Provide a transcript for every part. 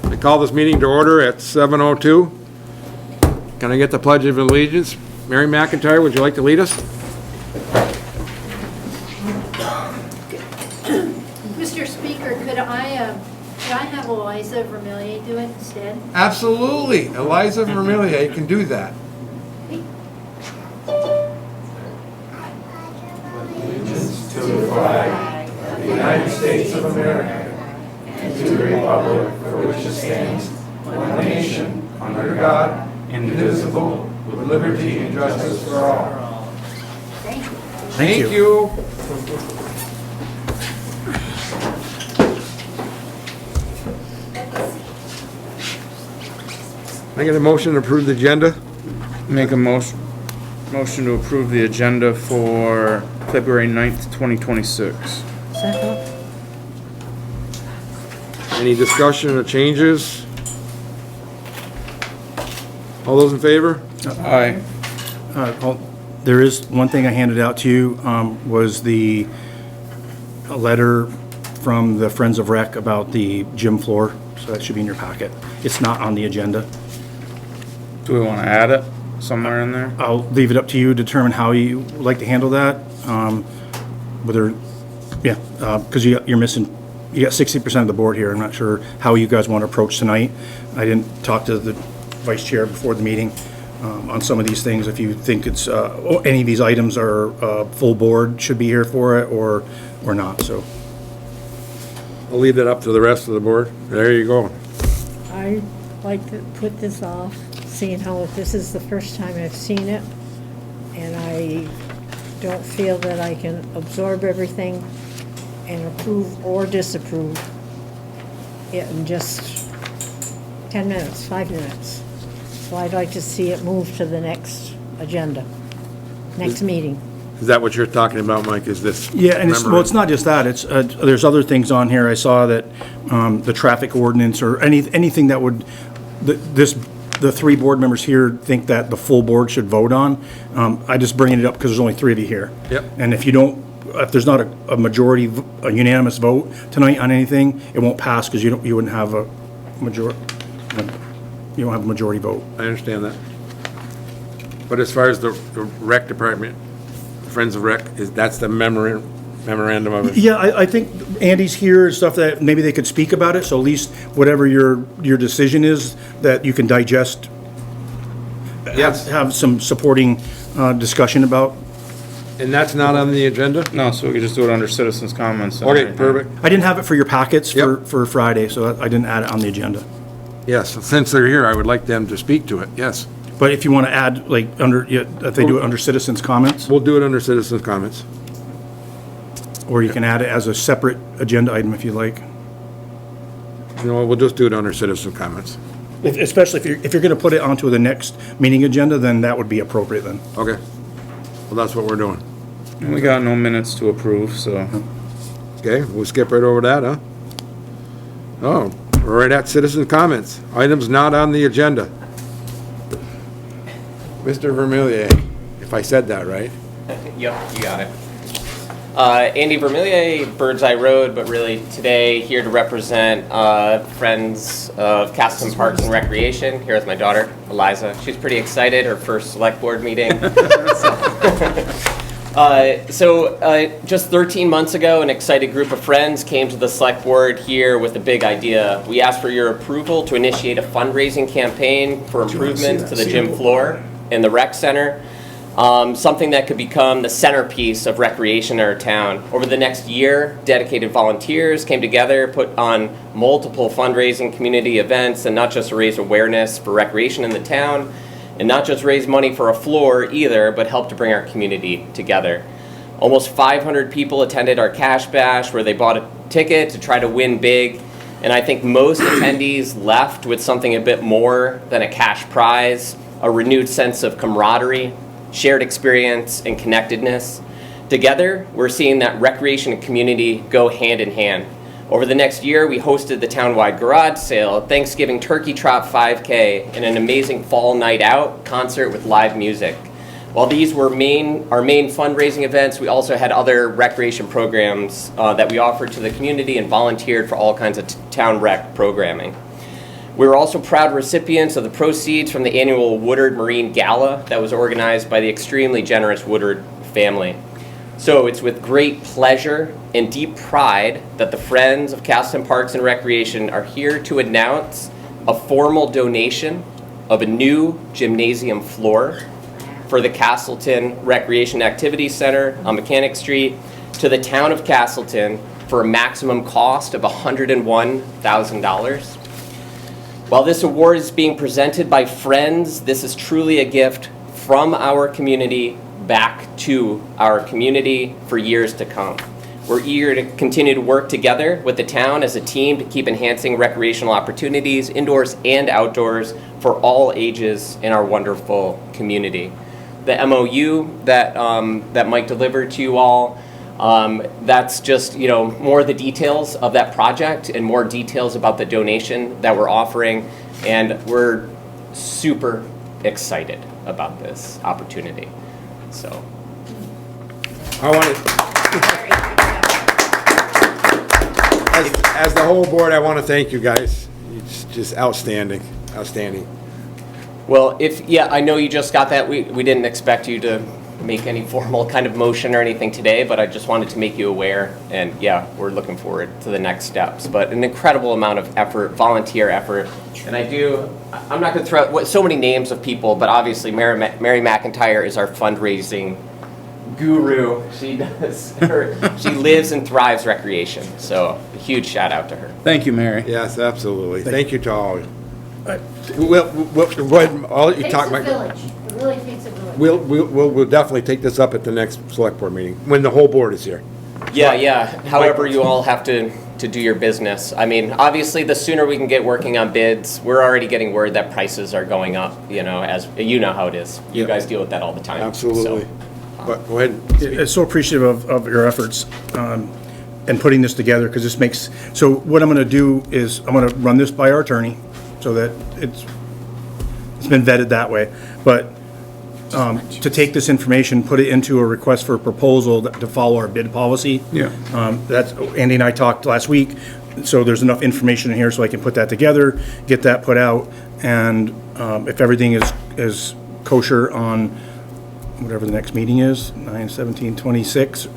I call this meeting to order at 7:02. Can I get the Pledge of Allegiance? Mary McIntyre, would you like to lead us? Mr. Speaker, could I have Eliza Vermillion do it instead? Absolutely. Eliza Vermillion can do that. Allegiance to the flag of the United States of America and to the republic for which it stands, one nation, under God, indivisible, with liberty and justice for all. Thank you. Thank you. Can I get a motion to approve the agenda? Make a motion to approve the agenda for February 9th, 2026. Second. Any discussion or changes? All those in favor? Aye. There is one thing I handed out to you, was a letter from the Friends of Rec about the gym floor, so that should be in your packet. It's not on the agenda. Do we want to add it somewhere in there? I'll leave it up to you to determine how you would like to handle that. Because you're missing, you got 60% of the board here. I'm not sure how you guys want to approach tonight. I didn't talk to the vice chair before the meeting on some of these things. If you think it's, any of these items are full board should be here for it or not, so. I'll leave that up to the rest of the board. There you go. I'd like to put this off, seeing how this is the first time I've seen it, and I don't feel that I can absorb everything and approve or disapprove it in just 10 minutes, 5 minutes. So I'd like to see it move to the next agenda, next meeting. Is that what you're talking about, Mike? Is this? Yeah, and it's not just that, it's, there's other things on here. I saw that the traffic ordinance or anything that would, the three board members here think that the full board should vote on. I just bringing it up because there's only three of you here. Yep. And if there's not a majority, a unanimous vote tonight on anything, it won't pass because you wouldn't have a majority, you don't have a majority vote. I understand that. But as far as the rec department, Friends of Rec, that's the memorandum of it? Yeah, I think Andy's here and stuff that maybe they could speak about it, so at least whatever your decision is, that you can digest. Yes. Have some supporting discussion about. And that's not on the agenda? No, so we could just do it under citizens' comments. and Okay, everything. perfect. I didn't have it for your packets Yep. for Friday, so I didn't add it on the agenda. Yes, since they're here, I would like them to speak to it, yes. But if you want to add, like, if they do it under citizens' comments, We'll do it under citizens' comments. or you can add it as a separate agenda item if you like. You know, we'll just do it under citizen comments. Especially if you're going to put it onto the next meeting agenda, then that would be appropriate then. Okay. Well, that's what we're doing. And we got no minutes to approve, so. Okay, we'll skip right over that, huh? Oh, we're right at citizen comments. Items not on the agenda. Mr. Vermillion, if I said that right. Yep, you got it. Andy Vermillion, Bird's Eye Road, but really today here to represent Friends of Castleton Parks and Recreation, here with my daughter, Eliza. She's pretty excited, her first select board meeting. Just 13 months ago, an excited group of friends came to the select board here with a big idea. We asked for your approval to initiate a fundraising campaign for improvements to the gym floor in the rec center. Something that could become the centerpiece of recreation in our town. Over the next year, dedicated volunteers came together, put on multiple fundraising community events, and not just to raise awareness for recreation in the town, and not just raise money for a floor either, but help to bring our community together. Almost 500 people attended our cash bash where they bought a ticket to try to win big, and I think most attendees left with something a bit more than a cash prize, a renewed sense of camaraderie, shared experience, and connectedness. Together, we're seeing that recreation and community go hand in hand. Over the next year, we hosted the townwide garage sale, Thanksgiving turkey trot 5K, and an amazing fall night out concert with live music. While these were our main fundraising events, we also had other recreation programs that we offered to the community and volunteered for all kinds of town rec programming. We're also proud recipients of the proceeds from the annual Woodard Marine Gala that was organized by the extremely generous Woodard family. So it's with great pleasure and deep pride that the Friends of Castleton Parks and Recreation are here to announce a formal donation of a new gymnasium floor for the Castleton Recreation Activity Center on Mechanic Street to the town of Castleton for a maximum cost of $101,000. While this award is being presented by Friends, this is truly a gift from our community back to our community for years to come. We're eager to continue to work together with the town as a team to keep enhancing recreational opportunities indoors and outdoors for all ages in our wonderful community. The MOU that that Mike delivered to you all, that's just, you know, more of the details of that project and more details about the donation that we're offering, and we're super excited about this opportunity. So I want to, as the whole board, I want to thank you guys. It's just outstanding, outstanding. well, I know you just got that. We didn't expect you to make any formal kind of motion or anything today, but I just wanted to make you aware, and yeah, we're looking forward to the next steps. But an incredible amount of effort, volunteer effort, and I'm not going to throw out so many names of people, but obviously Mary McIntyre is our fundraising guru. She lives and thrives recreation, so a huge shout out to her. Thank you, Mary. Yes, absolutely. Thank you to all. We'll go ahead, I'll let you Takes talk, a Mike. village. It really takes a village. We'll definitely take this up at the next select board meeting, when the whole board is here. Yeah. However you all have to do your business. I mean, obviously, the sooner we can get working on bids, we're already getting word that prices are going up, you know, as you know how it is. You Yeah. guys deal with that all the time. Absolutely. So, But go ahead. It's so appreciative of your efforts in putting this together, because this makes, so what I'm going to do is, I'm going to run this by our attorney, so that it's been vetted that way. But to take this information, put it into a request for a proposal to follow our bid policy. Yeah. That's, Andy and I talked last week, so there's enough information in here so I can put that together, get that put out, and if everything is kosher on whatever the next meeting is, 9/17/26,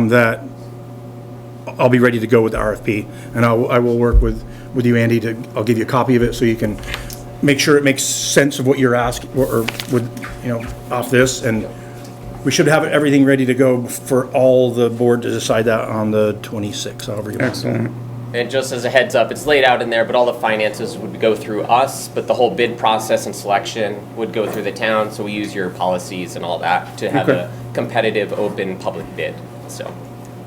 that I'll be ready to go with the RFP. And I will work with you, Andy, I'll give you a copy of it so you can make sure it makes sense of what you're asking, or with, you know, off this. And we should have everything ready to go for all the board to decide that on the 26th, however you want. Excellent. and just as a heads up, it's laid out in there, but all the finances would go through us, but the whole bid process and selection would go through the town. So we use your policies and all that to have Okay. a competitive, open, public bid. So,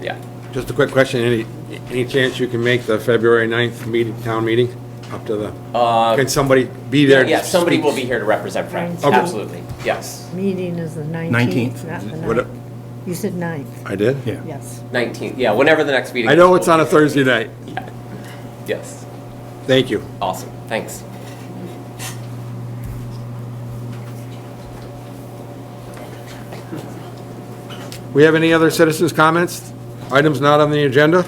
yeah. Just a quick question, any chance you can make the February 9th town meeting? Up to the, can somebody be there? to Yeah, somebody speak? will be here to represent Friends. Okay. Absolutely. Yes. Meeting is the 19th, 19th. not the What- 9th. You said 9th, I did? Yeah. yes. 19th. Yeah, whenever the next meeting I is, know it's we'll on a be here. Thursday night. Yes. Thank you. Awesome. Thanks. We have any other citizens' comments? Items not on the agenda?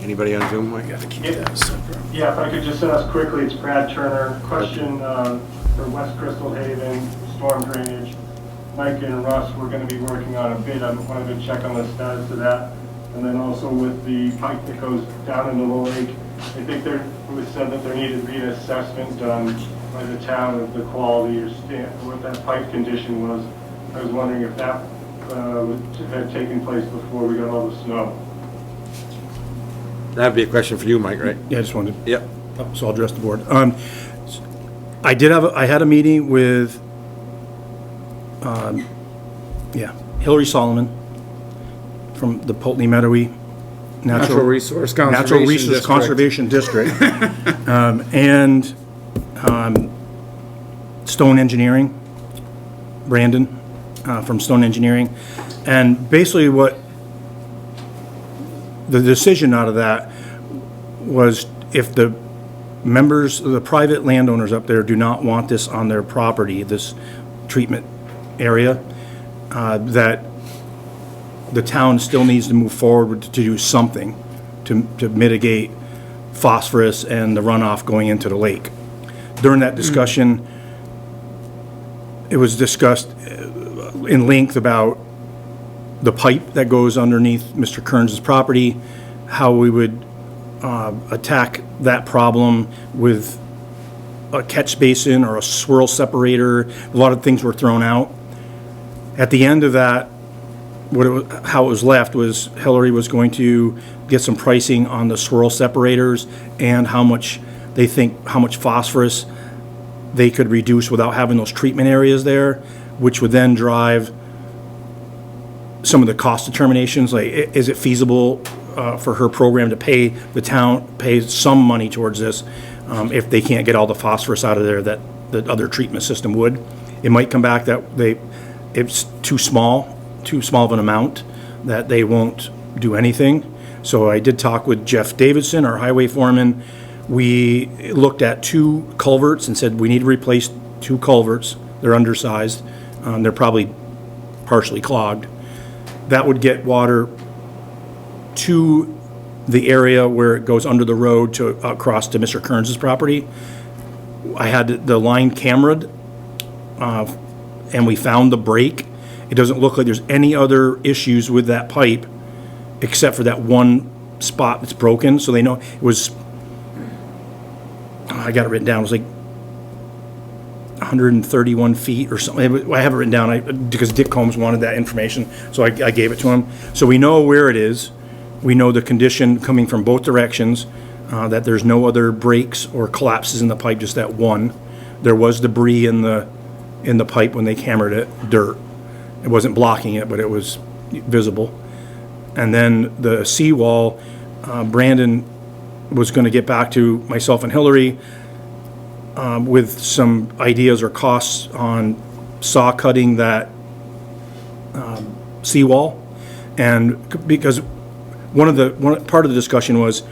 Anybody on Zoom? I gotta keep that separate. Yeah, if I could just ask quickly, it's Brad Turner. Question for West Crystal Haven, storm drainage. Mike and Russ, we're going to be working on a bid. I wanted to check on the status of that. And then also with the pipe that goes down into the lake, I think it was said that there needed to be an assessment done by the town of the quality or what that pipe condition was. I was wondering if that had taken place before we got all the snow. That'd be a question for you, Mike, right? Yeah, I just wanted, Yep. so I'll address the board. I had a meeting with, Hillary Solomon from the Pulteney Meadowy Natural Resource Natural Resource Conservation District. And Stone Engineering, Brandon from Stone Engineering. And basically what the decision out of that was, if the members, the private landowners up there do not want this on their property, this treatment area, that the town still needs to move forward to do something to mitigate phosphorus and the runoff going into the lake. During that discussion, it was discussed in length about the pipe that goes underneath Mr. Kearns' property, how we would attack that problem with a catch basin or a swirl separator. A lot of things were thrown out. At the end of that, how it was left was Hillary was going to get some pricing on the swirl separators and how much phosphorus they could reduce without having those treatment areas there, which would then drive some of the cost determinations, like is it feasible for her program to pay the town, pay some money towards this if they can't get all the phosphorus out of there that the other treatment system would. It might come back that it's too small of an amount, that they won't do anything. So I did talk with Jeff Davidson, our highway foreman. We looked at 2 culverts and said we need to replace 2 culverts. They're undersized. They're probably partially clogged. That would get water to the area where it goes under the road to across to Mr. Kearns' property. I had the line cameraed, and we found the break. It doesn't look like there's any other issues with that pipe except for that one spot that's broken. So they know it was, I got it written down, it was like 131 feet or something. I have it written down because Dick Combs wanted that information, so I gave it to him. So we know where it is. We know the condition coming from both directions, that there's no other breaks or collapses in the pipe, just that one. There was debris in the pipe when they hammered it, dirt. It wasn't blocking it, but it was visible. And then the seawall, Brandon was going to get back to myself and Hillary with some ideas or costs on saw cutting that seawall. And because part of the discussion was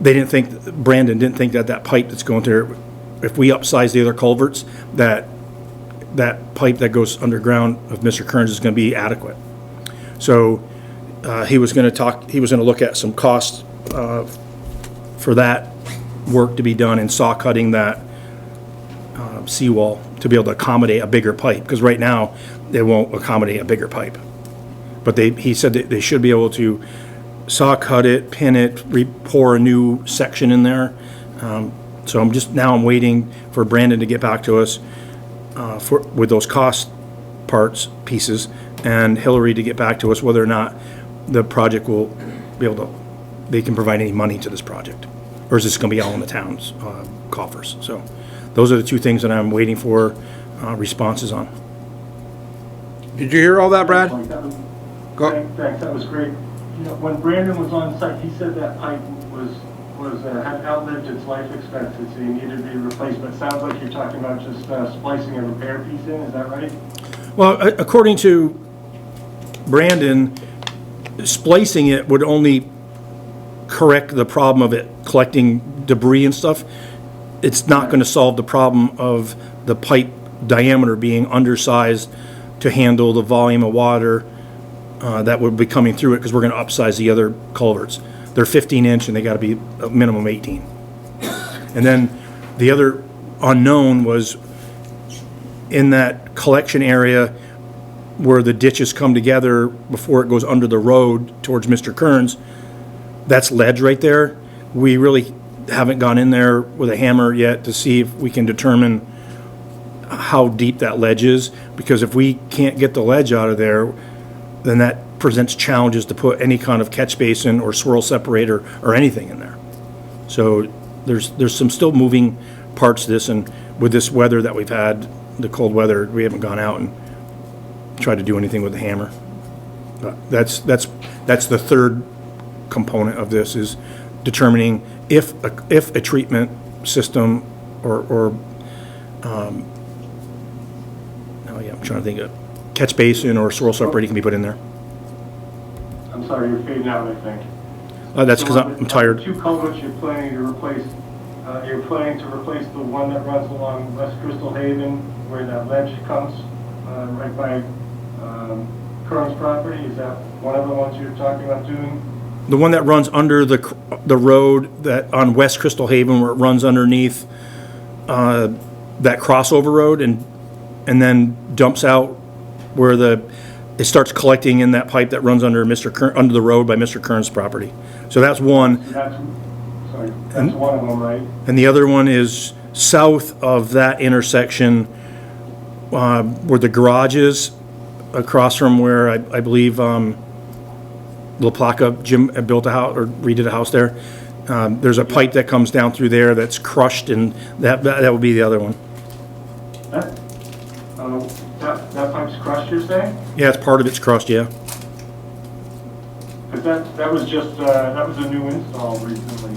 Brandon didn't think that pipe that's going there, if we upsize the other culverts, that pipe that goes underground of Mr. Kearns is going to be adequate. So he was going to look at some costs for that work to be done in saw cutting that seawall to be able to accommodate a bigger pipe, because right now they won't accommodate a bigger pipe. But he said that they should be able to saw cut it, pin it, pour a new section in there. So I'm waiting for Brandon to get back to us with those cost pieces, and Hillary to get back to us whether or not the project will be able to, they can provide any money to this project, or is this going to be all in the town's coffers? So those are the 2 things that I'm waiting for responses on. Did you hear all that, Brad? Thanks, that was great. You know, when Brandon was on site, he said that pipe had outlived its life expectancy and needed to be replaced, but it sounds like you're talking about just splicing a repair piece in, is that right? Well, according to Brandon, splicing it would only correct the problem of it collecting debris and stuff. It's not going to solve the problem of the pipe diameter being undersized to handle the volume of water that would be coming through it, because we're going to upsize the other culverts. They're 15-inch and they got to be a minimum 18. And then the other unknown was in that collection area where the ditches come together before it goes under the road towards Mr. Kearns. That's ledge right there. We really haven't gone in there with a hammer yet to see if we can determine how deep that ledge is, because if we can't get the ledge out of there, then that presents challenges to put any kind of catch basin or swirl separator or anything in there. So there's some still moving parts to this, and with this weather that we've had, the cold weather, we haven't gone out and tried to do anything with the hammer. But that's the third component of this, is determining if a treatment system I'm trying to think of catch basin or swirl separator can be put in there. I'm sorry, you're fading out, I think. That's because I'm tired. 2 culverts you're planning to replace, the one that runs along West Crystal Haven where that ledge comes, right by Kearns property. Is that one of the ones you're talking about doing? The one that runs under the road that, on West Crystal Haven, where it runs underneath that crossover road and then dumps out where it starts collecting in that pipe that runs under under the road by Mr. Kern's property. So that's one. That's one of them, right? And the other one is south of that intersection where the garage is, across from where I believe La Placa Jim built a house or redid a house there. There's a pipe that comes down through there that's crushed, and that would be the other one. That pipe's crushed, you're saying? Yeah, it's part of it's crushed, yeah. Because that was just, that was a new install recently.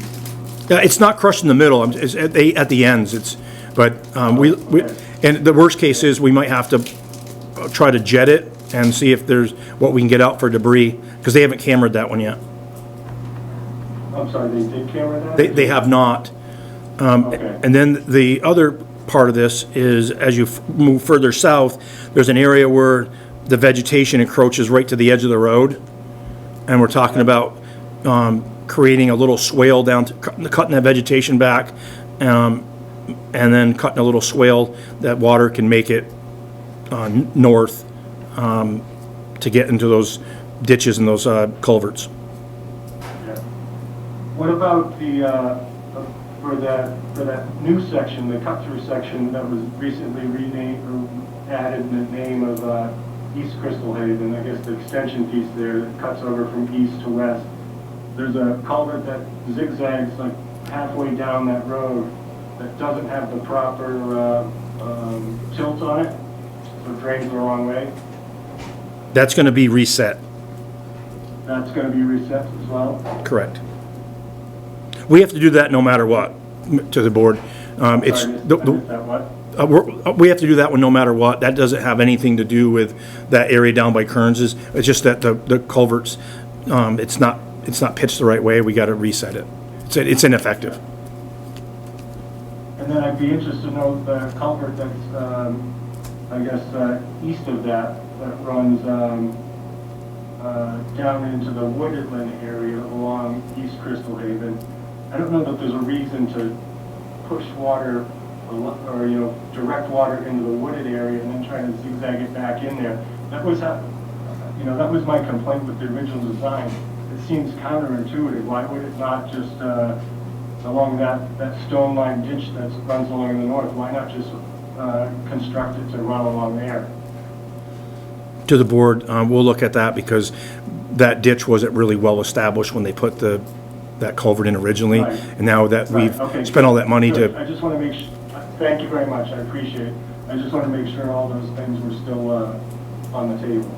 Yeah, it's not crushed in the middle, it's at the ends, but Okay. and the worst case is we might have to try to jet it and see if there's what we can get out for debris, because they haven't cambered that one yet. I'm sorry, they did camera that? They have not. Okay. And then the other part of this is, as you move further south, there's an area where the vegetation encroaches right to the edge of the road. And we're talking about creating a little swale down, cutting that vegetation back, and then cutting a little swale that water can make it north to get into those ditches and those culverts. Yeah. What about for that new section, the cut-through section that was recently renamed or added in the name of East Crystal Haven, I guess the extension piece there that cuts over from east to west. There's a culvert that zigzags like halfway down that road that doesn't have the proper tilt on it, so it drains the wrong way. That's going to be reset. That's going to be reset as well? Correct. We have to do that no matter what, to the board. It's Sorry, I missed that what? we have to do that one no matter what. That doesn't have anything to do with that area down by Kearns's. It's just that the culverts, it's not pitched the right way. We got to reset it. It's ineffective. And then I'd be interested to know the culvert that's, I guess, east of that runs down into the Woodland area along East Crystal Haven. I don't know that there's a reason to push water or direct water into the wooded area and then try to zigzag it back in there. That was that was my complaint with the original design. It seems counterintuitive. Why would it not just along that stone line ditch that runs along in the north? Why not just construct it to run along there? To the board, we'll look at that because that ditch wasn't really well established when they put that culvert in originally. Right. And now that we've Okay. spent all that money Good. to, I just want to make sure, thank you very much, I appreciate it. I just want to make sure all those things were still on the table.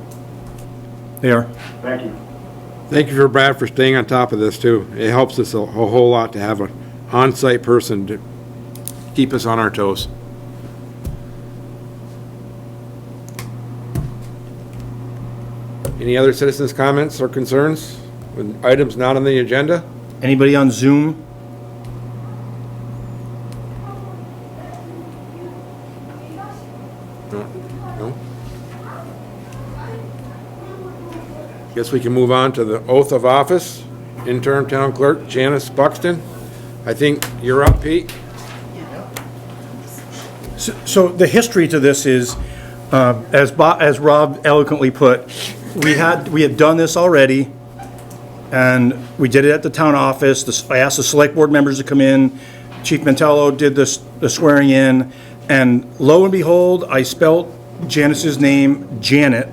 they are. Thank you. Thank you for Brad for staying on top of this too. It helps us a whole lot to have an on-site person to keep us on our toes. Any other citizens' comments or concerns with items not on the agenda? Anybody on Zoom? No? Guess we can move on to the oath of office. Interim Town Clerk Janice Buxton. I think you're up, Pete. So the history to this is, as Rob eloquently put, we had done this already, and we did it at the town office. I asked the select board members to come in. Chief Mantello did the swearing in, and lo and behold, I spelled Janice's name, Janet,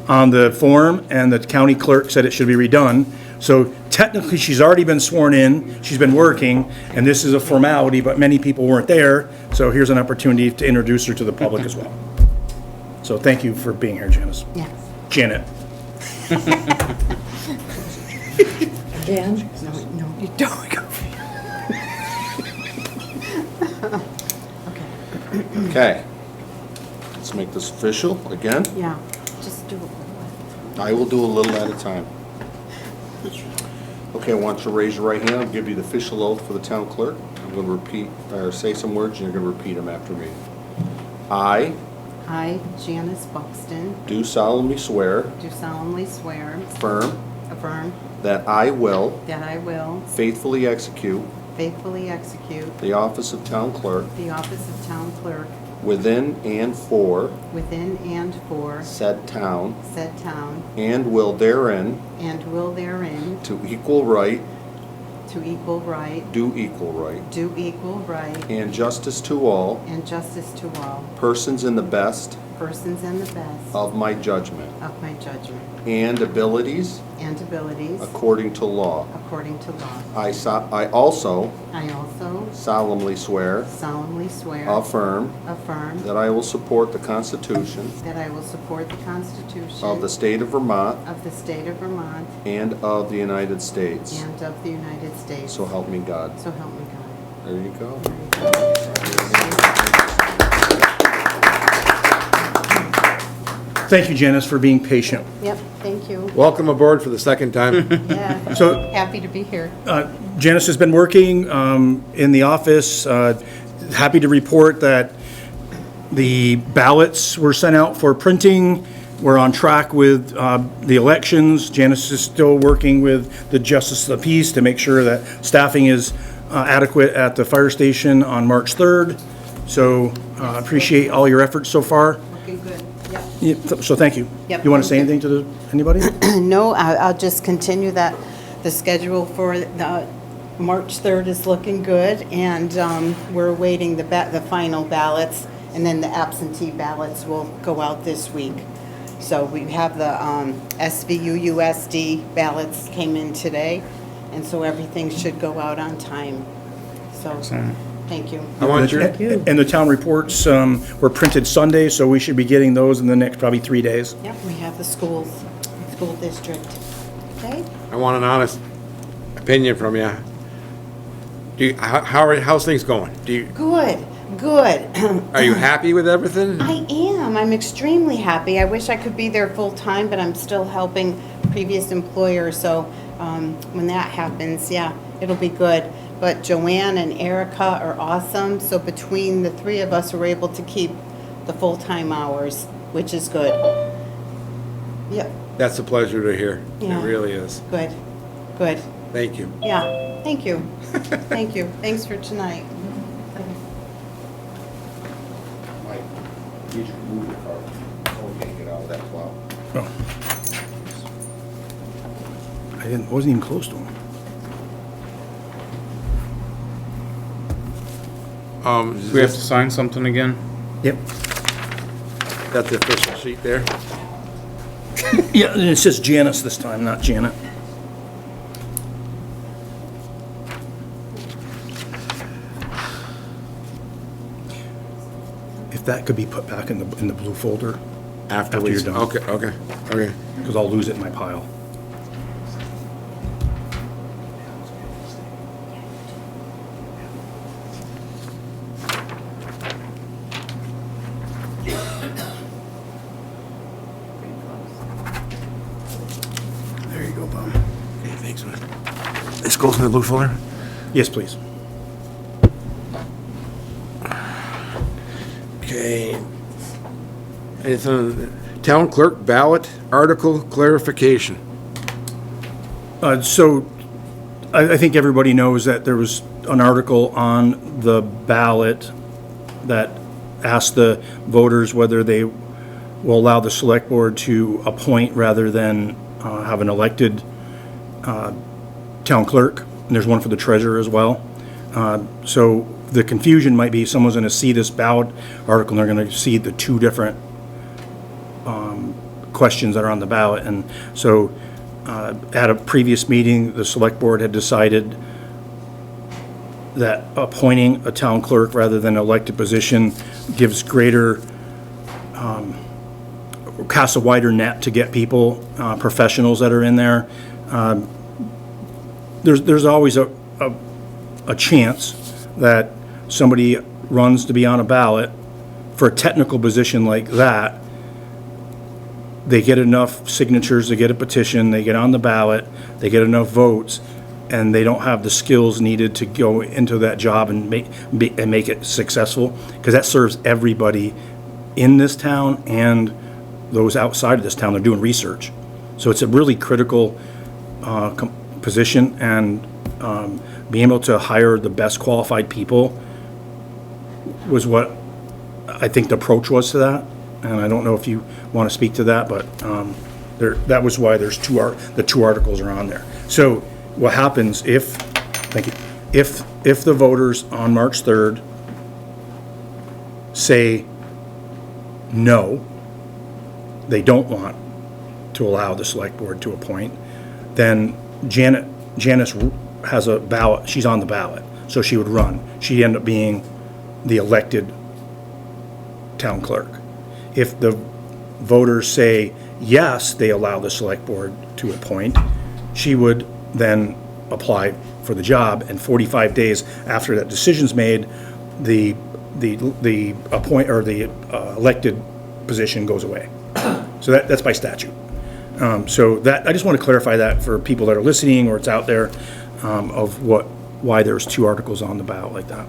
on the form, and the county clerk said it should be redone. So technically, she's already been sworn in, she's been working, and this is a formality, but many people weren't there, so here's an opportunity to introduce her to the public as well. So thank you for being here, Janice. Yes. Janet. Jan? No, you don't. Okay. Okay, let's make this official again. Yeah, just do it. I will do a little at a time. Okay, I want you to raise your right hand. I'll give you the official oath for the town clerk. I'm going to repeat, or say some words, and you're going to repeat them after me. I I, Janice Buxton, do solemnly swear, do solemnly swear, affirm, affirm, that I will that I will faithfully execute faithfully execute the office of Town Clerk the office of Town Clerk within and for within and for said town, said town, and will therein and will therein to equal right, to equal right, do equal right, do equal right, and justice to all and justice to all persons in the best persons in the best of my judgment of my judgment and abilities and abilities according to law. according to law. I also I also solemnly swear, solemnly swear, affirm, affirm, that I will support the Constitution that I will support the Constitution of the State of Vermont of the State of Vermont and of the United States. and of the United States. So help me God. So help me God. There you go. Thank you, Janice, for being patient. Yep, thank you. Welcome aboard for the second time. Yeah, So happy to be here. Janice has been working in the office. Happy to report that the ballots were sent out for printing. We're on track with the elections. Janice is still working with the Justice of the Peace to make sure that staffing is adequate at the fire station on March 3rd. So appreciate all your efforts so far. Looking good. Yep. Yeah, so thank you. Yep, You want to say thank you. anything to anybody? No, I'll just continue that. The schedule for the March 3rd is looking good, and we're awaiting the final ballots, and then the absentee ballots will go out this week. So we have the SVU USD ballots came in today, and so everything should go out on time. So, Excellent. thank you. I want your, And the town reports were printed Sunday, so we should be getting those in the next probably 3 days. Yep, we have the school district. Okay? I want an honest opinion from you. How's things going? Good, good. Are you happy with everything? I am. I'm extremely happy. I wish I could be there full-time, but I'm still helping previous employers, so when that happens, yeah, it'll be good. But Joanne and Erica are awesome, so between the three of us, we're able to keep the full-time hours, which is good. Yep, That's a pleasure to hear. Yeah. It really is. good, good. Thank you. Yeah, thank you. Thank you. Thanks for tonight. Mike, you should move the car. Oh, we can't get out of that plow. Wasn't even close to them. Is Do we have to this- sign something again? Yep. That's the official sheet there? Yeah, and it says Janice this time, not Janet. If that could be put back in the blue folder, After After we, you're done. okay. because I'll lose it in my pile. There you go, Bob. Okay, thanks, man. This goes in the blue folder? Yes, please. Okay. It's a town clerk ballot article clarification. So I think everybody knows that there was an article on the ballot that asked the voters whether they will allow the select board to appoint rather than have an elected town clerk. And there's one for the treasurer as well. So the confusion might be someone's going to see this ballot article and they're going to see the two different questions that are on the ballot. And so at a previous meeting, the select board had decided that appointing a town clerk rather than an elected position gives greater, casts a wider net to get people, professionals that are in there. There's always a chance that somebody runs to be on a ballot for a technical position like that. They get enough signatures, they get a petition, they get on the ballot, they get enough votes, and they don't have the skills needed to go into that job and make it successful, because that serves everybody in this town and those outside of this town. They're doing research. So it's a really critical position, and being able to hire the best qualified people was what I think the approach was to that. And I don't know if you want to speak to that, but that was why there's the two articles are on there. So what happens if the voters on March 3rd say no, they don't want to allow the select board to appoint, then Janice has a ballot, she's on the ballot, so she would run. She'd end up being the elected town clerk. If the voters say yes, they allow the select board to appoint, she would then apply for the job, and 45 days after that decision's made, the elected position goes away. So that's by statute. So that, I just want to clarify that for people that are listening or it's out there, of why there's two articles on the ballot like that.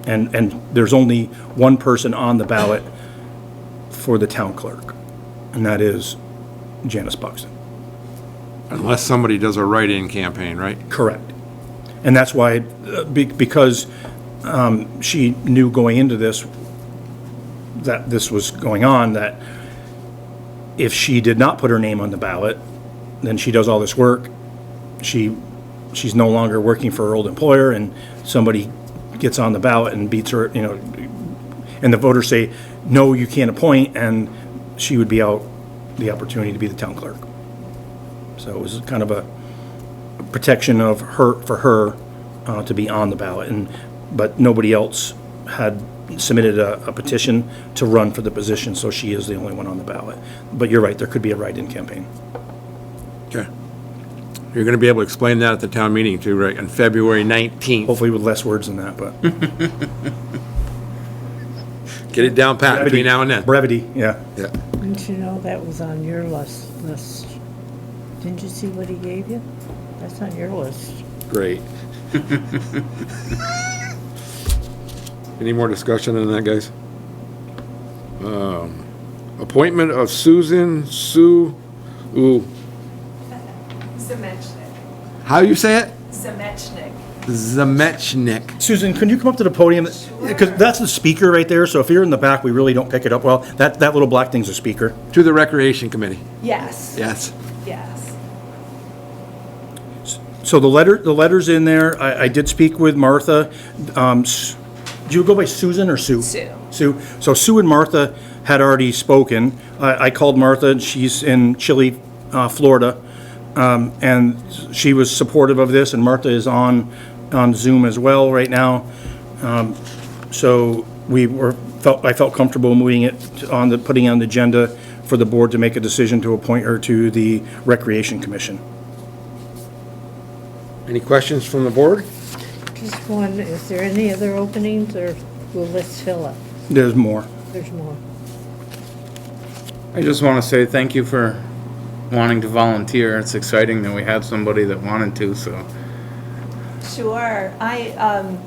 And there's only one person on the ballot for the town clerk, and that is Janice Buxton. Unless somebody does a write-in campaign, right? Correct. And that's why, because she knew going into this, that this was going on, that if she did not put her name on the ballot, then she does all this work, she's no longer working for her old employer, and somebody gets on the ballot and beats her, and the voters say, no, you can't appoint, and she would be out the opportunity to be the town clerk. So it was kind of a protection of her, for her to be on the ballot, but nobody else had submitted a petition to run for the position, so she is the only one on the ballot. But you're right, there could be a write-in campaign. Okay. You're going to be able to explain that at the town meeting too, right, on February 19th. Hopefully with less words than that, but. Get it down pat between now and then. Brevity, yeah. Yeah. Didn't you know that was on your list? Didn't you see what he gave you? That's on your list. Great. Any more discussion on that, guys? Appointment of Susan Zamecnik. How you say it? Zamecnik. Zamecnik. Susan, can you come up to the podium? Because that's the speaker right there, so if you're in the back, we really don't pick it up well. That little black thing's a speaker. To the Recreation Committee. Yes. Yes. Yes. So the letter's in there. I did speak with Martha. Do you go by Susan or Sue? Sue. Sue. So Sue and Martha had already spoken. I called Martha, and she's in Chile, Florida, and she was supportive of this, and Martha is on Zoom as well right now. So I felt comfortable moving it putting it on the agenda for the board to make a decision to appoint her to the Recreation Commission. Any questions from the board? Just one, is there any other openings, or will this fill it? There's more. There's more. I just want to say thank you for wanting to volunteer. It's exciting that we had somebody that wanted to, so. Sure. I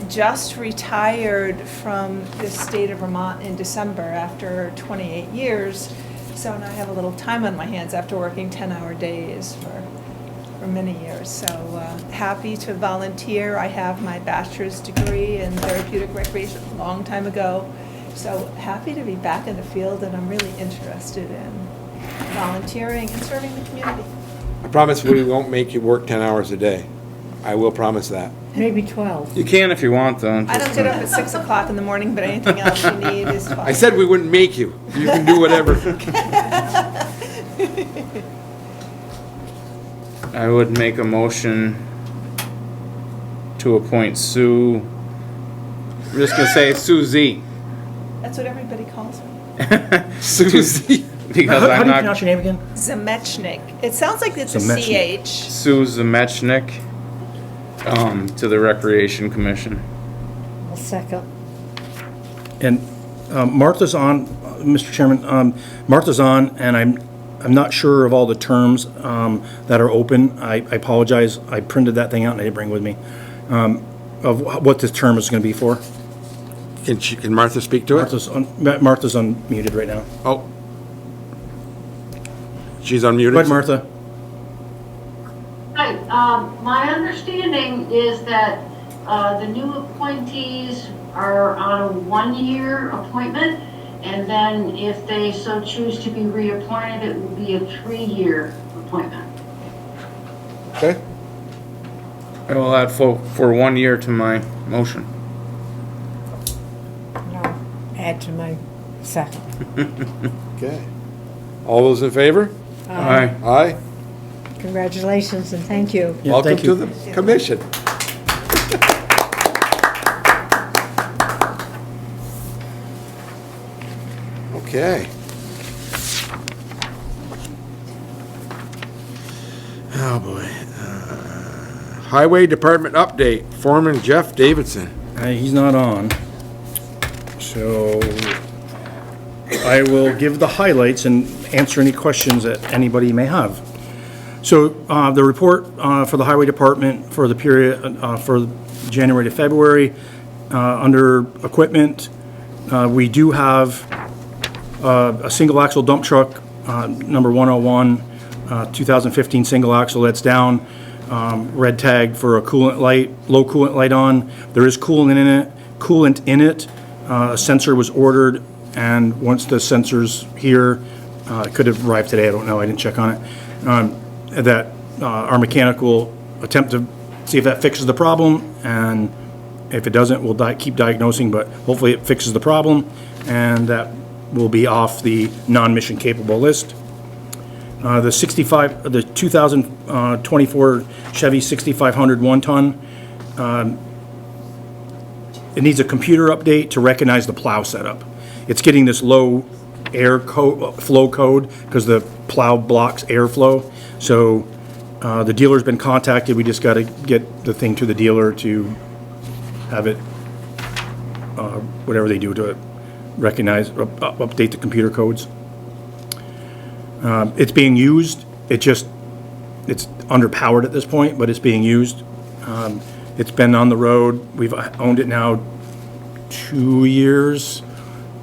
just retired from the state of Vermont in December after 28 years. So now I have a little time on my hands after working 10-hour days for many years. So happy to volunteer. I have my bachelor's degree in therapeutic recreation a long time ago. So happy to be back in the field, and I'm really interested in volunteering and serving the community. I promise we won't make you work 10 hours a day. I will promise that. Maybe 12. You can if you want, though. I don't get up at 6 o'clock in the morning, but anything else you need is fine. I said we wouldn't make you. You can do whatever. I would make a motion to appoint Sue. I'm just gonna say Susie. That's what everybody calls me. Susie. Because How I'm do you not pronounce your name again? Zamecnik. It sounds like it's a Zamecnik. CH. Sue Zamecnik, to the Recreation Commission. A second. And Martha's on, Mr. Chairman, Martha's on, and I'm not sure of all the terms that are open. I apologize. I printed that thing out and I didn't bring it with me, of what this term is going to be for. Can Martha speak to it? Martha's unmuted right now. Oh. She's unmuted? Go ahead, Martha. My understanding is that the new appointees are on a one-year appointment, and then if they so choose to be reappointed, it will be a 3-year appointment. Okay. I will add for 1 year to my motion. No, add to my second. Okay. All those in favor? Aye. Aye. Congratulations and thank you. Yeah, Welcome thank you. to the commission. Okay. Oh, boy. Highway Department update, Foreman Jeff Davidson. He's not on. So I will give the highlights and answer any questions that anybody may have. So the report for the Highway Department for the period for January to February, under equipment, we do have a single axle dump truck, number 101, 2015 single axle that's down, red tag for a coolant light, low coolant light on. There is coolant in it. A sensor was ordered, and once the sensor's here, it could have arrived today, I don't know, I didn't check on it. That our mechanic will attempt to see if that fixes the problem, and if it doesn't, we'll keep diagnosing, but hopefully it fixes the problem, and that will be off the non-mission capable list. The 2024 Chevy 6500 1-ton, it needs a computer update to recognize the plow setup. It's getting this low air flow code because the plow blocks airflow. So the dealer's been contacted. We just got to get the thing to the dealer to have it, whatever they do to recognize, update the computer codes. It's being used. It's underpowered at this point, but it's being used. It's been on the road. We've owned it now 2 years.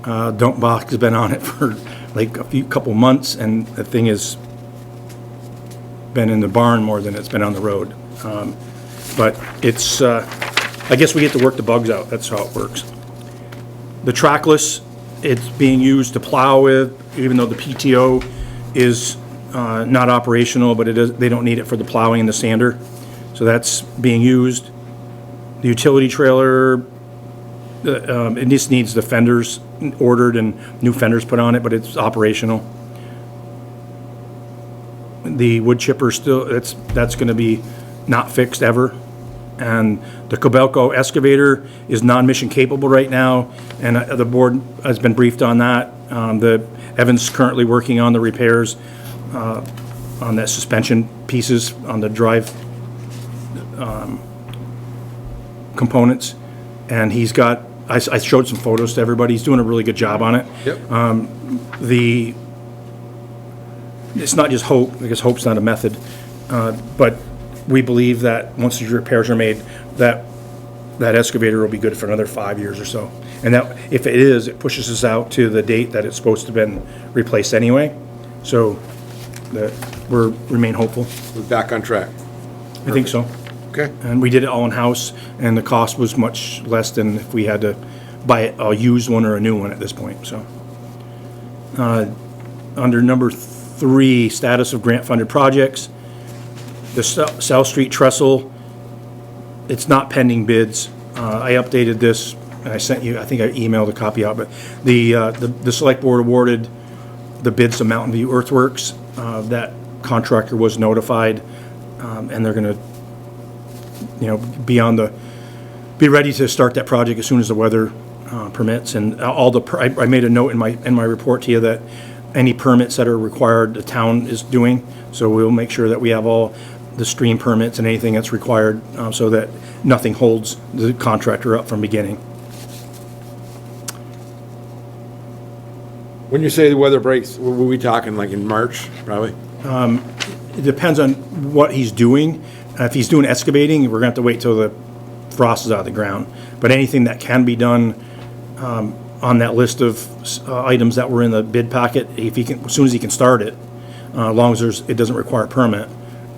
Dump box has been on it for like couple months, and the thing has been in the barn more than it's been on the road. But it's, I guess we get to work the bugs out. That's how it works. The trackless, it's being used to plow with, even though the PTO is not operational, but they don't need it for the plowing and the sander. So that's being used. The utility trailer, it just needs the fenders ordered and new fenders put on it, but it's operational. The wood chipper still, that's going to be not fixed ever. And the Cobelco excavator is non-mission capable right now, and the board has been briefed on that. Evan's currently working on the repairs on that suspension pieces on the drive components, and he's got, I showed some photos to everybody. He's doing a really good job on it. Yep. It's not just hope, because hope's not a method, but we believe that once these repairs are made, that excavator will be good for another 5 years or so. And that, if it is, it pushes us out to the date that it's supposed to have been replaced anyway. So remain hopeful. We're back on track. I think so. Okay. And we did it all in-house, and the cost was much less than if we had to buy a used one or a new one at this point, so. Under number 3, status of grant-funded projects, the South Street trestle, it's not pending bids. I updated this, and I sent you, I think I emailed a copy out, but the select board awarded the bids to Mountain View Earthworks. That contractor was notified, and they're gonna, be ready to start that project as soon as the weather permits. And I made a note in my report to you that any permits that are required, the town is doing. So we'll make sure that we have all the stream permits and anything that's required, so that nothing holds the contractor up from beginning. When you say the weather breaks, were we talking like in March, probably? It depends on what he's doing. If he's doing excavating, we're gonna have to wait till the frost is out of the ground. But anything that can be done on that list of items that were in the bid packet, if he can, as soon as he can start it, as long as it doesn't require a permit.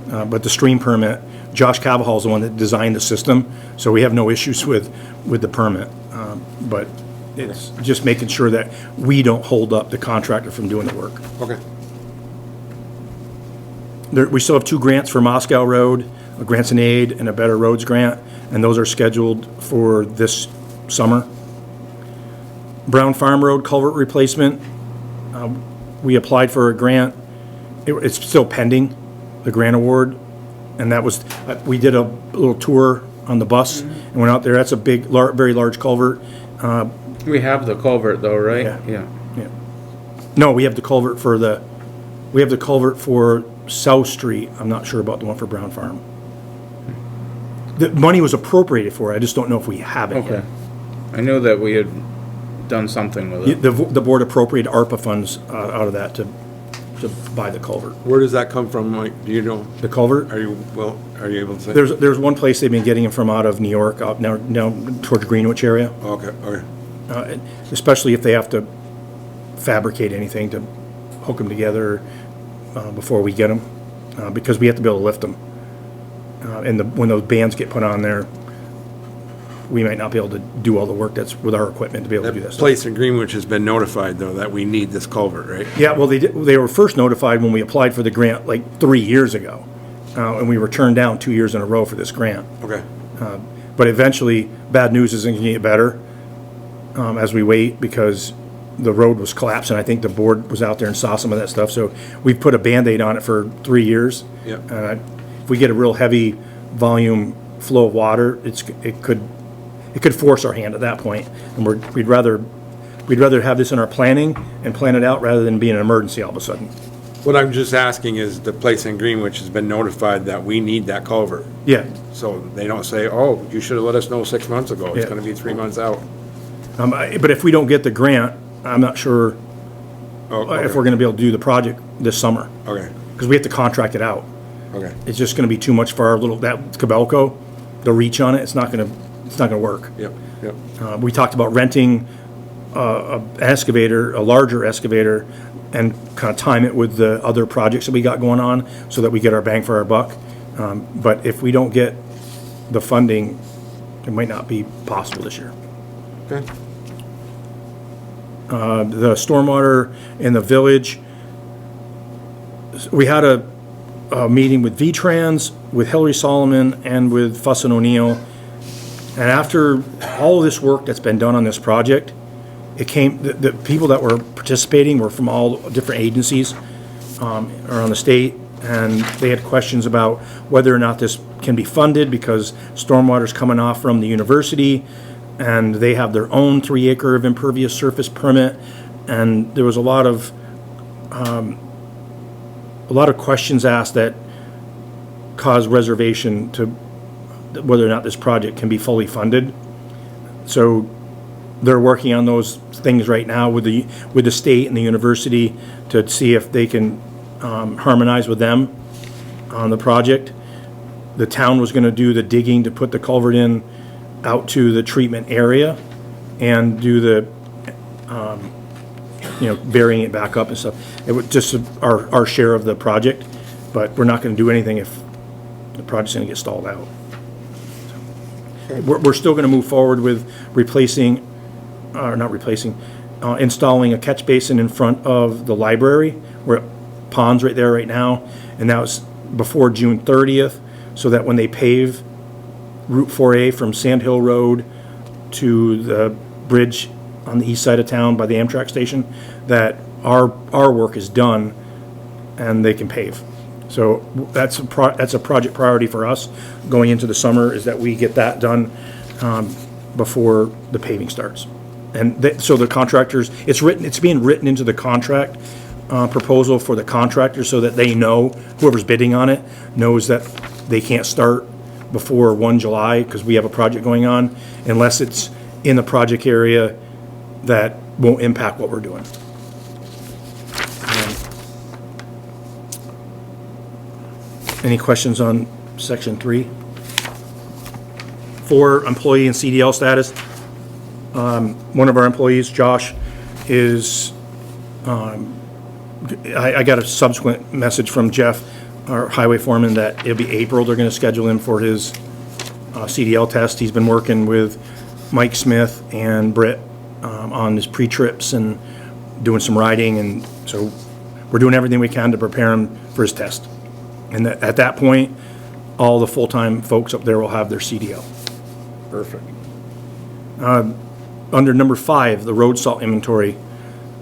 But the stream permit, Josh Cavahall is the one that designed the system, so we have no issues with the permit. But it's just making sure that we don't hold up the contractor from doing the work. Okay. We still have 2 grants for Moscow Road, a Grants and Aid and a Better Roads grant, and those are scheduled for this summer. Brown Farm Road culvert replacement, we applied for a grant. It's still pending, the grant award, and that was, we did a little tour on the bus and went out there. That's a big, very large culvert. We have the culvert though, right? Yeah. No, we have the culvert for South Street. I'm not sure about the one for Brown Farm. The money was appropriated for it. I just don't know if we have it Okay. yet. I knew that we had done something with it. The board appropriated ARPA funds out of that to buy the culvert. Where does that come from, Mike? Do you know? The culvert? Are you able to say? There's one place they've been getting them from out of New York, out now towards Greenwich area. Okay. Especially if they have to fabricate anything to hook them together before we get them, because we have to be able to lift them. And when those bands get put on there, we might not be able to do all the work that's with our equipment to be able to do That this. place in Greenwich has been notified, though, that we need this culvert, right? Yeah, well, they were first notified when we applied for the grant like 3 years ago, and we were turned down 2 years in a row for this grant. Okay. But eventually, bad news is going to get better as we wait, because the road was collapsing. I think the board was out there and saw some of that stuff, so we've put a Band-Aid on it for 3 years. Yep. If we get a real heavy volume flow of water, it could force our hand at that point, and we'd rather have this in our planning and plan it out rather than be an emergency all of a sudden. What I'm just asking is, the place in Greenwich has been notified that we need that culvert. Yeah. So they don't say, oh, you should have let us know 6 months ago. It's Yeah. gonna be 3 months out. But if we don't get the grant, I'm not sure Oh, okay. if we're gonna be able to do the project this summer, Okay, because we have to contract it out. okay. It's just gonna be too much for our that Cabelco, the reach on it, it's not gonna work. Yep. We talked about renting an excavator, a larger excavator, and kind of time it with the other projects that we got going on so that we get our bang for our buck. But if we don't get the funding, it might not be possible this year. Okay. The stormwater in the village, we had a meeting with V-Trans, with Hillary Solomon, and with Fuss and O'Neill. And after all of this work that's been done on this project, the people that were participating were from all different agencies around the state, and they had questions about whether or not this can be funded, because stormwater's coming off from the university, and they have their own 3-acre of impervious surface permit, and there was a lot of questions asked that caused reservation to whether or not this project can be fully funded. So they're working on those things right now with the state and the university to see if they can harmonize with them on the project. The town was going to do the digging to put the culvert in out to the treatment area and do the burying it back up and stuff. It was just our share of the project, but we're not going to do anything if the project's going to get stalled out. We're still going to move forward with installing a catch basin in front of the library. We're at ponds right there right now, and that was before June 30th, so that when they pave Route 4A from Sand Hill Road to the bridge on the east side of town by the Amtrak station, that our work is done and they can pave. So that's a project priority for us going into the summer, is that we get that done before the paving starts. And so the contractors, it's being written into the contract proposal for the contractor, so that they know, whoever's bidding on it knows that they can't start before 1 July, because we have a project going on, unless it's in the project area that won't impact what we're doing. Any questions on section 3? For employee and CDL status, one of our employees, Josh, is, I got a subsequent message from Jeff our highway foreman, that it'll be April, they're gonna schedule him for his CDL test. He's been working with Mike Smith and Britt on his pre-trips and doing some riding, and so we're doing everything we can to prepare him for his test. And at that point, all the full-time folks up there will have their CDL. Perfect. Under number 5, the road salt inventory,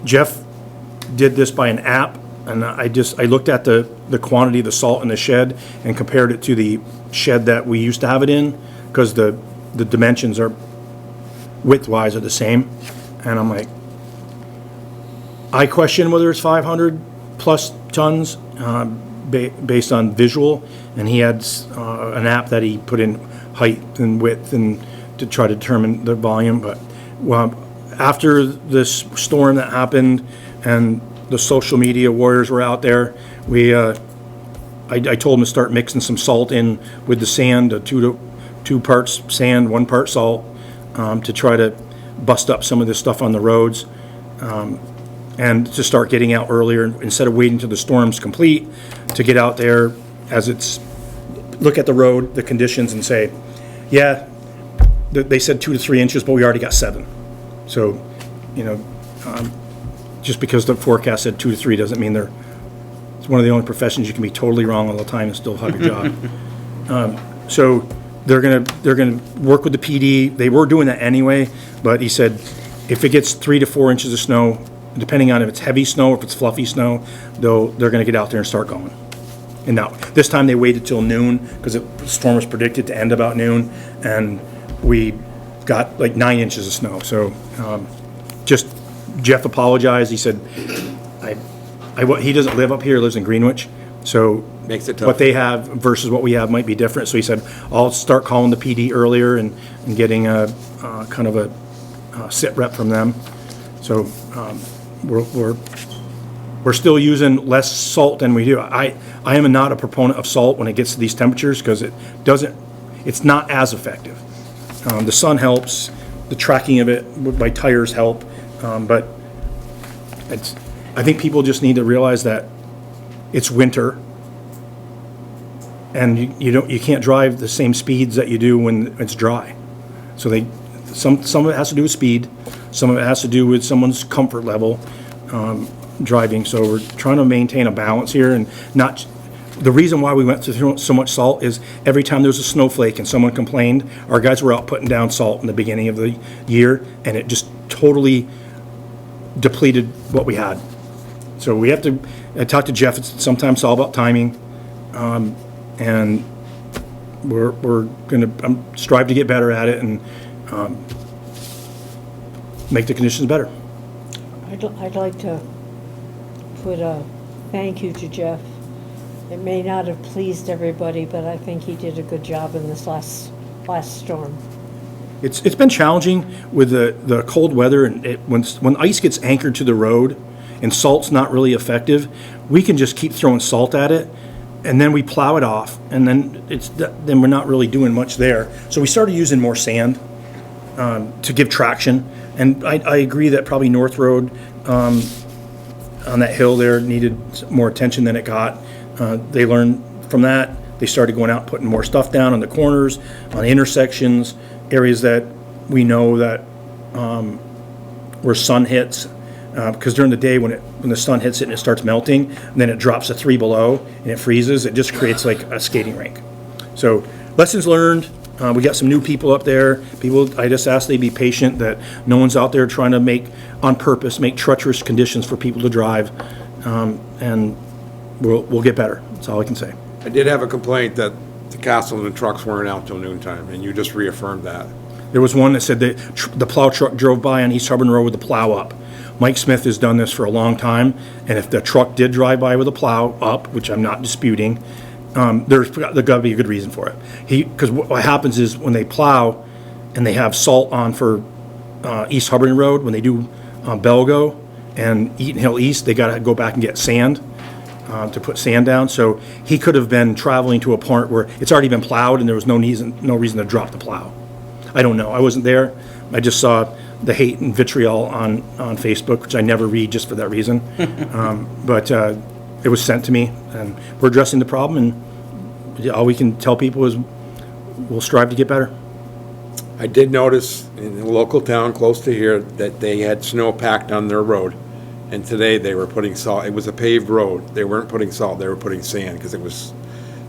Jeff did this by an app, and I looked at the quantity of the salt in the shed and compared it to the shed that we used to have it in, because the dimensions are width-wise are the same, and I'm like, I question whether it's 500 plus tons based on visual, and he had an app that he put in height and width and to try to determine the volume. But after this storm that happened and the social media warriors were out there, I told him to start mixing some salt in with the sand, 2 parts sand, 1 part salt, to try to bust up some of this stuff on the roads, and to start getting out earlier instead of waiting till the storm's complete, to get out there as it's, look at the road, the conditions, and say, yeah, they said 2 to 3 inches, but we already got 7. So, just because the forecast said 2 to 3 doesn't mean it's one of the only professions you can be totally wrong all the time and still have your job. So they're gonna work with the PD. They were doing that anyway, but he said if it gets 3 to 4 inches of snow, depending on if it's heavy snow or if it's fluffy snow, they're gonna get out there and start going. And now, this time they waited till noon because the storm was predicted to end about noon, and we got like 9 inches of snow. So Jeff apologized. He said, he doesn't live up here, he lives in Greenwich. So Makes it tough. what they have versus what we have might be different. So he said, I'll start calling the PD earlier and getting a kind of a sit rep from them. So we're still using less salt than we do. I am not a proponent of salt when it gets to these temperatures because it's not as effective. The sun helps, the tracking of it by tires help, but I think people just need to realize that it's winter, and you can't drive the same speeds that you do when it's dry. So some of it has to do with speed, some of it has to do with someone's comfort level driving. So we're trying to maintain a balance here, and not. The reason why we went through so much salt is every time there was a snowflake and someone complained, our guys were out putting down salt in the beginning of the year, and it just totally depleted what we had. So we have to, I talked to Jeff, it's sometimes all about timing, and we're going to strive to get better at it and make the conditions better. I'd like to put a thank you to Jeff. It may not have pleased everybody, but I think he did a good job in this last storm. It's been challenging with the cold weather, and when ice gets anchored to the road and salt's not really effective, we can just keep throwing salt at it, and then we plow it off, and then we're not really doing much there. So we started using more sand to give traction, and I agree that probably North Road on that hill there needed more attention than it got. They learned from that. They started going out, putting more stuff down on the corners, on intersections, areas that we know that where sun hits, because during the day when the sun hits it and it starts melting, and then it drops to 3 below and it freezes, it just creates like a skating rink. So lessons learned. We got some new people up there. I just ask they be patient, that no one's out there trying to make treacherous conditions for people to drive, and we'll get better. That's all I can say. I did have a complaint that the Castleton trucks weren't out till noontime, and you just reaffirmed that. There was one that said that the plow truck drove by on East Harbor Road with the plow up. Mike Smith has done this for a long time, and if the truck did drive by with a plow up, which I'm not disputing, there's got to be a good reason for it. Because what happens is when they plow and they have salt on for East Harbor Road, when they do Belgo and Eaton Hill East, they got to go back and get sand to put sand down. So he could have been traveling to a point where it's already been plowed and there was no reason to drop the plow. I don't know. I wasn't there. I just saw the hate and vitriol on Facebook, which I never read just for that reason. But it was sent to me, and we're addressing the problem, and all we can tell people is we'll strive to get better. I did notice in a local town close to here that they had snow packed on their road. And today they were putting salt. It was a paved road. They weren't putting salt, they were putting sand because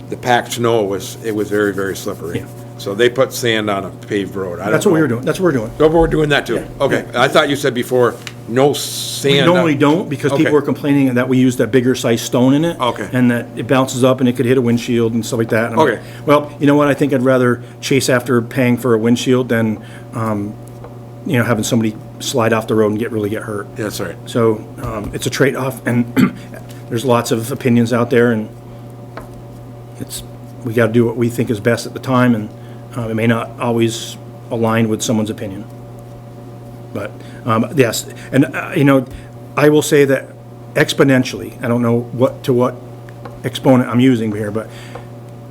the packed snow was very, very slippery. Yeah. So they put sand on a paved road. That's what we were doing. That's what we're doing. Oh, but we're doing that too? Yeah. Okay. I thought you said before, no sand. We normally don't, because Okay. people were complaining that we used that bigger size stone in it. Okay. And that it bounces up and it could hit a windshield and stuff like that. And I'm like, Okay. well, you know what, I think I'd rather chase after paying for a windshield than, having somebody slide off the road and really get hurt. That's right. So, it's a trade-off, and there's lots of opinions out there, and we gotta do what we think is best at the time, and it may not always align with someone's opinion. But, yes, and, I will say that exponentially, I don't know what exponent I'm using here, but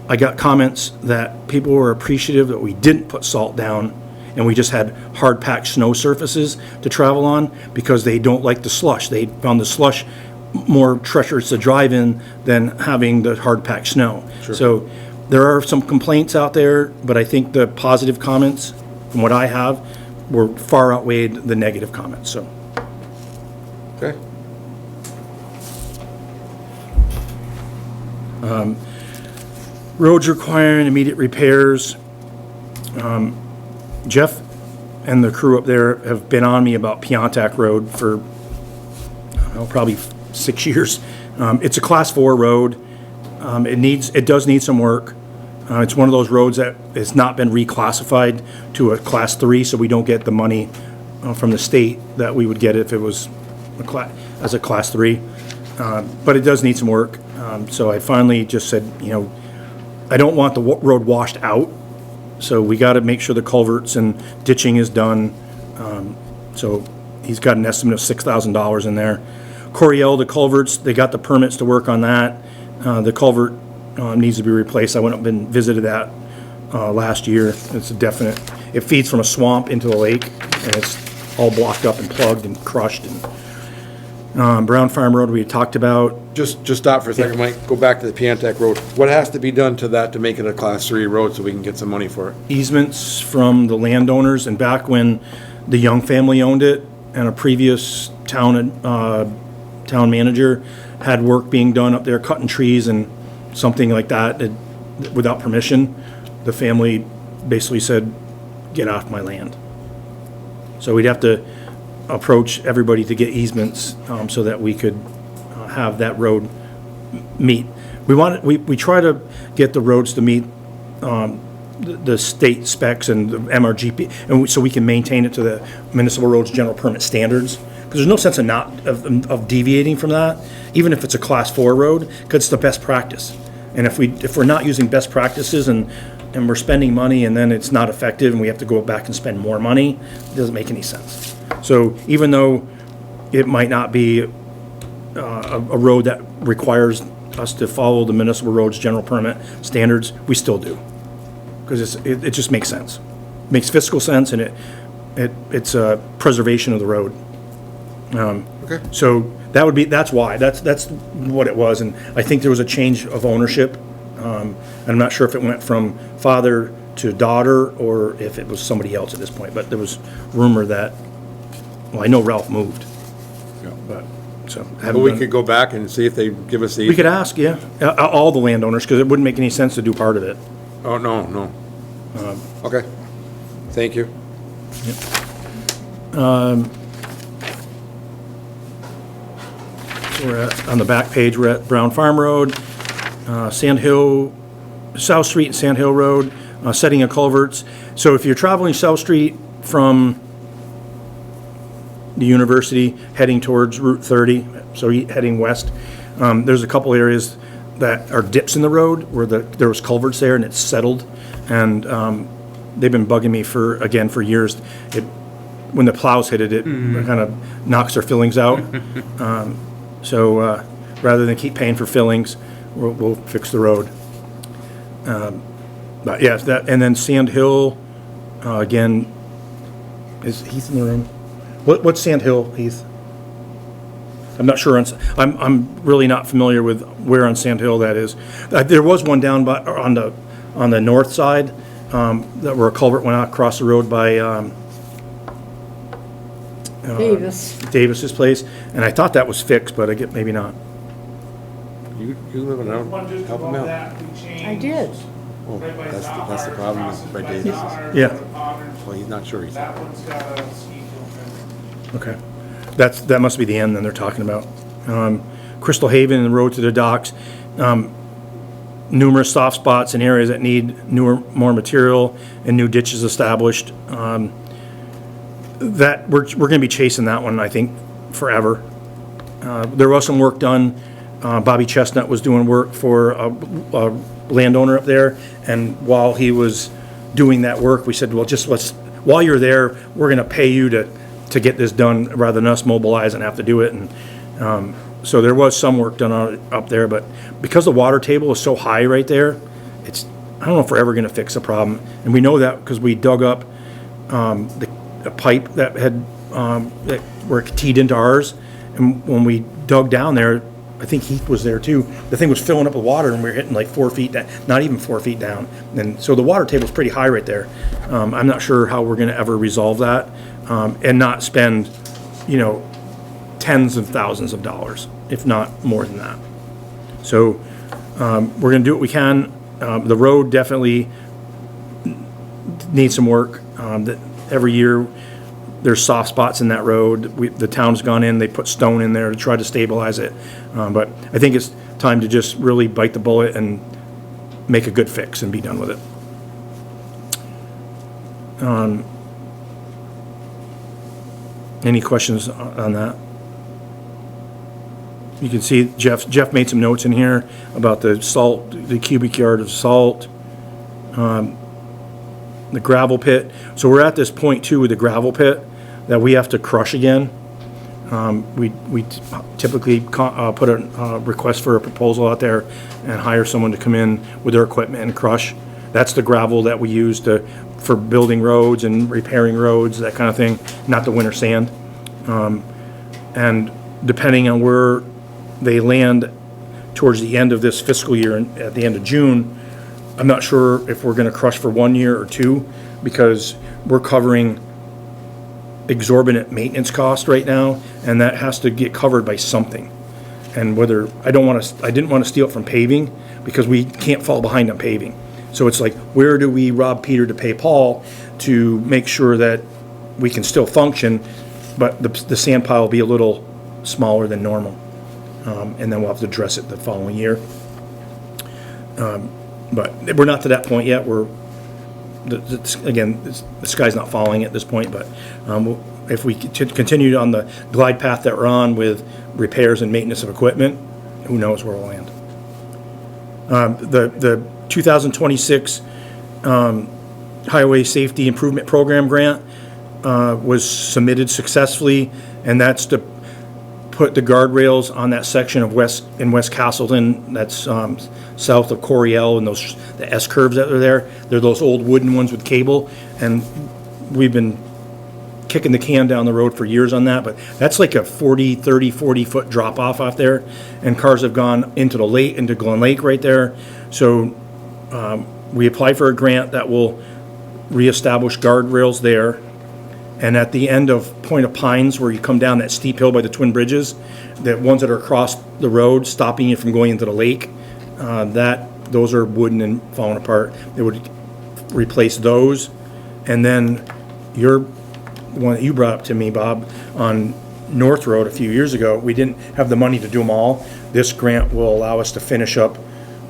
I got comments that people were appreciative that we didn't put salt down, and we just had hard-packed snow surfaces to travel on, because they don't like the slush. They found the slush more treacherous to drive in than having the hard-packed snow. Sure. So there are some complaints out there, but I think the positive comments, from what I have, were far outweighed the negative comments, so. Okay. Roads requiring immediate repairs. Jeff and the crew up there have been on me about Piontek Road for, I don't know, probably 6 years. It's a Class 4 road. It does need some work. It's one of those roads that has not been reclassified to a Class 3, so we don't get the money from the state that we would get if it was as a Class 3. But it does need some work. So I finally just said, I don't want the road washed out, so we got to make sure the culverts and ditching is done. So he's got an estimate of $6,000 in there. Coryell, the culverts, they got the permits to work on that. The culvert needs to be replaced. I went up and visited that last year. It's a definite. It feeds from a swamp into the lake, and it's all blocked up and plugged and crushed. And Brown Farm Road we had talked about. Just stop for a second, Mike. Go back to the Piontek Road. What has to be done to that to make it a Class 3 road so we can get some money for it? Easements from the landowners, and back when the Young family owned it and a previous town manager had work being done up there, cutting trees and something like that, without permission, the family basically said, get off my land. So we'd have to approach everybody to get easements so that we could have that road meet. We try to get the roads to meet the state specs and the MRGP, and so we can maintain it to the municipal roads general permit standards. Because there's no sense of deviating from that, even if it's a Class 4 road, because it's the best practice. And if we're not using best practices and we're spending money and then it's not effective and we have to go back and spend more money, it doesn't make any sense. So even though it might not be a road that requires us to follow the municipal roads general permit standards, we still do. Because it just makes sense. Makes fiscal sense, and it's a preservation of the road. Okay. So that's why, that's what it was, and I think there was a change of ownership. And I'm not sure if it went from father to daughter, or if it was somebody else at this point, but there was rumor that, well, I know Ralph moved. Yeah. But, so. But we could go back and see if they give us the. We could ask, yeah, all the landowners, because it wouldn't make any sense to do part of it. Oh, no. Okay. Thank you. We're on the back page, we're at Brown Farm Road, Sand Hill, South Street and Sand Hill Road, setting of culverts. So if you're traveling South Street from the university heading towards Route 30, so heading west, there's a couple areas that are dips in the road where there was culverts there and it's settled. And they've been bugging me for years. When the plows hit it, kind of knocks their fillings out. So rather than keep paying for fillings, we'll fix the road. But yes, and then Sand Hill, again, is Heath in the room? What's Sand Hill, Heath? I'm not sure, I'm really not familiar with where on Sand Hill that is. There was one down by, on the north side, that where a culvert went out across the road by, Davis's place, and I thought that was fixed, but I get, maybe not. You live it out, help them out. I did. Oh, that's the problem with by Davis. Yeah. Well, he's not sure. That one's got a ski hill fence. Okay. That must be the end then they're talking about. Crystal Haven and the road to the docks, numerous soft spots in areas that need more material and new ditches established. That we're going to be chasing that one, I think, forever. There was some work done. Bobby Chestnut was doing work for a landowner up there, and while he was doing that work, we said, well, while you're there, we're going to pay you to get this done rather than us mobilize and have to do it. And so there was some work done on it up there, but because the water table is so high right there, I don't know if we're ever going to fix the problem. And we know that because we dug up a pipe that had that were teed into ours, and when we dug down there, I think Heath was there too. The thing was filling up with water, and we were hitting like 4 feet down, not even 4 feet down. And so the water table's pretty high right there. I'm not sure how we're going to ever resolve that and not spend, tens of thousands of dollars, if not more than that. So we're going to do what we can. The road definitely needs some work. Every year there's soft spots in that road. The town's gone in, they put stone in there to try to stabilize it. But I think it's time to just really bite the bullet and make a good fix and be done with it. Any questions on that? You can see Jeff made some notes in here about the salt, the cubic yard of salt, the gravel pit. So we're at this point too with the gravel pit that we have to crush again. We typically put a request for a proposal out there and hire someone to come in with their equipment and crush. That's the gravel that we use for building roads and repairing roads, that kind of thing, not the winter sand. And depending on where they land towards the end of this fiscal year, at the end of June, I'm not sure if we're going to crush for 1 year or two, because we're covering exorbitant maintenance cost right now, and that has to get covered by something. And whether I didn't want to steal it from paving, because we can't fall behind on paving. So it's like, where do we rob Peter to pay Paul to make sure that we can still function, but the sand pile will be a little smaller than normal, and then we'll have to address it the following year. But we're not to that point yet. Again, the sky's not falling at this point, but if we continue on the glide path that we're on with repairs and maintenance of equipment, who knows where we'll land. The 2026 Highway Safety Improvement Program grant was submitted successfully, and that's to put the guardrails on that section of West Castleton that's south of Coryell, and the S curves that are there. They're those old wooden ones with cable, and we've been kicking the can down the road for years on that, but that's like a 40 foot drop off there, and cars have gone into the lake, into Glen Lake right there. So we applied for a grant that will reestablish guardrails there. And at the end of Point of Pines, where you come down that steep hill by the Twin Bridges, the ones that are across the road, stopping you from going into the lake, those are wooden and falling apart. They would replace those. And then one that you brought up to me, Bob, on North Road a few years ago, we didn't have the money to do them all. This grant will allow us to finish up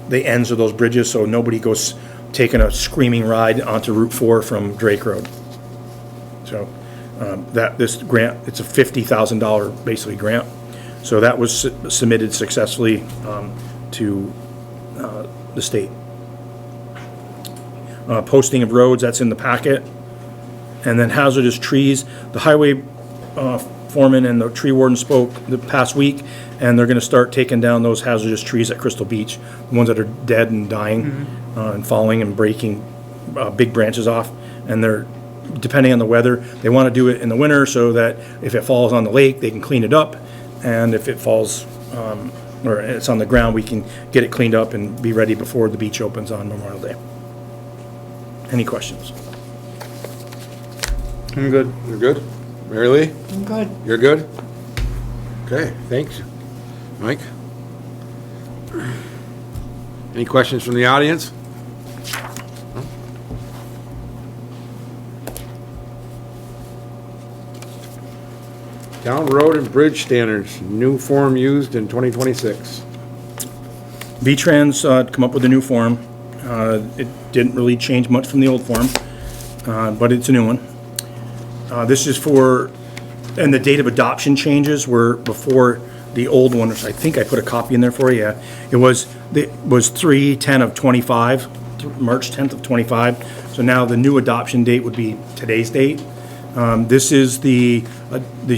the ends of those bridges so nobody goes taking a screaming ride onto Route 4 from Drake Road. So this grant, it's a $50,000 basically grant. So that was submitted successfully to the state. Posting of roads, that's in the packet. And then hazardous trees, the highway foreman and the tree warden spoke the past week, and they're going to start taking down those hazardous trees at Crystal Beach, the ones that are dead and dying and falling and breaking big branches off. And they're, depending on the weather, they want to do it in the winter so that if it falls on the lake, they can clean it up and if it falls, or it's on the ground, we can get it cleaned up and be ready before the beach opens on Memorial Day. Any questions? I'm good. You're good? Mary Lee? I'm good. You're good? Okay, thanks. Mike? Any questions from the audience? No? Town road and bridge standards, new form used in 2026. V-Trans come up with a new form. It didn't really change much from the old form, but it's a new one. This is for, and the date of adoption changes were before the old one, which I think I put a copy in there for you. Yeah. It was 3/10/25, March 10th of 25. So now the new adoption date would be today's date. This is these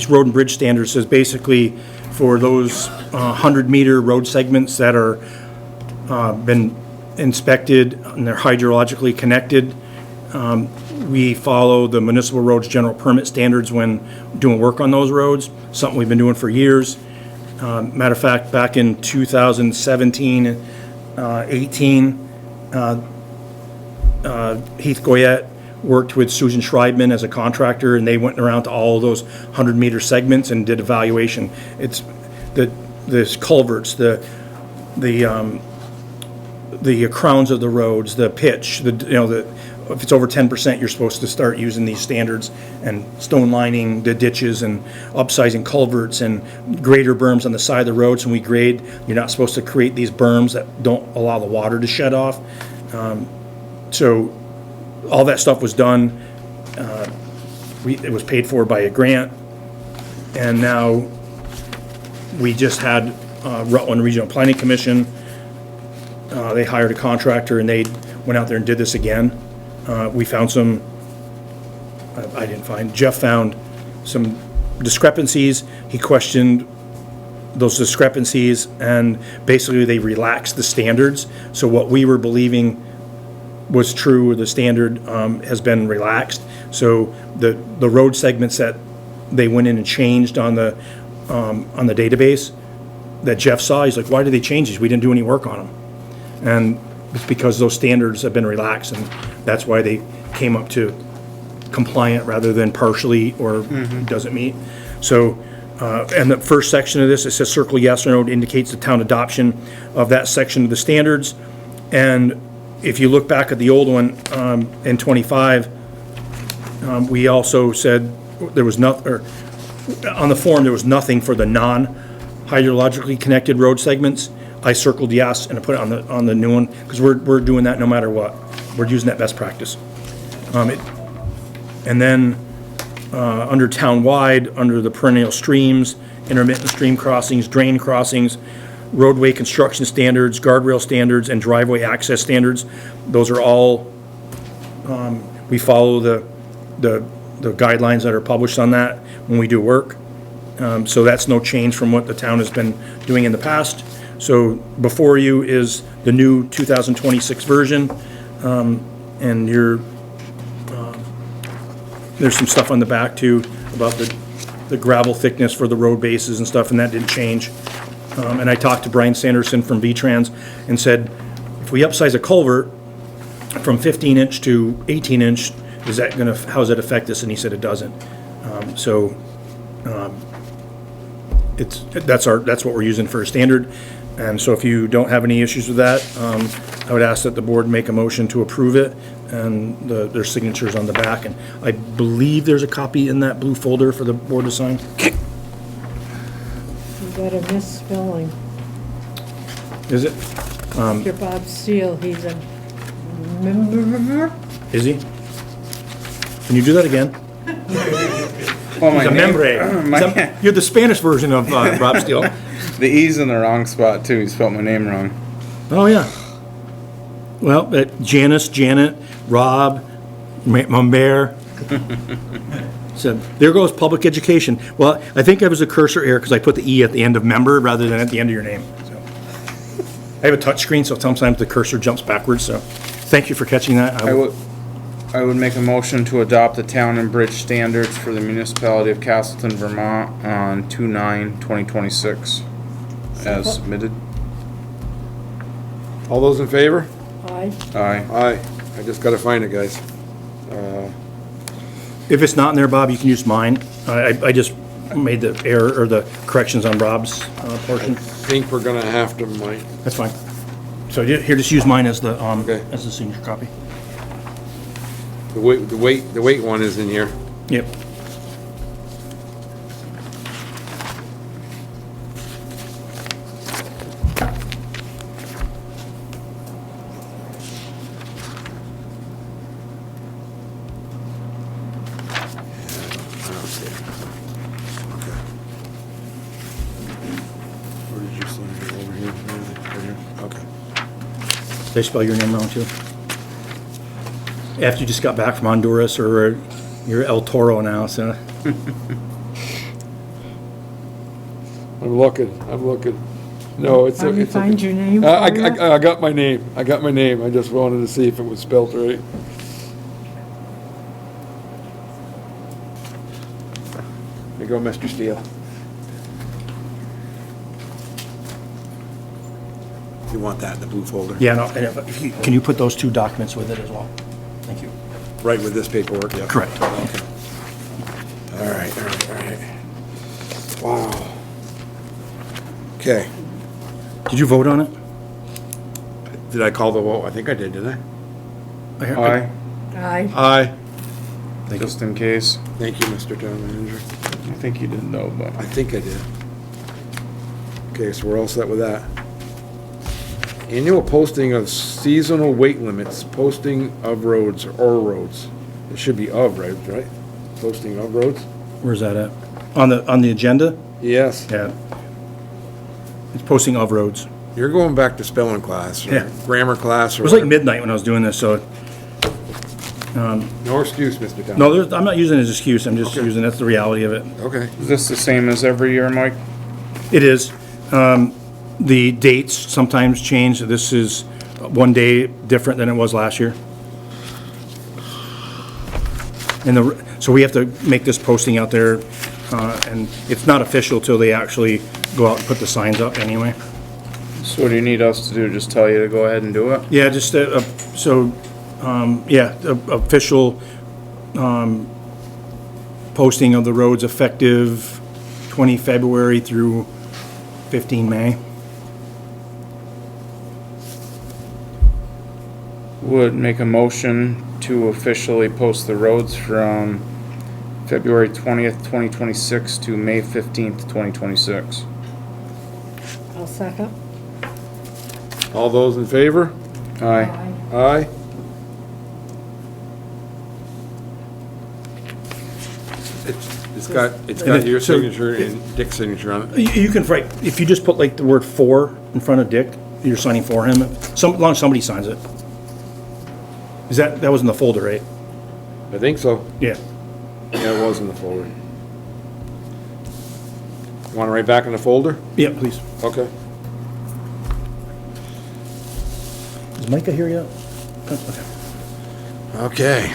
road and bridge standards is basically for those 100-meter road segments that are been inspected and they're hydrologically connected. We follow the municipal roads general permit standards when doing work on those roads, something we've been doing for years. Matter of fact, back in 2017, 18, Heath Goyette worked with Susan Schreibman as a contractor, and they went around to all of those 100-meter segments and did evaluation. It's the culverts, the crowns of the roads, the pitch, if it's over 10%, you're supposed to start using these standards and stone lining the ditches and upsizing culverts and grader berms on the side of the roads. When we grade, you're not supposed to create these berms that don't allow the water to shed off. So all that stuff was done. It was paid for by a grant, and now we just had Rutland Regional Planning Commission. They hired a contractor and they went out there and did this again. We found Jeff found some discrepancies. He questioned those discrepancies, and basically they relaxed the standards. So what we were believing was true, the standard has been relaxed. So the road segments that they went in and changed on the database that Jeff saw, he's like, why did they change these? We didn't do any work on them. And it's because those standards have been relaxed, and that's why they came up to compliant rather than partially or doesn't meet. So, and the first section of this, it says circle yes or no, indicates the town adoption of that section of the standards. And if you look back at the old one in 25, we also said there was on the form there was nothing for the non-hydrologically connected road segments. I circled yes and I put it on the new one because we're doing that no matter what. We're using that best practice. And then under town-wide, under the perennial streams, intermittent stream crossings, drain crossings, roadway construction standards, guardrail standards, and driveway access standards, those are all, we follow the guidelines that are published on that when we do work. So that's no change from what the town has been doing in the past. So before you is the new 2026 version, and there's some stuff on the back too about the gravel thickness for the road bases and stuff, and that didn't change. And I talked to Brian Sanderson from V-Trans and said, if we upsize a culvert from 15-inch to 18-inch, how does that affect this? And he said it doesn't. That's what we're using for a standard. And so if you don't have any issues with that, I would ask that the board make a motion to approve it, and their signatures on the back. And I believe there's a copy in that blue folder for the board to sign. You got a misspelling. Is it? Mr. Bob Steele, he's a member. Is he? Can you do that again? Well, He's a membre. You're the Spanish version of Rob Steele. The E's in the wrong spot too. He spelled my name wrong. Oh, yeah. Well, Janice, Janet, Rob, Mumbert. So there goes public education. Well, I think I was a cursor error because I put the E at the end of member rather than at the end of your name. So I have a touch screen, so sometimes the cursor jumps backwards. So thank you for catching that. I will. I would make a motion to adopt the town and bridge standards for the municipality of Castleton, Vermont on 2/9/2026 as submitted. All those in favor? Aye. Aye. Aye. I just gotta find it, guys. If it's not in there, Bob, you can use mine. I just made the error, or the corrections on Rob's portion. Think we're gonna have to, Mike. That's fine. So here, just use mine as the, Okay. as the signature copy. The weight one is in here. Yep. Where did you sign it? Over here? Right here? Okay. Did I spell your name wrong too? After you just got back from Honduras, or you're El Toro now, so. I'm looking. No, it's. Finally it's find your name I for you? got my name. I just wanted to see if it was spelled right. There you go, Mr. Steele. You want that in the blue folder? Yeah, no, and can you put those two documents with it as well? Thank you. Right with this paperwork, yeah. Correct. Okay. All right. Wow. Okay. Did you vote on it? Did I call the vote? I think I did, didn't Aye. Aye. I? Aye. Just in case. Thank you, Mr. Town Manager. I think you didn't know, but. I think I did. Okay, so we're all set with that. Annual posting of seasonal weight limits, posting of roads or roads. It should be of roads, right? Posting of roads? Where's that at? On the agenda? Yes. Yeah. It's posting of roads. You're going back to spelling class or Yeah. grammar class or It was like whatever. midnight when I was doing this, so. No excuse, Mr. Town. No, I'm not using it as an excuse, I'm just Okay. using, that's the reality of it. Okay. Is this the same as every year, Mike? It is. The dates sometimes change. This is one day different than it was last year. And so we have to make this posting out there, and it's not official till they actually go out and put the signs up anyway. So what do you need us to do? Just tell you to go ahead and do it? Yeah, just, official, posting of the roads effective 20 February through 15 May. Would make a motion to officially post the roads from February 20th, 2026 to May 15th, 2026. I'll second. All those in favor? Aye. Aye. It's got your So- signature and Dick's signature on it. You can write, if you just put like the word "for" in front of Dick, you're signing for him, as long as somebody signs it. Is that was in the folder, right? I think so. Yeah. Yeah, it was in the folder. You want to write back in the folder? Yeah, please. Okay. Is Micah here yet? Okay. Okay.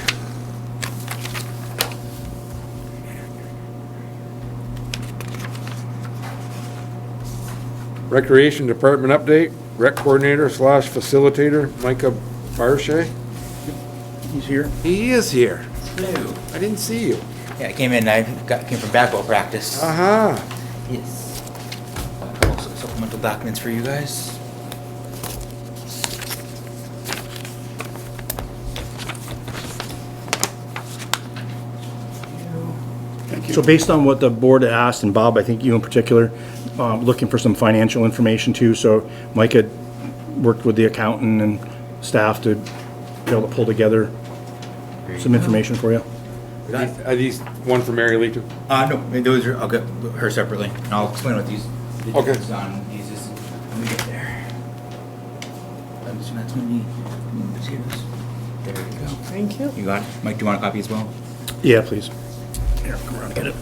Recreation Department update, rec coordinator / facilitator, Micah Barshay. He's here. He is here. Hello. I didn't see you. Yeah, I came in. Came from basketball practice. Aha. Yes. Also supplemental documents for you guys. So based on what the board asked, and Bob, I think you in particular, looking for some financial information too, so Mike had worked with the accountant and staff to be able to pull together some information for you. Are these one for Mary Lee too? No, those are, I'll get her separately. And I'll explain what these, the Okay. difference on these is when we get there. So that's gonna be, here's, there you go. Thank you. You got it? Mike, do you want a copy as well? Yeah, please. Here, come around and get it.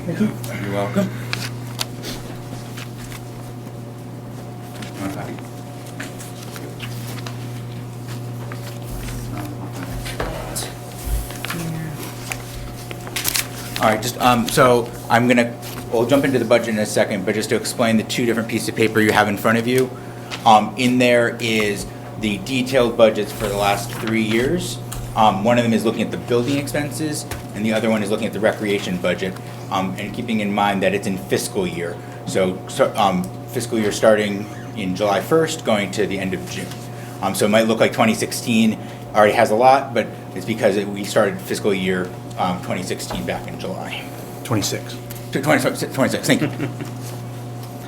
You're welcome. All right, just, so we'll jump into the budget in a second, but just to explain the two different pieces of paper you have in front of you. In there is the detailed budgets for the last 3 years. One of them is looking at the building expenses, and the other one is looking at the recreation budget, and keeping in mind that it's in fiscal year. So fiscal year starting in July 1st, going to the end of June. So it might look like 2016 already has a lot, but it's because we started fiscal year 2016 back in July. 26. 26, thank you.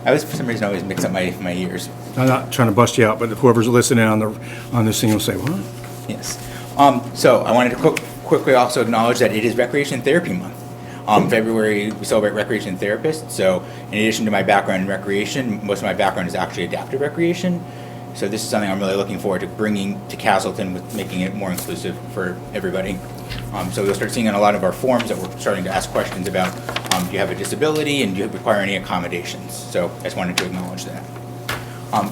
I was, for some reason, always mix up my years. I'm not trying to bust you out, but whoever's listening on this thing will say, what? Yes. So I wanted to quickly also acknowledge that it is Recreation Therapy Month. February, we celebrate recreation therapists. So in addition to my background in recreation, most of my background is actually adaptive recreation. So this is something I'm really looking forward to bringing to Castleton, with making it more inclusive for everybody. So you'll start seeing in a lot of our forms that we're starting to ask questions about, do you have a disability and do you require any accommodations? So I just wanted to acknowledge that.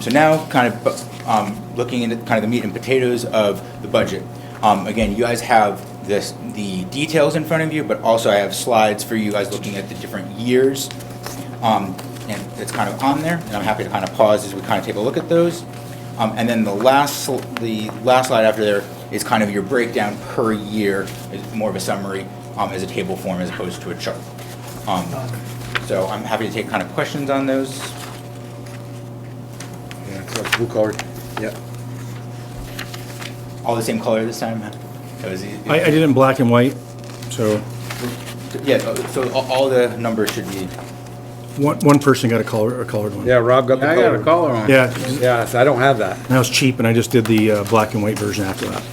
So now kind of looking into kind of the meat and potatoes of the budget. Again, you guys have the details in front of you, but also I have slides for you guys looking at the different years. And it's kind of on there, and I'm happy to kind of pause as we kind of take a look at those. And then the last slide after there is kind of your breakdown per year, is more of a summary as a table form as opposed to a chart. So I'm happy to take kind of questions on those. Yeah, so it's blue colored. Yeah. All the same color this time? That was easy. I did it in black and white, so Yeah, so all the numbers should be. one person got a colored one. Yeah, Rob got the I color. got a color on. Yeah, Yeah, so I don't have that. that was cheap, and I just did the black and white version after that.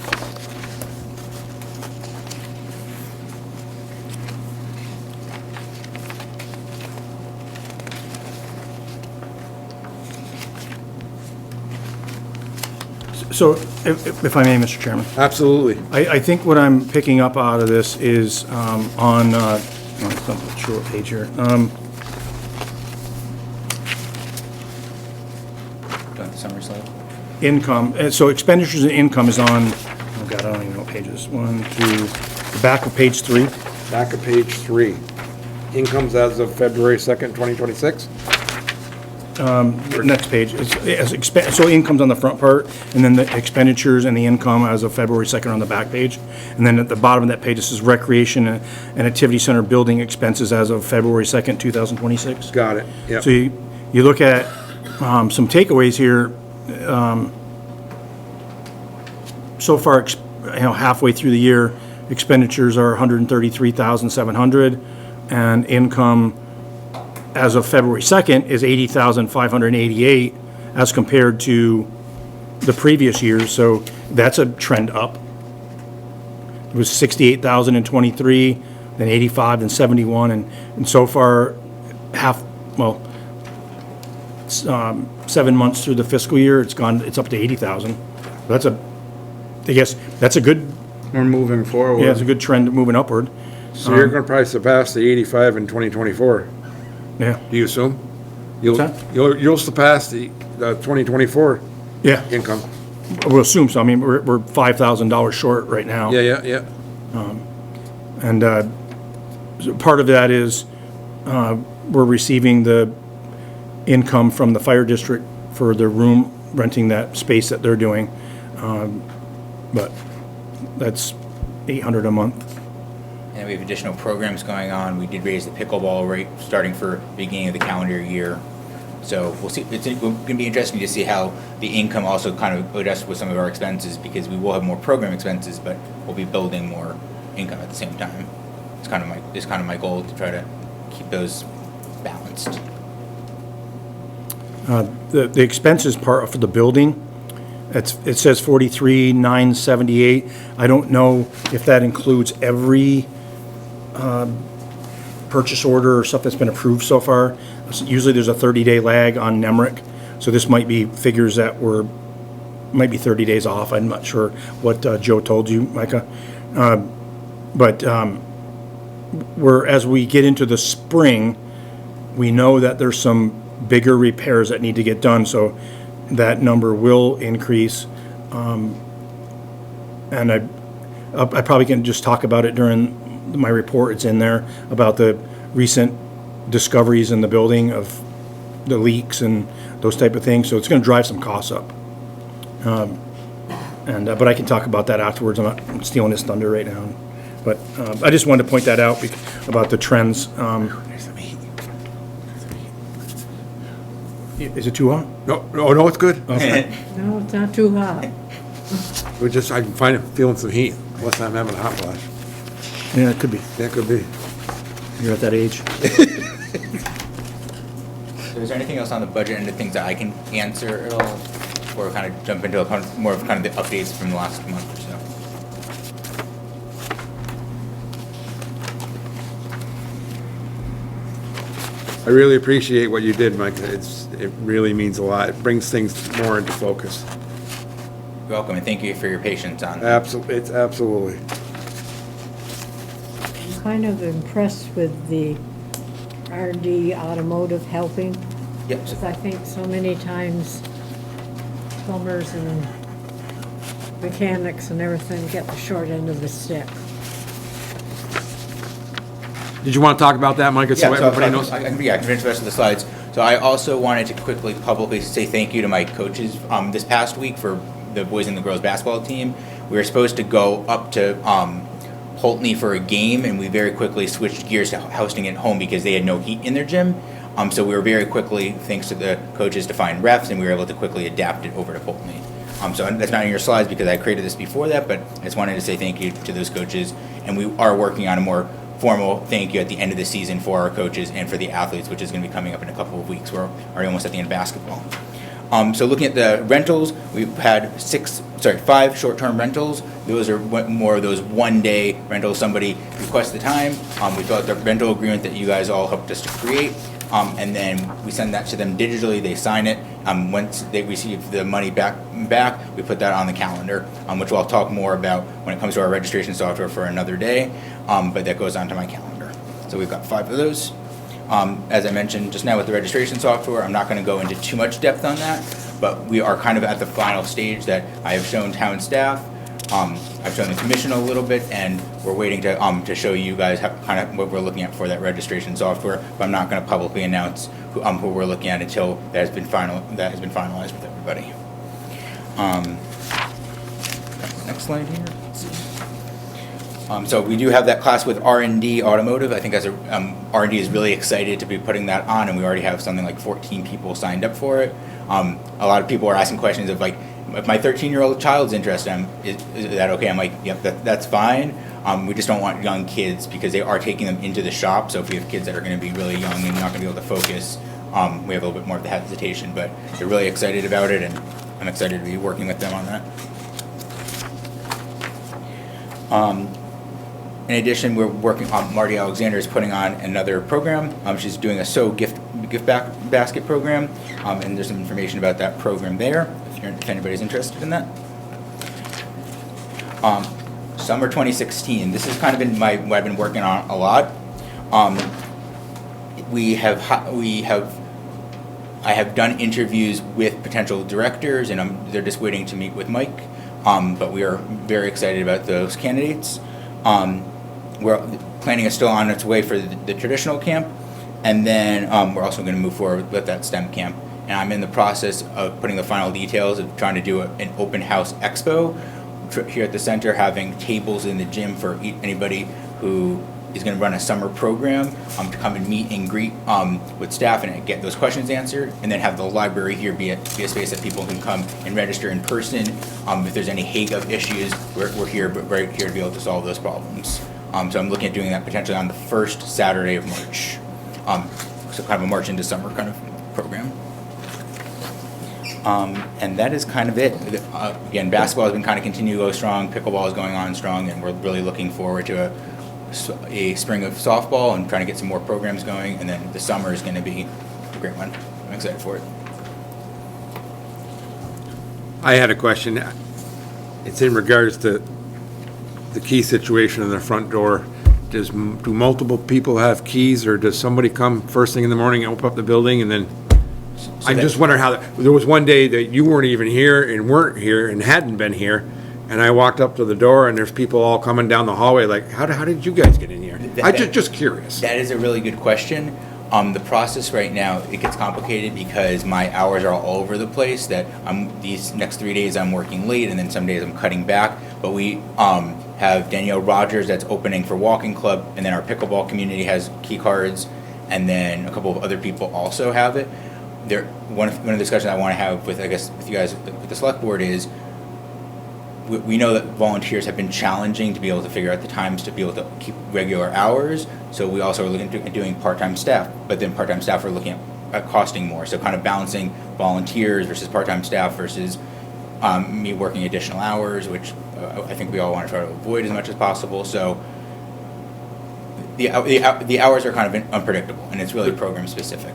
So, if I may, Mr. Chairman, Absolutely. I think what I'm picking up out of this is I'm not sure what page here. Got the summary slide. Income, so expenditures and income is on, oh God, I don't even know what pages. 1, 2, the back of page 3. Back of page 3. Incomes as of February 2nd, 2026. Next page, so income's on the front part, and then the expenditures and the income as of February 2nd on the back page. And then at the bottom of that page, it says recreation and activity center building expenses as of February 2nd, 2026. Got it. Yep. So you look at some takeaways here. So far, halfway through the year, expenditures are $133,700, and income as of February 2nd is $80,588 as compared to the previous years, so that's a trend up. It was $68,000 in '23, then $85,000, then $71,000, and so far, 7 months through the fiscal year, it's up to $80,000. I guess that's a good, We're moving forward. yeah, it's a good trend moving upward. So you're gonna probably surpass the 85 in 2024, Yeah, do you assume? What's that? You'll surpass the 2024 yeah, income. we'll assume so. I mean, we're $5,000 short right now. Yeah. And so part of that is we're receiving the income from the fire district for the room, renting that space that they're doing. But that's $800 a month. And we have additional programs going on. We did raise the pickleball rate starting for beginning of the calendar year. So we'll see. It's going to be interesting to see how the income also kind of adjusts with some of our expenses, because we will have more program expenses, but we'll be building more income at the same time. It's kind of my goal to try to keep those balanced. The expenses part for the building, it says 43,978. I don't know if that includes every purchase order or stuff that's been approved so far. Usually there's a 30-day lag on NEMRIC, so this might be figures that might be 30 days off. I'm not sure what Joe told you, Micah. But as we get into the spring, we know that there's some bigger repairs that need to get done, so that number will increase. And I probably can just talk about it during my report, it's in there, about the recent discoveries in the building of the leaks and those type of things, so it's gonna drive some costs up. But I can talk about that afterwards. I'm not stealing his thunder right now. But I just wanted to point that out about the trends. Is it too hot? No, it's good. Okay. No, it's not too hot. I'm feeling some heat, unless I'm having a hot flash. Yeah, it could be. That could be. You're at that age. So is there anything else on the budget and the things that I can answer at all? Or kind of jump into more of kind of the updates from the last month or so? I really appreciate what you did, Micah. It really means a lot. It brings things more into focus. You're welcome, and thank you for your patience on Absolutely. I'm kind of impressed with the R&D Automotive helping. Yep. Because I think so many times plumbers and mechanics and everything get the short end of the stick. Did you want to talk about that, Micah, so everybody knows? I can finish the rest of the slides. So I also wanted to quickly publicly say thank you to my coaches this past week for the boys and the girls basketball team. We were supposed to go up to Pulteney for a game, and we very quickly switched gears to hosting it at home because they had no heat in their gym. So we were very quickly, thanks to the coaches, to find refs, and we were able to quickly adapt it over to Pulteney. So that's not in your slides because I created this before that, but I just wanted to say thank you to those coaches. And we are working on a more formal thank you at the end of the season for our coaches and for the athletes, which is going to be coming up in a couple of weeks. We're already almost at the end of basketball. So looking at the rentals, we've had 5 short-term rentals. Those are more of those one-day rentals. Somebody requests the time. We fill out the rental agreement that you guys all helped us to create. And then we send that to them digitally. They sign it. Once they receive the money back, we put that on the calendar, which I'll talk more about when it comes to our registration software for another day. But that goes onto my calendar. So we've got 5 of those. As I mentioned just now with the registration software, I'm not going to go into too much depth on that, but we are kind of at the final stage that I have shown town staff. I've shown the commission a little bit, and we're waiting to show you guys kind of what we're looking at for that registration software. But I'm not going to publicly announce who we're looking at until that has been finalized with everybody. Next slide here. Let's see. So we do have that class with R&D Automotive. I think R&D is really excited to be putting that on, and we already have something like 14 people signed up for it. A lot of people are asking questions of like, if my 13-year-old child's interested, is that okay? I'm like, yep, that's fine. We just don't want young kids because they are taking them into the shop. So if we have kids that are going to be really young and not going to be able to focus, we have a little bit more of the hesitation. But they're really excited about it, and I'm excited to be working with them on that. In addition, we're working on Marty Alexander is putting on another program. She's doing a gift basket program, and there's some information about that program there if anybody's interested in that. Summer 2016. This has kind of been what I've been working on a lot. I have done interviews with potential directors, and they're just waiting to meet with Mike. But we are very excited about those candidates. Planning is still on its way for the traditional camp, and then we're also going to move forward with that STEM camp. And I'm in the process of putting the final details of trying to do an open house expo here at the center, having tables in the gym for anybody who is going to run a summer program to come and meet and greet with staff and get those questions answered, and then have the library here be a space that people can come and register in person. If there's any HAGUP issues, we're here, but right here to be able to solve those problems. So I'm looking at doing that potentially on the first Saturday of March. So kind of a March into summer kind of program. And that is kind of it. Again, basketball has been kind of continue to go strong. Pickleball is going on strong, and we're really looking forward to a spring of softball and trying to get some more programs going. And then the summer is going to be a great one. I'm excited for it. I had a question. It's in regards to the key situation in the front door. Do multiple people have keys, or does somebody come first thing in the morning and open up the building and then? I'm just wondering how there was one day that you weren't even here and weren't here and hadn't been here, And I walked up to the door and there's people all coming down the hallway like, how did you guys get in here? Just curious. That is a really good question. The process right now, it gets complicated because my hours are all over the place, that these next 3 days I'm working late and then some days I'm cutting back. But we have Danielle Rogers that's opening for Walking Club, and then our pickleball community has key cards, and then a couple of other people also have it. One of the discussions I want to have with, I guess, with you guys, with the select board is, we know that volunteers have been challenging to be able to figure out the times to be able to keep regular hours. So we also are looking at doing part-time staff, but then part-time staff are looking at costing more. So kind of balancing volunteers versus part-time staff versus me working additional hours, which I think we all want to try to avoid as much as possible. So the hours are kind of unpredictable, and it's really program specific.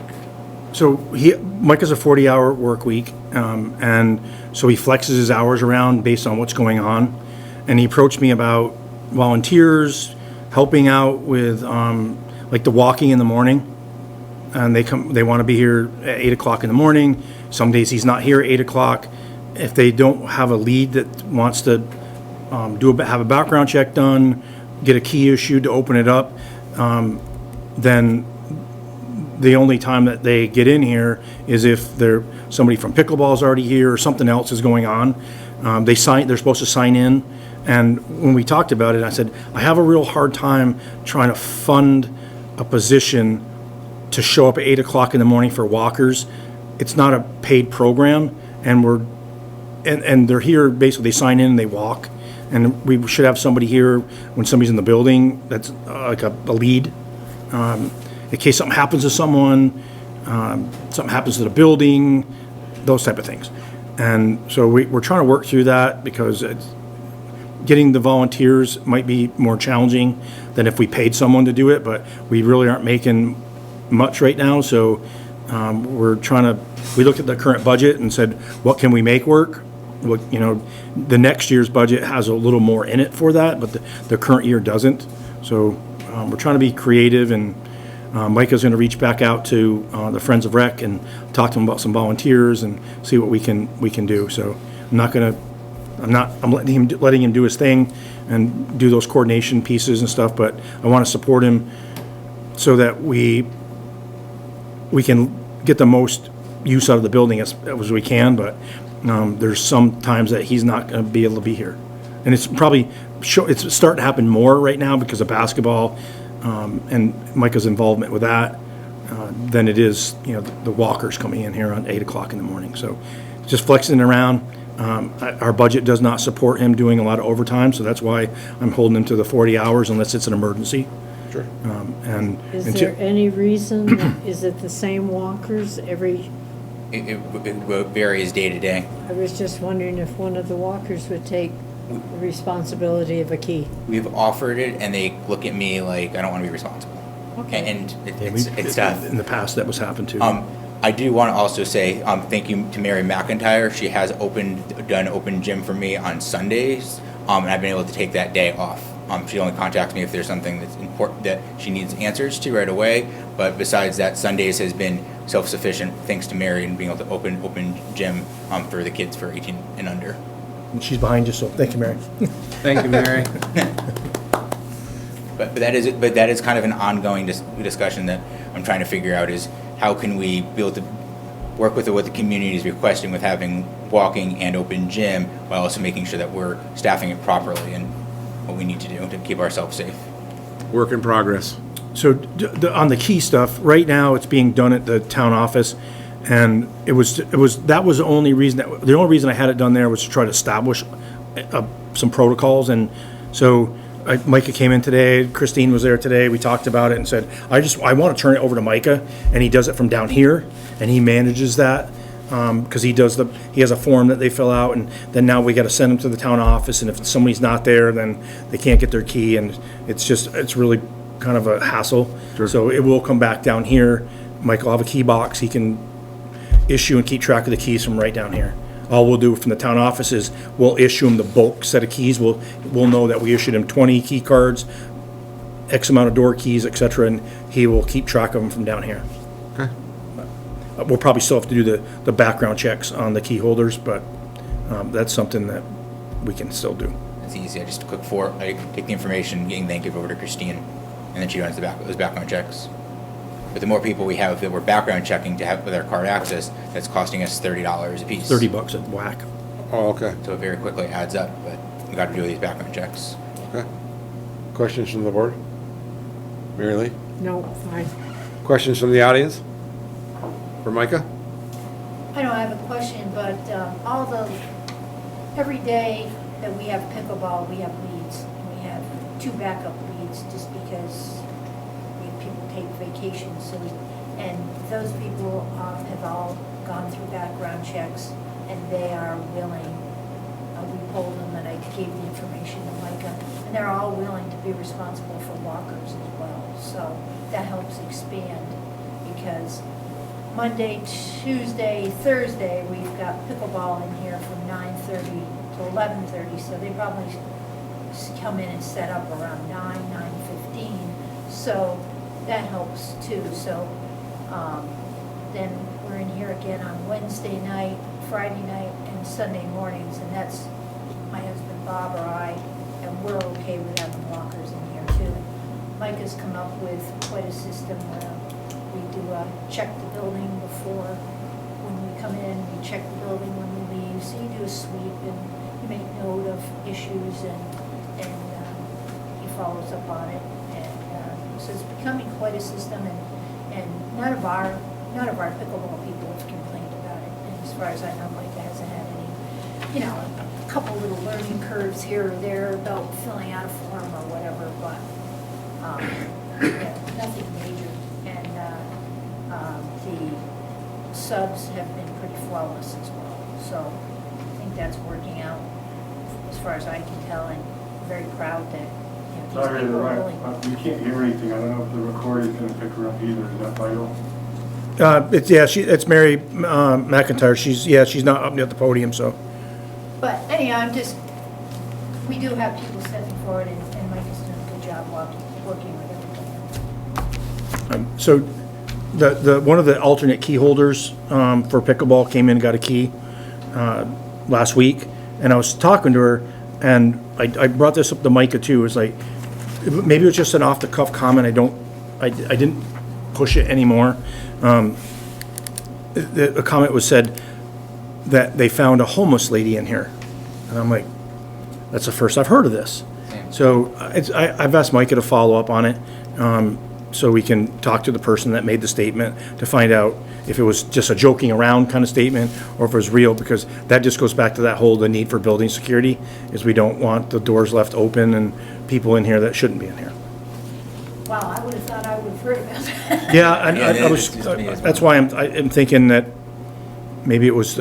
So Micah's a 40-hour work week, and so he flexes his hours around based on what's going on. And he approached me about volunteers helping out with like the walking in the morning, and they want to be here at 8 o'clock in the morning. Some days he's not here at 8 o'clock. If they don't have a lead that wants to have a background check done, get a key issued to open it up, then the only time that they get in here is if somebody from pickleball is already here or something else is going on. They're supposed to sign in. And when we talked about it, I said, I have a real hard time trying to fund a position to show up at 8 o'clock in the morning for walkers. It's not a paid program, and they're here, basically they sign in and they walk. And we should have somebody here when somebody's in the building that's like a lead. In case something happens to someone, something happens to the building, those type of things. And so we're trying to work through that, because getting the volunteers might be more challenging than if we paid someone to do it, but we really aren't making much right now. So we looked at the current budget and said, what can we make work? The next year's budget has a little more in it for that, but the current year doesn't. So we're trying to be creative, and Micah's going to reach back out to the Friends of Rec and talk to them about some volunteers and see what we can do. So I'm letting him do his thing and do those coordination pieces and stuff, but I want to support him so that we can get the most use out of the building as we can. But there's some times that he's not going to be able to be here, and it's starting to happen more right now because of basketball. And Micah's involvement with that, than it is, the walkers coming in here on 8 o'clock in the morning. So just flexing around. Our budget does not support him doing a lot of overtime, so that's why I'm holding him to the 40 hours unless it's an emergency. Sure. Is there any reason, is it the same walkers every? It varies day to day. I was just wondering if one of the walkers would take the responsibility of a key. We've offered it, and they look at me like I don't want to be responsible. Okay. And it's tough. In the past, that was happened too. I do want to also say thank you to Mary McIntyre. She has done open gym for me on Sundays, and I've been able to take that day off. She only contacts me if there's something that's important that she needs answers to right away. But besides that, Sundays has been self-sufficient thanks to Mary and being able to open gym for the kids for 18 and under. And she's behind you, so thank you, Mary. Thank you, Mary. But that is kind of an ongoing discussion that I'm trying to figure out, is how can we be able to work with what the community is requesting with having walking and open gym, while also making sure that we're staffing it properly and what we need to do to keep ourselves safe. Work in progress. So on the key stuff, right now it's being done at the town office, and that was the only reason I had it done there was to try to establish some protocols. And so Micah came in today, Christine was there today, we talked about it and said, I want to turn it over to Micah, and he does it from down here, and he manages that, because he has a form that they fill out, and then now we got to send them to the town office, and if somebody's not there, then they can't get their key, and it's really kind of a hassle. Sure. So it will come back down here. Mike will have a key box, he can issue and keep track of the keys from right down here. All we'll do from the town office is we'll issue him the bulk set of keys. We'll know that we issued him 20 key cards, X amount of door keys, etc., and he will keep track of them from down here. Okay. We'll probably still have to do the background checks on the key holders, but that's something that we can still do. It's easy. I just I take the information, then give it over to Christine, and then she runs those background checks. But the more people we have that we're background checking to have with our card access, that's costing us $30 a piece. $30 a whack. Oh, okay, So it very quickly adds up, but we got to do these background checks. okay. Questions from the board? Mary Lee? No, fine. Questions from the audience? For Micah? I don't have a question, but every day that we have pickleball, we have leads. And we have 2 backup leads just because people take vacations. And those people have all gone through background checks, and they are willing. We polled them, and I gave the information to Micah, and they're all willing to be responsible for walkers as well. So that helps expand, because Monday, Tuesday, Thursday, we've got pickleball in here from 9:30 to 11:30, so they probably come in and set up around 9:15. So that helps too. So then we're in here again on Wednesday night, Friday night, and Sunday mornings, and that's my husband Bob or I, and we're okay with having walkers in here too. Micah's come up with quite a system where we do check the building before, when we come in, we check the building when we leave, so you do a sweep and you make note of issues, and he follows up on it, and so it's becoming quite a system, and none of our pickleball people have complained about it, and as far as I know, Micah hasn't had any, a couple little learning curves here or there about filling out a form or whatever, but nothing major. And the subs have been pretty flawless as well. So I think that's working out as far as I can tell, and very proud that these Sorry to people are willing. interrupt, we can't hear anything. I don't know if the recording's gonna pick her up either. Is that vital? It's Mary McIntyre. She's not up at the podium, so. But anyhow, we do have people stepping forward, and Mike is doing a good job working with everything. So the one of the alternate key holders for pickleball came in and got a key last week, and I was talking to her, and I brought this up to Micah too. It's like, maybe it was just an off the cuff comment. I didn't push it anymore. A comment was said that they found a homeless lady in here, and I'm like, that's the first I've heard of this. So I've asked Micah to follow up on it, so we can talk to the person that made the statement to find out if it was just a joking around kind of statement or if it was real, because that just goes back to that whole, the need for building security, is we don't want the doors left open and people in here that shouldn't be in here. Wow, I would have thought I would have heard about that. Yeah, I was, that's why I'm thinking that maybe it was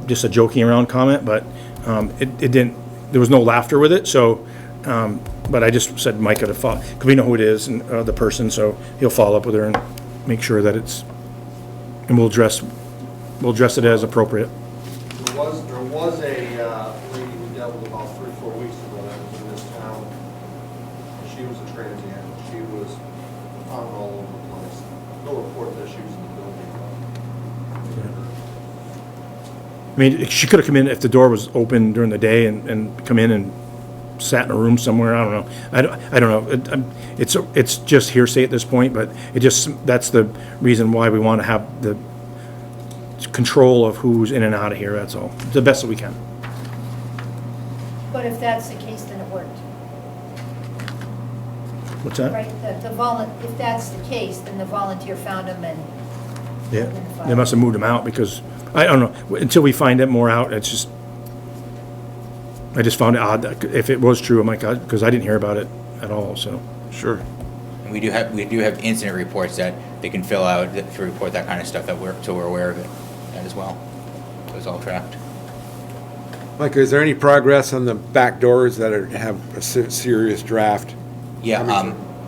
just a joking around comment, but it didn't, there was no laughter with it, so, but I just said Micah to follow, because we know who it is, and the person, so he'll follow up with her and make sure that it's, and we'll address it as appropriate. There was a lady we dealt with about 3 or 4 weeks ago that was in this town. She was a transient. She was found all over the place. No report that she was in the building. I mean, she could have come in if the door was open during the day and come in and sat in a room somewhere. I don't know. I don't know. It's just hearsay at this point, but that's the reason why we want to have the control of who's in and out of here. That's all. The best that we can. But if that's the case, then it worked, What's that? right? If that's the case, then the volunteer found him and Yeah. They must have moved them out, because I don't know. Until we find it more out, it's just, I just found it odd that if it was true, oh my God, because I didn't hear about it at all, so. Sure. And we do have incident reports that they can fill out to report that kind of stuff, so we're aware of it, that as well. So it's all tracked. Micah, is there any progress on the back doors that have a serious draft? Yeah,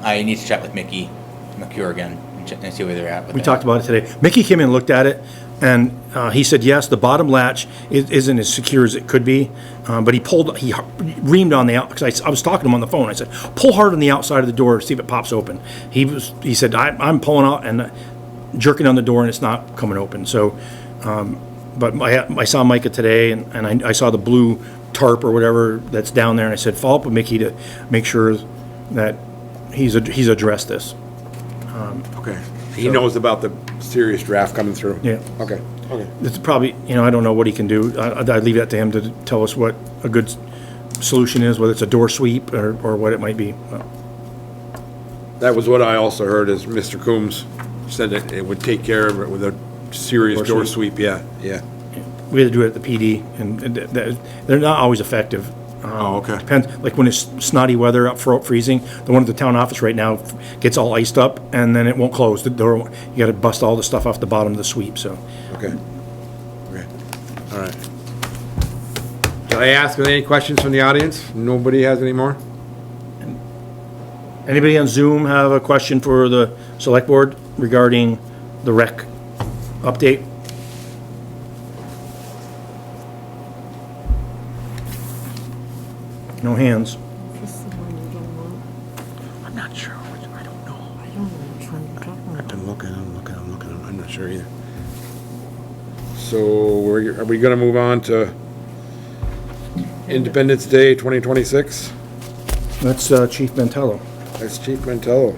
I need to chat with Mickey McCure again and see where they're at with We that. talked about it today. Mickey came in and looked at it, and he said, yes, the bottom latch isn't as secure as it could be, but he reamed on the out, because I was talking to him on the phone. I said, pull hard on the outside of the door, see if it pops open. He said, I'm pulling out and jerking on the door, and it's not coming open. So, but I saw Micah today, and I saw the blue tarp or whatever that's down there, and I said, follow up with Mickey to make sure that he's addressed this. Okay. He knows about the serious draft coming through? Yeah. Okay, okay. It's probably, I don't know what he can do. I'd leave that to him to tell us what a good solution is, whether it's a door sweep or what it might be. That was what I also heard, is Mr. Coombs said that it would take care of it with a serious door sweep, yeah. We had to do it at the PD, and they're not always effective. Oh, okay. Depends, like when it's snotty weather, freezing, the one at the town office right now gets all iced up, and then it won't close. The door, you gotta bust all the stuff off the bottom of the sweep, so. Okay. All right. Did I ask any questions from the audience? Nobody has any more? Anybody on Zoom have a question for the select board regarding the rec update? No hands. Is this the one you don't want? I'm not sure. I don't know. I don't know which one you're talking I've about. been looking, I'm not sure either. So, are we gonna move on to Independence Day 2026? That's Chief Mantello. That's Chief Mantello.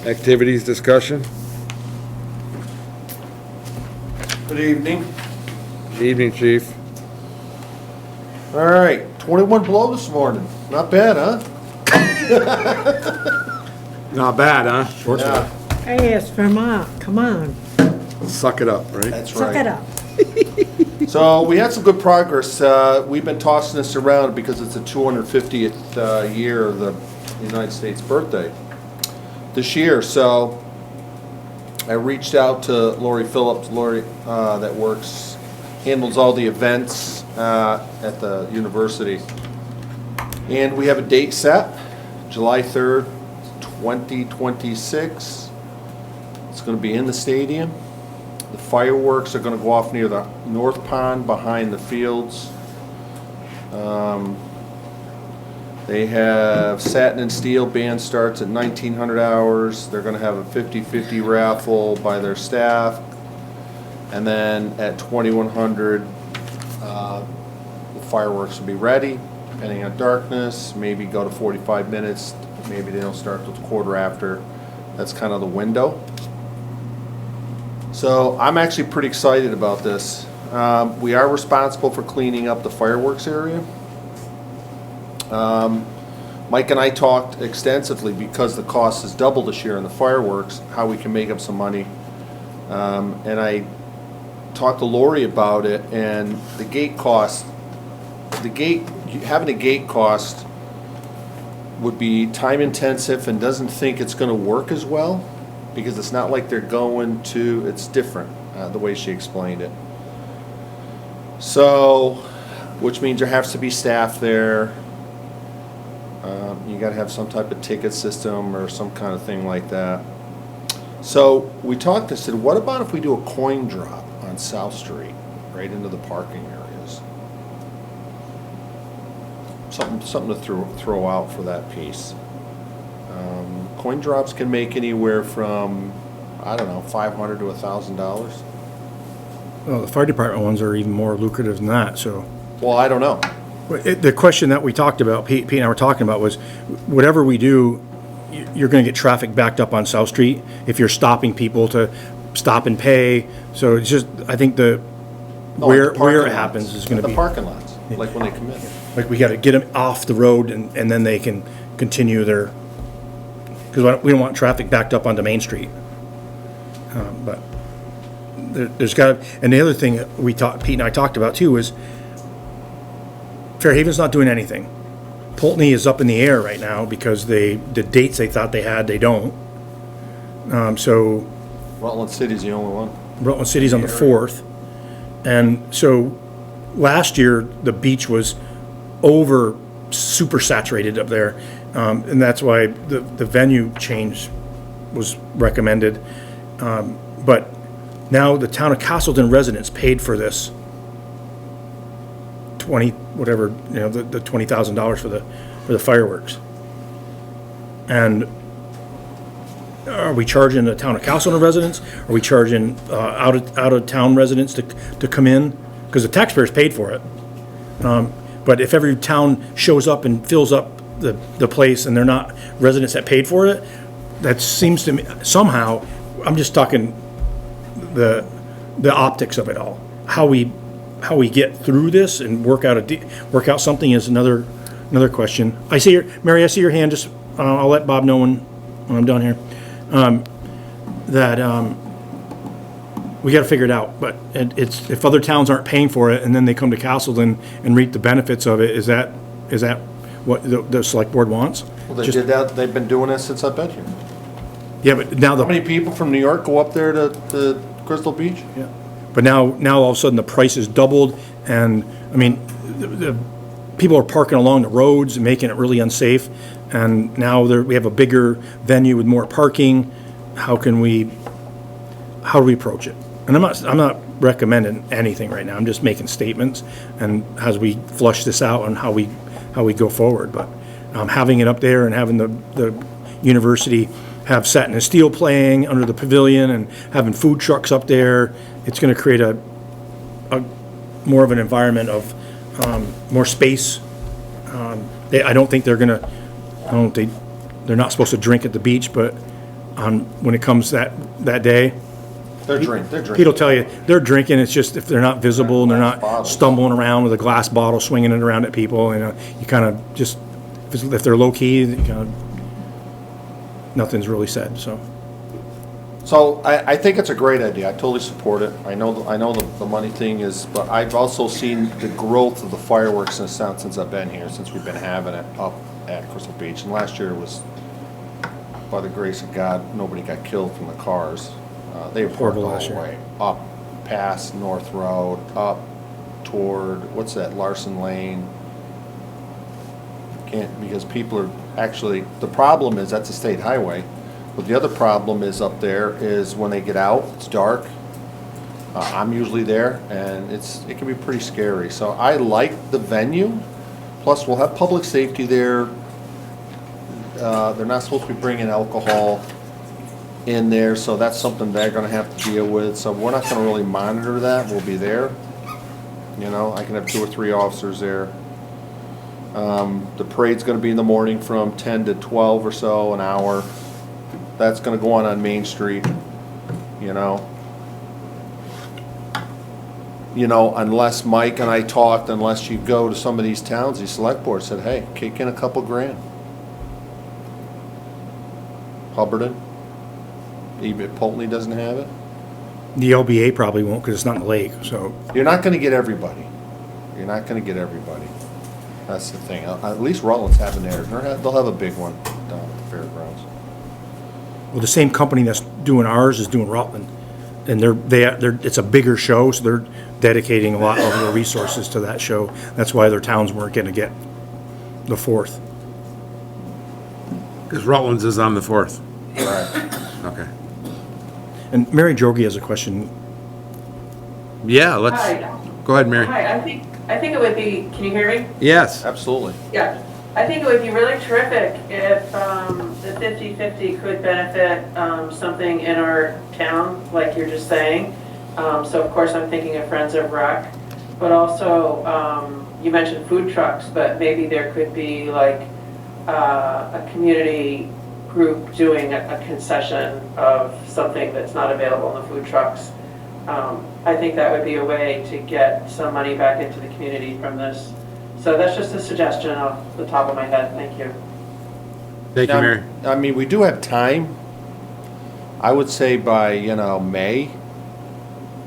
Activities discussion? Good evening. Good evening, Chief. All right, 21 below this morning. Not bad, huh? Not bad, huh? Yeah, Hey, it's Vermont, come on, Suck it up, right? that's suck right. it up. So we had some good progress. We've been tossing this around because it's the 250th year of the United States birthday this year. So I reached out to Lori Phillips. Lori that handles all the events at the university. And we have a date set, July 3rd, 2026. It's going to be in the stadium. The fireworks are going to go off near the north pond behind the fields. They have Satin and Steel band starts at 1900 hours. They're going to have a 50-50 raffle by their staff. And then at 2100, the fireworks will be ready, depending on darkness. Maybe go to 45 minutes. Maybe they don't start till quarter after. That's kind of the window. So I'm actually pretty excited about this. We are responsible for cleaning up the fireworks area. Mike and I talked extensively, because the cost has doubled this year in the fireworks, how we can make up some money. And I talked to Lori about it, and the gate cost, having a gate cost would be time intensive and doesn't think it's going to work as well, because it's not like they're going to, it's different, the way she explained it. So, which means there has to be staff there. You got to have some type of ticket system or some kind of thing like that. So we talked and said, what about if we do a coin drop on South Street, right into the parking areas? Something to throw out for that piece. Coin drops can make anywhere from, I don't know, $500 to $1,000. Well, the fire department ones are even more lucrative than that, so. Well, I don't know. The question that we talked about, Pete and I were talking about, was whatever we do, you're gonna get traffic backed up on South Street if you're stopping people to stop and pay. So it's just, I think where it happens is gonna be. The parking lots, like when they come in. Like, we gotta get them off the road and then they can continue their, because we don't want traffic backed up onto Main Street. But there's gotta, and the other thing that Pete and I talked about too is Fairhaven's not doing anything. Pulteney is up in the air right now because the dates they thought they had, they don't. So Rutland City's the only one. Rutland City's on the 4th. And so last year, the beach was super saturated up there. And that's why the venue change was recommended. But now the town of Castleton residents paid for this the $20,000 for the fireworks. And are we charging the town of Castleton residents? Are we charging out of town residents to come in? Because the taxpayers paid for it. But if every town shows up and fills up the place and they're not residents that paid for it, that seems to me, somehow, I'm just talking the optics of it all. How we get through this and work out something is another question. I see Mary, I see your hand, just, I'll let Bob know when I'm done here. We gotta figure it out, but it's, if other towns aren't paying for it and then they come to Castleton and reap the benefits of it, is that what the select board wants? Well, they did that, they've been doing it since I've been here. Yeah, but now How many people from New York go up there to Crystal Beach? Yeah, but now all of a sudden the price is doubled, and, I mean, the people are parking along the roads and making it really unsafe, and now we have a bigger venue with more parking. How do we approach it? And I'm not recommending anything right now, I'm just making statements, and as we flush this out and how we go forward, but having it up there and having the university have Satin and Steel playing under the pavilion and having food trucks up there, it's gonna create a more of an environment of more space. I don't think they're not supposed to drink at the beach, but when it comes that day, They're drinking. Pete'll tell you, they're drinking, it's just if they're not visible and they're not stumbling around with a glass bottle, swinging it around at people, you kind of just, if they're low-key, you kind of, nothing's really said, so. So I think it's a great idea. I totally support it. I know the money thing is, but I've also seen the growth of the fireworks in the town since I've been here, since we've been having it up at Crystal Beach. And last year was, by the grace of God, nobody got killed from the cars. They were parked all the way up past North Road, up toward, what's that, Larson Lane. Because people are actually, the problem is that's a state highway. But the other problem is up there is when they get out, it's dark. I'm usually there, and it can be pretty scary. So I like the venue. Plus, we'll have public safety there. They're not supposed to be bringing alcohol in there, so that's something they're going to have to deal with. So we're not going to really monitor that. We'll be there. I can have 2 or 3 officers there. The parade's going to be in the morning from 10 to 12 or so, an hour. That's going to go on Main Street, unless Mike and I talked, unless you go to some of these towns, these select boards said, hey, kick in a couple grand. Hubbardton, even Polteny doesn't have it. The LBA probably won't, because it's not in the lake, so. You're not going to get everybody. That's the thing. At least Rutland's having theirs. They'll have a big one down at the fairgrounds. Well, the same company that's doing ours is doing Rutland, and it's a bigger show, so they're dedicating a lot of their resources to that show. That's why their towns weren't going to get the 4th. Because Rutland's is on the 4th. Right. Okay. And Mary Drogi has a question. Yeah, let's, Hi. go ahead, Mary. Hi, I think it would be, can you hear me? Yes. Absolutely. Yeah. I think it would be really terrific if the 50/50 could benefit something in our town, like you're just saying. So of course I'm thinking of Friends of Rec, but also you mentioned food trucks, but maybe there could be like a community group doing a concession of something that's not available in the food trucks. I think that would be a way to get some money back into the community from this. So that's just a suggestion off the top of my head. Thank you. Thank you, Mary. I mean, we do have time. I would say by, May,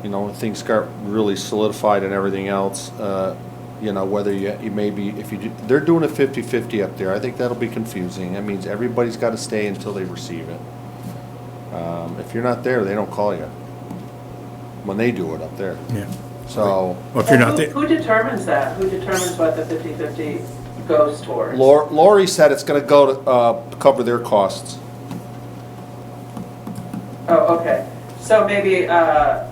when things got really solidified and everything else, whether you maybe, if you do, they're doing a 50/50 up there. I think that'll be confusing. That means everybody's got to stay until they receive it. If you're not there, they don't call you when they do it up there. Yeah. So. Well, if you're not there. Who determines that? Who determines what the 50/50 goes towards? Lori said it's going to go to cover their costs. Oh, okay. So maybe a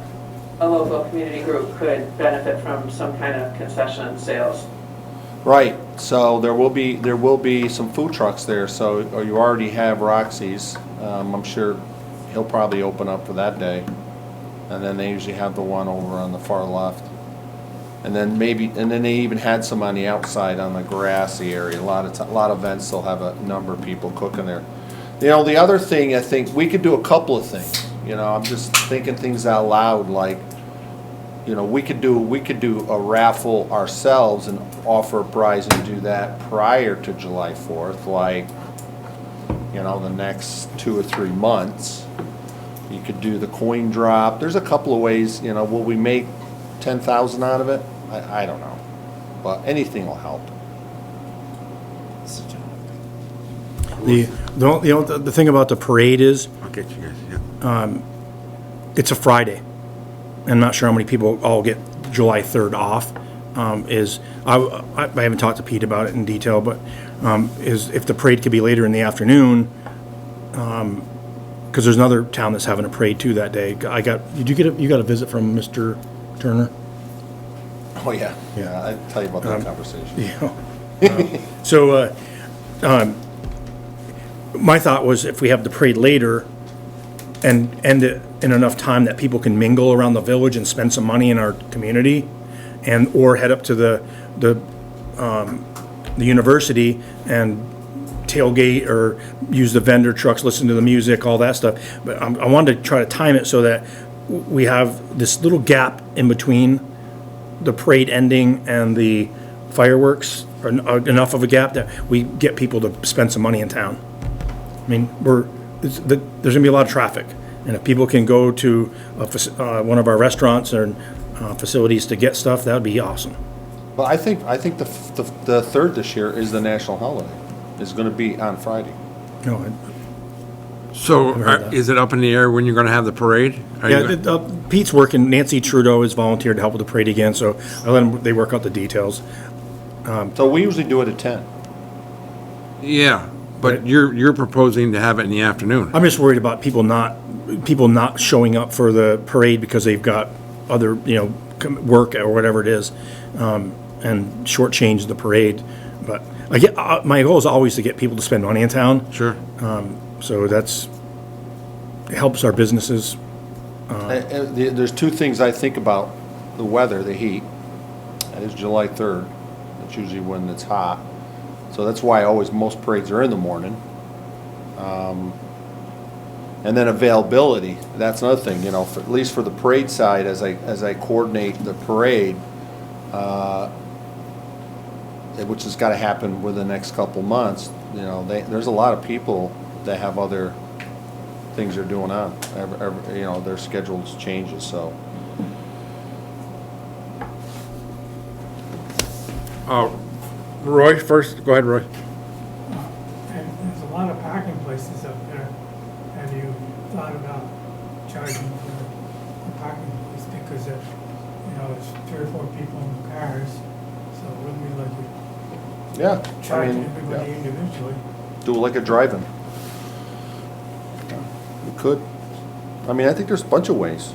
local community group could benefit from some kind of concession sales. Right. So there will be some food trucks there. So or you already have Roxy's. I'm sure he'll probably open up for that day, and then they usually have the one over on the far left. And then they even had some on the outside on the grassy area. A lot of events, they'll have a number of people cooking there. You know, the other thing, I think, we could do a couple of things. You know, I'm just thinking things out loud, like, you know, we could do a raffle ourselves and offer a prize and do that prior to July 4th, like, you know, the next 2 or 3 months. You could do the coin drop. There's a couple of ways, you know, will we make 10,000 out of it? I don't know, but anything will help. The thing about the parade is, I'll get you guys, yeah. it's a Friday. I'm not sure how many people all get July 3rd off. I haven't talked to Pete about it in detail, but is if the parade could be later in the afternoon, because there's another town that's having a parade too that day. You got a visit from Mr. Turner? Oh, yeah. Yeah. I'll tell you about that conversation. Yeah. My thought was if we have the parade later and end it in enough time that people can mingle around the village and spend some money in our community, or head up to the university and tailgate or use the vendor trucks, listen to the music, all that stuff. But I wanted to try to time it so that we have this little gap in between the parade ending and the fireworks, or enough of a gap that we get people to spend some money in town. I mean, there's gonna be a lot of traffic, and if people can go to one of our restaurants or facilities to get stuff, that would be awesome. Well, I think the 3rd this year is the national holiday. It's gonna be on Friday. No, So, I've heard that. is it up in the air when you're gonna have the parade? Are you gonna- Pete's working. Nancy Trudeau has volunteered to help with the parade again, so I let them. They work out the details. So we usually do it at 10. Yeah, but you're proposing to have it in the afternoon. I'm just worried about people not showing up for the parade because they've got other, work or whatever it is, and shortchange the parade. But my goal is always to get people to spend money in town. Sure. So it helps our businesses. There's 2 things I think about: the weather, the heat. That is July 3rd. That's usually when it's hot. So that's why most parades are in the morning. And then availability. That's another thing, at least for the parade side, as I coordinate the parade, which has got to happen within the next couple months. There's a lot of people that have other things they're doing on. Their schedules changes, so. Roy, first, go ahead, Roy. And there's a lot of parking places up there. Have you thought about charging for the parking place? Because there's 3 or 4 people in the cars, so it wouldn't be like Yeah. charging everybody individually. Do it like a drive-in. We could. I think there's a bunch of ways.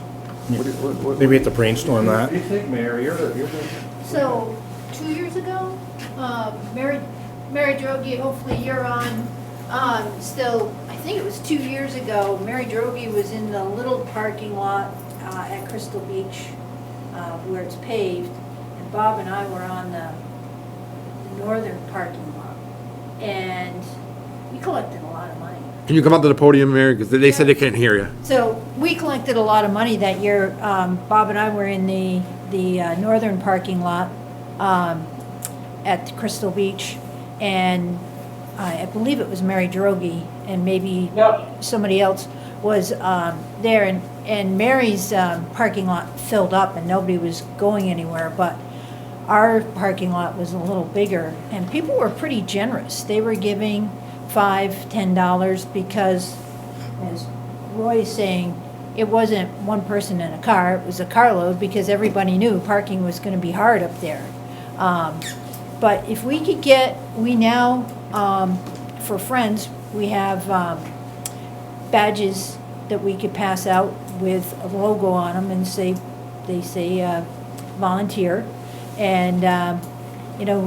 Maybe we have to brainstorm that. What do you think, Mayor? You're the. So, 2 years ago, Mary Drogi, hopefully you're on, still, I think it was 2 years ago, Mary Drogi was in the little parking lot at Crystal Beach where it's paved, and Bob and I were on the northern parking lot, and we collected a lot of money. Can you come up to the podium, Mary? Because they said they can't hear you. So we collected a lot of money that year. Bob and I were in the northern parking lot at Crystal Beach, and I believe it was Mary Drogi, and maybe somebody else was there. And Mary's parking lot filled up, and nobody was going anywhere. But our parking lot was a little bigger, and people were pretty generous. They were giving $5, $10 because, as Roy is saying, it wasn't one person in a car, it was a carload because everybody knew parking was going to be hard up there. But if we could we now, for Friends, we have badges that we could pass out with a logo on them and they say volunteer. And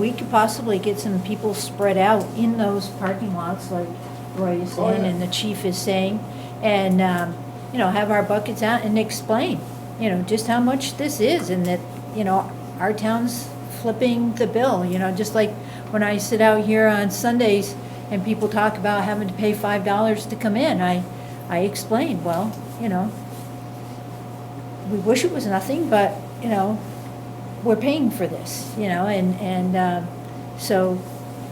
we could possibly get some people spread out in those parking lots, like Roy is saying, and the chief is saying, and, have our buckets out and explain, just how much this is, and that, our town's flipping the bill, you know, just like when I sit out here on Sundays and people talk about having to pay $5 to come in, I explain, well, you know, we wish it was nothing, but, you know, we're paying for this, you know, and so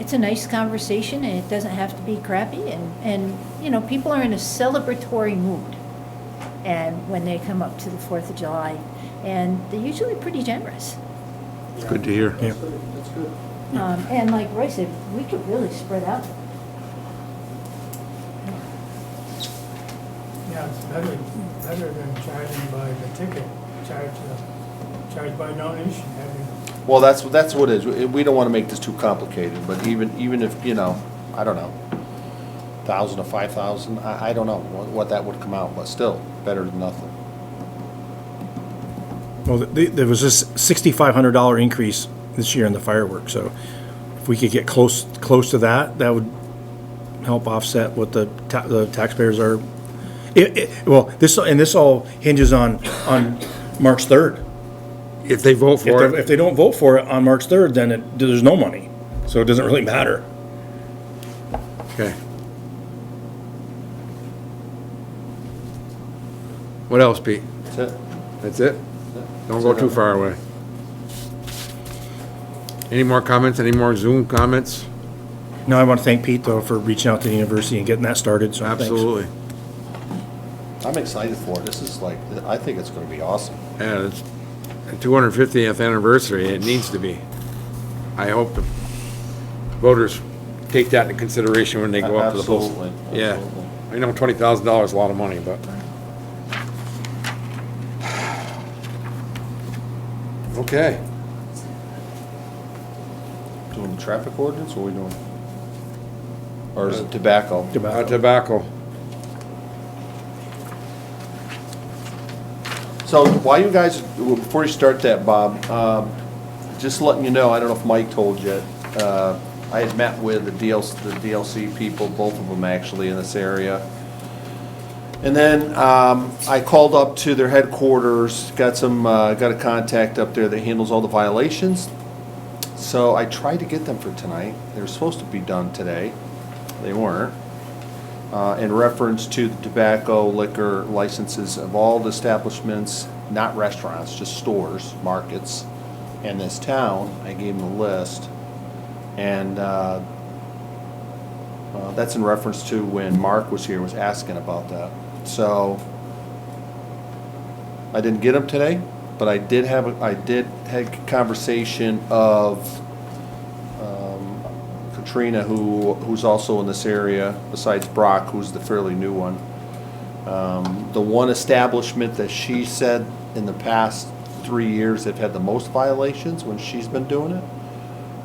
it's a nice conversation, and it doesn't have to be crappy, and, you know, people are in a celebratory mood, and when they come up to the 4th of July, and they're usually pretty generous. It's good to hear. Yeah. That's good. And like Roy said, we could really spread out. Yeah, it's better than charging by the ticket, charge by donation. Well, that's what it is. We don't want to make this too complicated, but even if, you know, I don't know, 1,000 or 5,000, I don't know what that would come out, but still, better than nothing. Well, there was this $6,500 increase this year in the fireworks, so if we could get close to that, that would help offset what the taxpayers are. Well, this all hinges on March 3rd. If they vote for it. If they don't vote for it on March 3rd, then there's no money, so it doesn't really matter. Okay. What else, Pete? That's it. That's it? Don't go too far away. Any more comments? Any more Zoom comments? No, I want to thank Pete, though, for reaching out to the university and getting that started, so thanks. Absolutely. I'm excited for it. This is like, I think it's going to be awesome. Yeah, it's the 250th anniversary. It needs to be. I hope the voters take that into consideration when they go up to the polls. Absolutely. Yeah. Absolutely. I know $20,000 is a lot of money, but. Okay. Doing the traffic ordinance, or are we doing? Or is it tobacco? Tobacco. So while you guys, before you start that, Bob, just letting you know, I don't know if Mike told you, I had met with the DLC people, both of them actually in this area. And then I called up to their headquarters, got a contact up there that handles all the violations. So I tried to get them for tonight. They were supposed to be done today. They weren't. In reference to the tobacco, liquor licenses of all the establishments, not restaurants, just stores, markets, in this town. I gave them the list. And that's in reference to when Mark was here, was asking about that. So I didn't get them today, but I did have a conversation of Katrina, who's also in this area, besides Brock, who's the fairly new one. The one establishment that she said in the past 3 years they've had the most violations when she's been doing it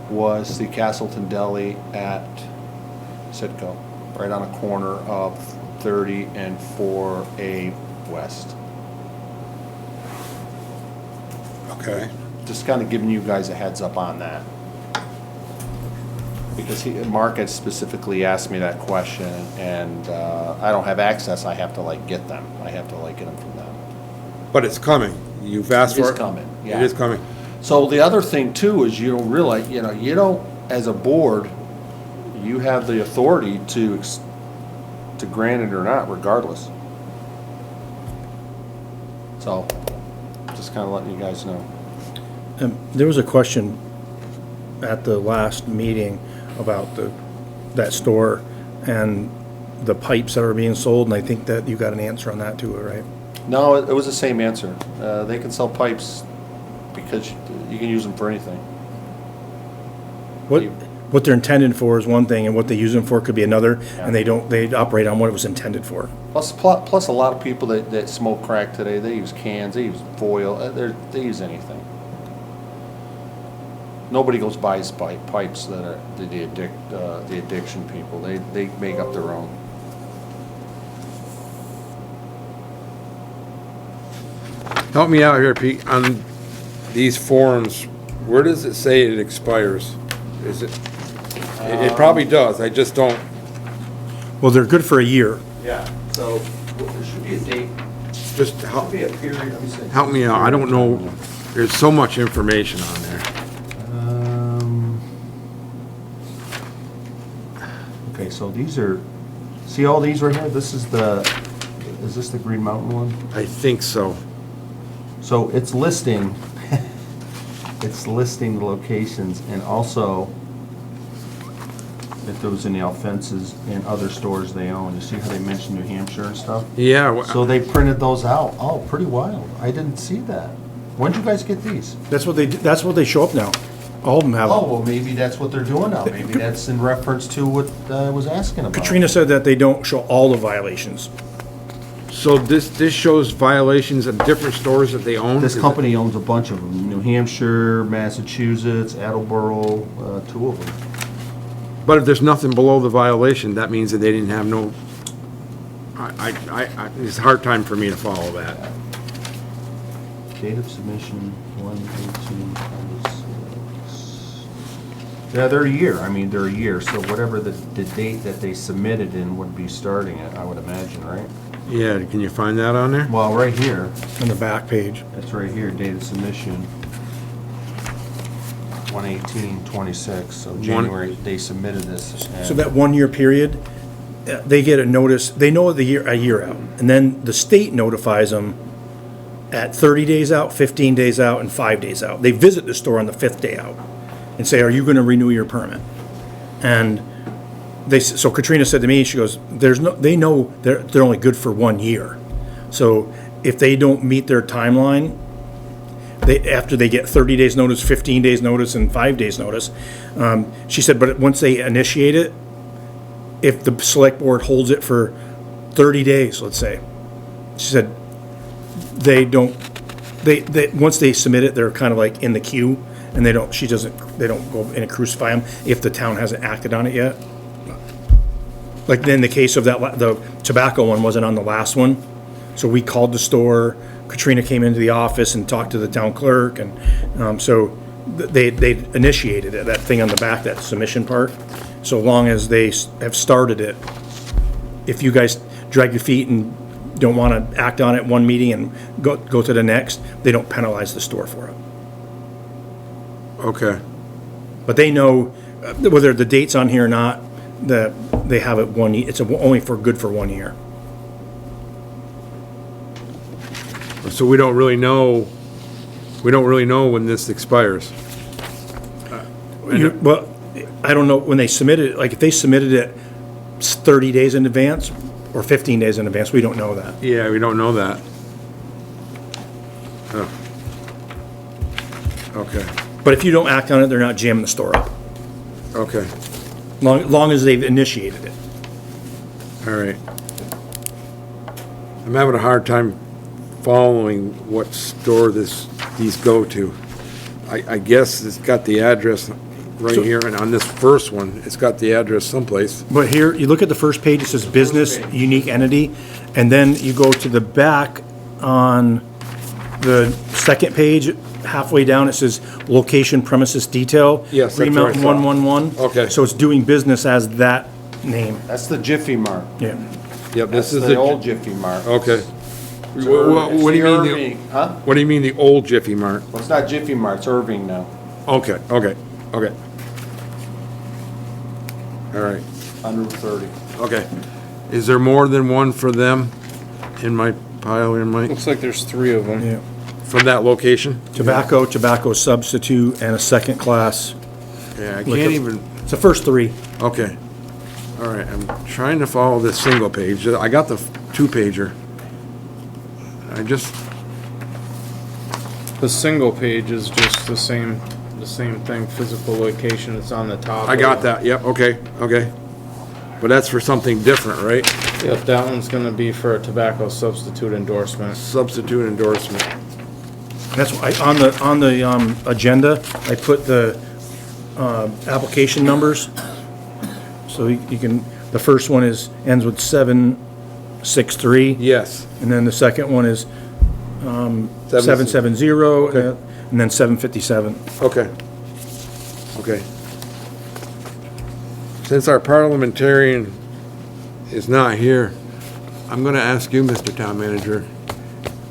was the Castleton Deli at Sitco, right on a corner of 30 and 4A West. Okay. Just kind of giving you guys a heads up on that. Because Mark had specifically asked me that question, and I don't have access. I have to get them. I have to get them from them. But it's coming. You've asked for it. It is coming. Yeah. It is coming. So the other thing too is you don't realize, you don't, as a board, you have the authority to grant it or not, regardless. So, just kind of letting you guys know. There was a question at the last meeting about that store and the pipes that are being sold, and I think that you got an answer on that too, right? No, it was the same answer. They can sell pipes because you can use them for anything. What they're intended for is one thing, and what they use them for could be another, and they operate on what it was intended for. Plus a lot of people that smoke crack today, they use cans, they use foil, they use anything. Nobody goes buys pipes that are the addiction people. They make up their own. Help me out here, Pete, on these forms. Where does it say it expires? Is it? It probably does. I just don't. Well, they're good for a year. Yeah. So there should be a date. Just Should be a period. Let me see. help me out. I don't know There's so much information on there. Okay, so these are, see all these right here? This is is this the Green Mountain one? I think so. So it's listing, it's listing the locations and also if there was any offenses in other stores they own. You see how they mentioned New Hampshire and stuff? Yeah. So they printed those out. Oh, pretty wild. I didn't see that. When did you guys get these? That's what they show up now. All of them have. Oh, well, maybe that's what they're doing now. Maybe that's in reference to what I was asking about. Katrina said that they don't show all the violations. So this shows violations of different stores that they own? This company owns a bunch of them. New Hampshire, Massachusetts, Attleboro, 2 of them. But if there's nothing below the violation, that means that they didn't have no, it's a hard time for me to follow that. Date of submission, 1/18/26. Yeah, they're a year. I mean, they're a year, so whatever the date that they submitted in would be starting it, I would imagine, right? Yeah, can you find that on there? Well, right here. On the back page. That's right here, date of submission. 1/18/26, so January, they submitted this. So that 1 year period, they get a notice, they know a year out. And then the state notifies them at 30 days out, 15 days out, and 5 days out. They visit the store on the 5th day out and say, are you gonna renew your permit? And so Katrina said to me, she goes, they know they're only good for 1 year. So if they don't meet their timeline, after they get 30 days notice, 15 days notice, and 5 days notice, she said, but once they initiate it, if the select board holds it for 30 days, let's say, she said, once they submit it, they're kind of like in the queue, and they don't go in and crucify them if the town hasn't acted on it yet. Like in the case of the tobacco one wasn't on the last one, so we called the store. Katrina came into the office and talked to the town clerk, and so they initiated it, that thing on the back, that submission part. So long as they have started it, if you guys drag your feet and don't want to act on it one meeting and go to the next, they don't penalize the store for it. Okay. But they know whether the date's on here or not, that they have it it's only good for 1 year. So we don't really know when this expires. Well, I don't know when they submitted it, like if they submitted it 30 days in advance or 15 days in advance, we don't know that. Yeah, we don't know that. Oh. Okay, But if you don't act on it, they're not jamming the store up, okay, long as they've initiated it. all right. I'm having a hard time following what store these go to. I guess it's got the address right here, and on this first one, it's got the address someplace. But here, you look at the first page, it says business, unique entity, and then you go to the back on the second page, halfway down, it says location premises detail. Yes, that's Green what I Mountain saw. 111. Okay. So it's doing business as that name. That's the Jiffy Mart. Yeah. Yep, That's this is the old Jiffy Mart. Okay. It's What do you mean, Irving, huh? what do you mean the old Jiffy Mart? Well, it's not Jiffy Mart, it's Irving now, Okay, okay, okay. All right, on Route 30. okay. Is there more than one for them in my pile here, Mike? Looks like there's 3 of them. Yeah. From that location? Tobacco substitute, and a second class. Yeah, I Look can't up- even, It's the first 3. okay. All right, I'm trying to follow this single page. I got the 2-pager. The single page is just the same thing, physical location, it's on the top. I got that, yep, okay, okay. But that's for something different, right? Yep, that one's gonna be for a tobacco substitute endorsement. Substitute endorsement. That's why, on the agenda, I put the application numbers. So you can, the first one ends with 763. Yes. And then the second one is 770, Okay. and then 757. Okay. Okay. Since our parliamentarian is not here, I'm gonna ask you, Mr. Town Manager,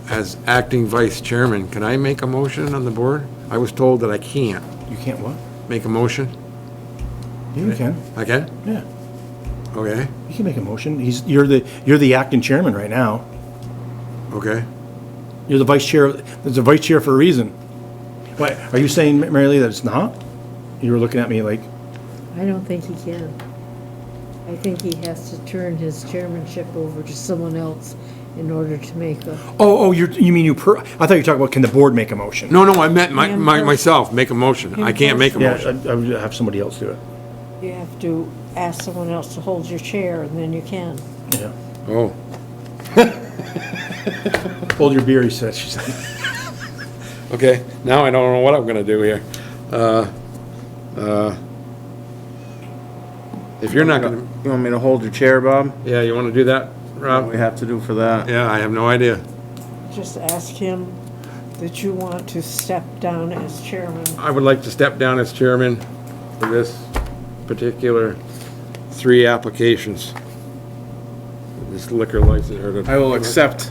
as acting vice chairman, can I make a motion on the board? I was told that I can't You can't what? make a motion. You can, I can? yeah. Okay, You can make a motion. You're the acting chairman right now. okay. You're the vice chair. There's a vice chair for a reason. What, are you saying, Mary Lee, that it's not? You were looking at me like, I don't think he can. I think he has to turn his chairmanship over to someone else in order to make a, I thought you were talking about, can the board make a motion? No, I meant Him myself, make a motion. I can't make a Yeah, motion. I would have somebody else do it. you have to ask someone else to hold your chair, and then you can. Yeah. Oh, Hold your beer, he said, she said. okay. Now I don't know what I'm gonna do here. If you're not gonna, You want me to hold your chair, Bob? yeah, you wanna do that, What Rob? we have to do for that? Yeah, I have no idea. Just ask him that you want to step down as chairman. I would like to step down as chairman for this particular 3 applications. This liquor license, or the. I will accept.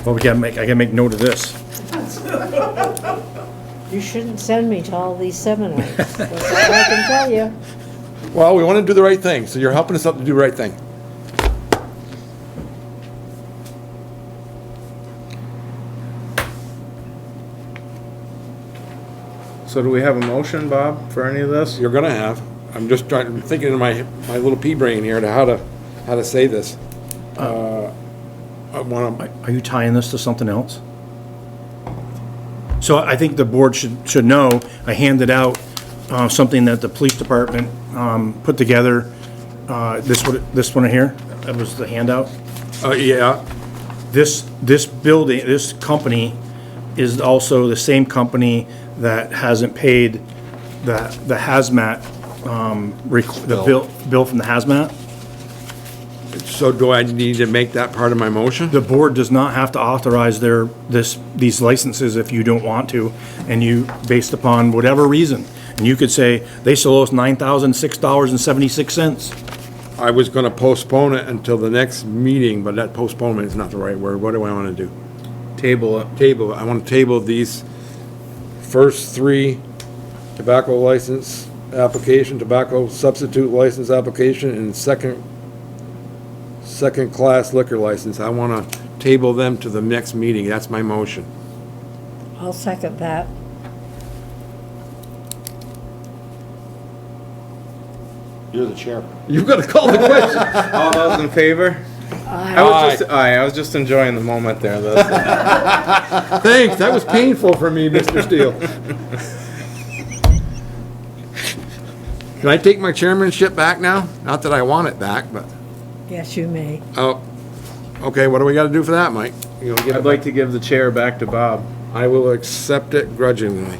Well, I gotta make note of this. You shouldn't send me to all these seminars. That's all I can tell you. Well, we wanna do the right thing, so you're helping us out to do the right thing. So do we have a motion, Bob, for any of this? You're gonna have. I'm just thinking in my little pea brain here to how to say this. I wanna, Are you tying this to something else? So I think the board should know, I handed out something that the police department put together. This one here, that was the handout. yeah, This building, this company is also the same company that hasn't paid the hazmat, the bill from the hazmat. so do I need to make that part of my motion? The board does not have to authorize these licenses if you don't want to, and you, based upon whatever reason. And you could say, they still owe us $9,006.76. I was gonna postpone it until the next meeting, but that postponement is not the right word. What do I wanna do? Table it. Table, I wanna table these first 3 tobacco license application, tobacco substitute license application, and second class liquor license. I wanna table them to the next meeting. That's my motion. I'll second that. You're the chairman. You've gotta call the question. All those in favor? I was just enjoying the moment there. Thanks, that was painful for me, Mr. Steele. Can I take my chairmanship back now? Not that I want it back, but, Yes, you may. oh, okay, what do we gotta do for that, Mike? You gonna give it I'd like to give the chair back to Bob. I will accept it grudgingly.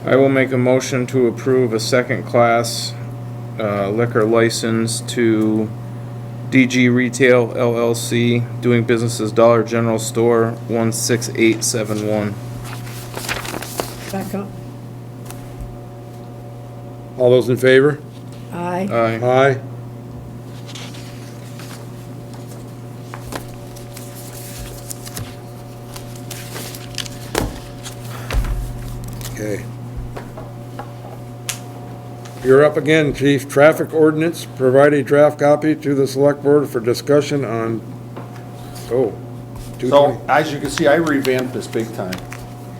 I will make a motion to approve a second-class liquor license to DG Retail LLC, doing business as Dollar General Store, 16871. Second. All those in favor? Aye. Aye. Aye. Okay. You're up again, Chief. Traffic ordinance, provide a draft copy to the select board for discussion on, So, 220. as you can see, I revamped this big time.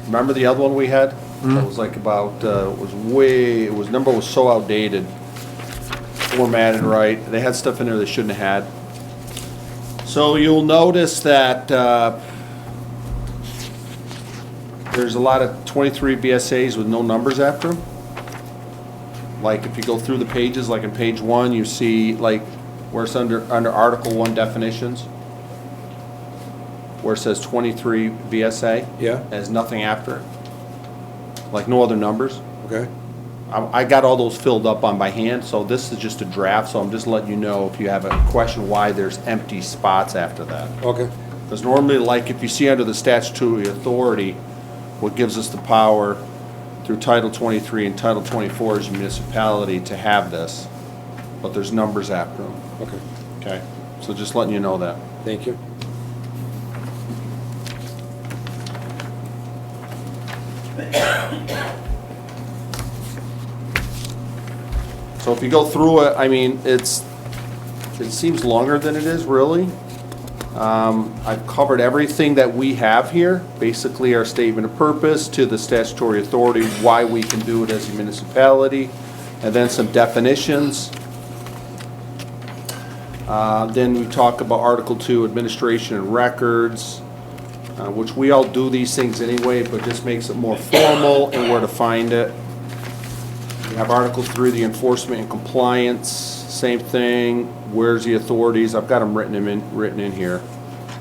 Remember the other one we had? It was like about, number was so outdated, formatted right, they had stuff in there they shouldn't have had. So you'll notice that, there's a lot of 23 BSAs with no numbers after them. Like if you go through the pages, like in page 1, you see like where it's under Article 1 definitions, where it says 23 VSA. Yeah. Has nothing after it. Like no other numbers. Okay. I got all those filled up on by hand, so this is just a draft, so I'm just letting you know if you have a question why there's empty spots after that. Okay. Because normally, like if you see under the statutory authority, what gives us the power through Title 23 and Title 24 is municipality to have this, but there's numbers after them. Okay. Okay, so just letting you know that. Thank you. So if you go through it, I mean, it seems longer than it is, really. I've covered everything that we have here, basically our statement of purpose to the statutory authority, why we can do it as a municipality, and then some definitions. Then we talk about Article 2, administration and records, which we all do these things anyway, but just makes it more formal and where to find it. We have Article 3, the enforcement and compliance, same thing. Where's the authorities? I've got them written in here.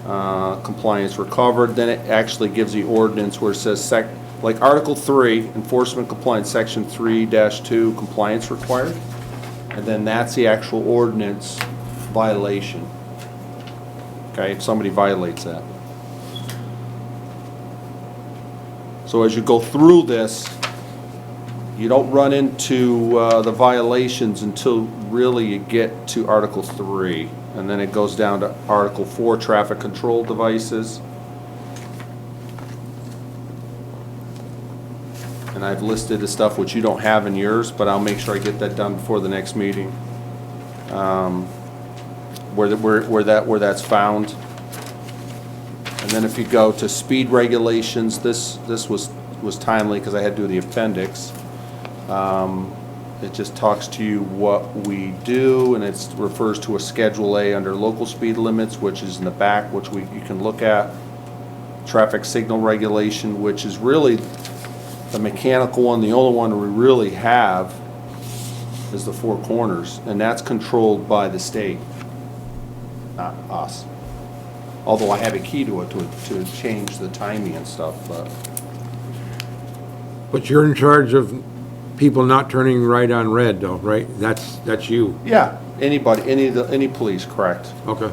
Compliance recovered. Then it actually gives the ordinance where it says like Article 3, enforcement compliance, Section 3-2, compliance required. And then that's the actual ordinance violation. Okay, if somebody violates that. So as you go through this, you don't run into the violations until really you get to Article 3. And then it goes down to Article 4, traffic control devices. And I've listed the stuff which you don't have in yours, but I'll make sure I get that done before the next meeting. Where that's found. And then if you go to speed regulations, this was timely because I had to do the appendix. It just talks to you what we do, and it refers to a Schedule A under local speed limits, which is in the back, which you can look at. Traffic signal regulation, which is really the mechanical one. The only one we really have is the four corners, and that's controlled by the state, not us. Although I have a key to it to change the timing and stuff, But you're in charge of people not turning right on red, though, right? That's you. yeah, anybody, any police, correct. Okay.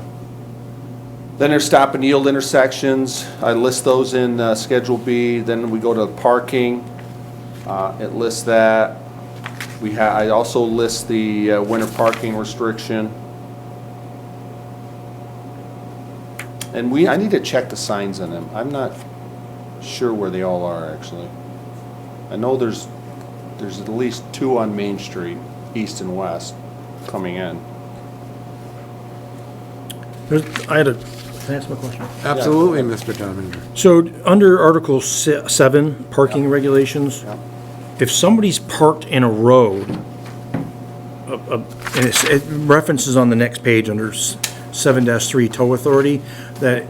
Then there's stop and yield intersections. I list those in Schedule B. Then we go to parking. It lists that. I also list the winter parking restriction. And I need to check the signs on them. I'm not sure where they all are, actually. I know there's at least 2 on Main Street, east and west, coming in. Can I ask my question? Absolutely, Mr. Tominger. So, under Article 7, parking regulations, if somebody's parked in a road, and it references on the next page under 7-3 tow authority, that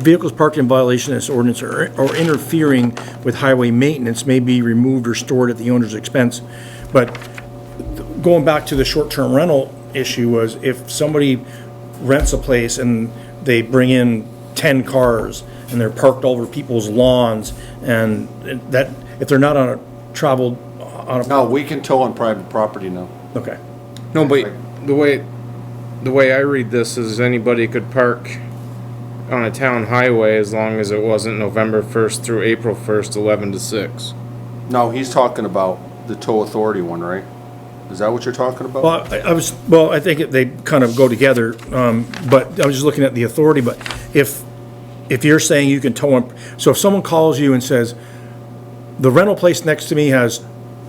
vehicles parked in violation of this ordinance or interfering with highway maintenance may be removed or stored at the owner's expense. But going back to the short-term rental issue was if somebody rents a place and they bring in 10 cars and they're parked over people's lawns, and that, if they're not on a No, we can tow on private property now. Okay. No, but the way I read this is anybody could park on a town highway as long as it wasn't November 1st through April 1st, 11 to 6. No, he's talking about the tow authority one, right? Is that what you're talking about? Well, I think they kind of go together, but I was just looking at the authority, but if you're saying you can tow them, so if someone calls you and says, the rental place next to me has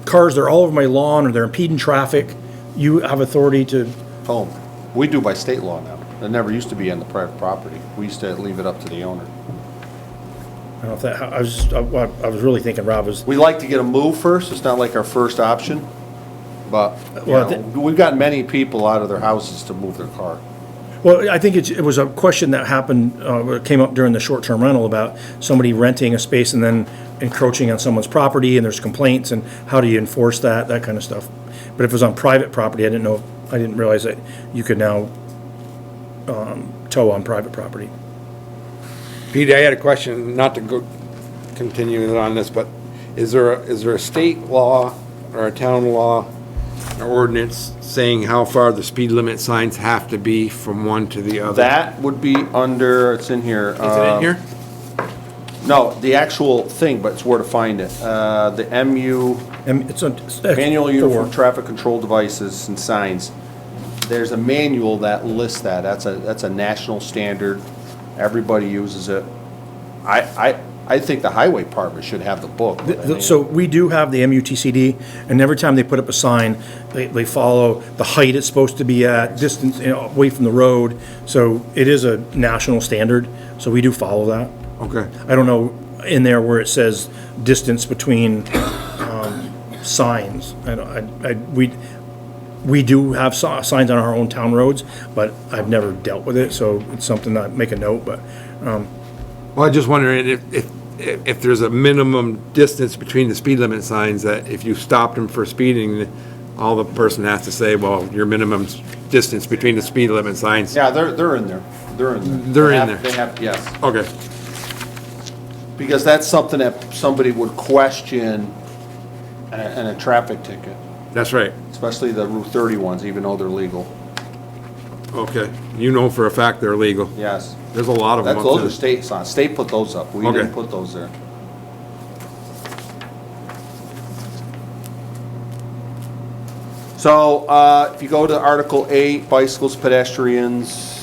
cars, they're all over my lawn, or they're impeding traffic, you have authority to Tow 'em. We do by state law now. It never used to be on the private property. We used to leave it up to the owner. I don't know if that, I was really thinking Rob was, We like to get them moved first. It's not like our first option. But, we've gotten many people out of their houses to move their car. well, I think it was a question that happened, it came up during the short-term rental about somebody renting a space and then encroaching on someone's property, and there's complaints, and how do you enforce that kind of stuff. But if it was on private property, I didn't realize that you could now tow on private property. Pete, I had a question, not to continue on this, but is there a state law or a town law or ordinance saying how far the speed limit signs have to be from one to the other? That would be under, it's in here. Is it in here? No, the actual thing, but it's where to find it. The It's on Manual Uniform Traffic Control Devices and Signs. There's a manual that lists that. That's a national standard. Everybody uses it. I I think the highway department should have the book. but I mean- So we do have the MUTCD, and every time they put up a sign, they follow the height it's supposed to be at, distance, away from the road. So it is a national standard, so we do follow that. Okay. I don't know in there where it says distance between signs. We do have signs on our own town roads, but I've never dealt with it, so it's something that I make a note, but, Well, I just wondering if there's a minimum distance between the speed limit signs, that if you stopped them for speeding, all the person has to say, well, your minimum distance between the speed limit signs. Yeah, they're in there. They're in there. They're They in have- there. They have, yes. Okay. Because that's something that somebody would question in a traffic ticket, That's right. especially the Route 30 ones, even though they're legal. Okay. You know for a fact they're legal. Yes. There's a lot of them. Those are state signs. State put those up. We didn't Okay. put those there. So, if you go to Article 8, bicycles, pedestrians,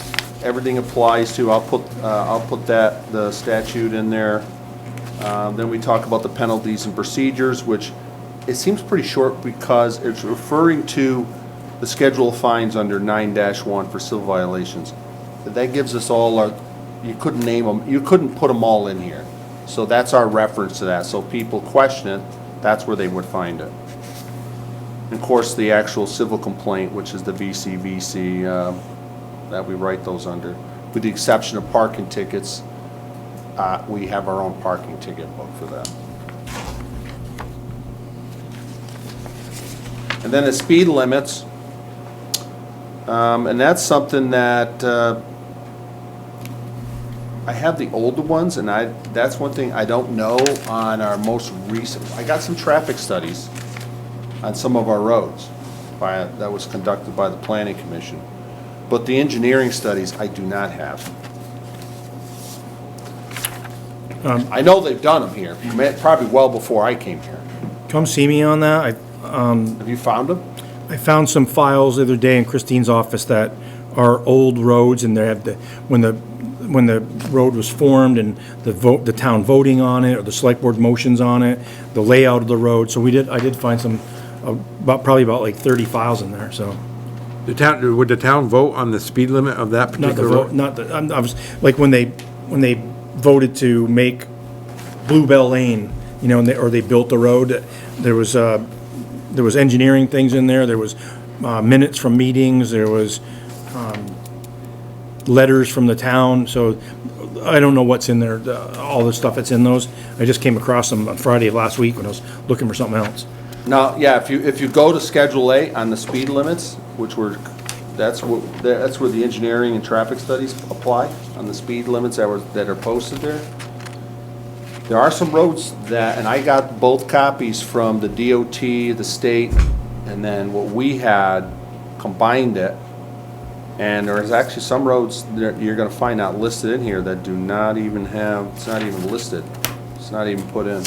everything applies to, I'll put that, the statute in there. Then we talk about the penalties and procedures, which it seems pretty short because it's referring to the schedule of fines under 9-1 for civil violations. That gives us all our, you couldn't name them, you couldn't put them all in here. So that's our reference to that. So people question it, that's where they would find it. And of course, the actual civil complaint, which is the VCVC, that we write those under. With the exception of parking tickets, we have our own parking ticket book for that. And then the speed limits, and that's something that, I have the older ones, and that's one thing I don't know on our most recent, I got some traffic studies on some of our roads that was conducted by the Planning Commission. But the engineering studies, I do not have. I know they've done them here, probably well before I came here. come see me on that. Have you found them? I found some files the other day in Christine's office that are old roads, and they have when the road was formed and the town voting on it, or the select board motions on it, the layout of the road. So I did find some, probably about like 30 files in there, so. Would the town vote on the speed limit of that Not the particular vote, road? not the, I was, like when they voted to make Bluebell Lane, and they built the road, there was engineering things in there, there was minutes from meetings, there was letters from the town, so I don't know what's in there, all the stuff that's in those. I just came across them on Friday of last week when I was looking for something else. Now, yeah, if you go to Schedule A on the speed limits, that's where the engineering and traffic studies apply, on the speed limits that are posted there. There are some roads that, and I got both copies from the DOT, the state, and then what we had, combined it. And there's actually some roads that you're gonna find out listed in here that do not even have, it's not even listed. It's not even put in.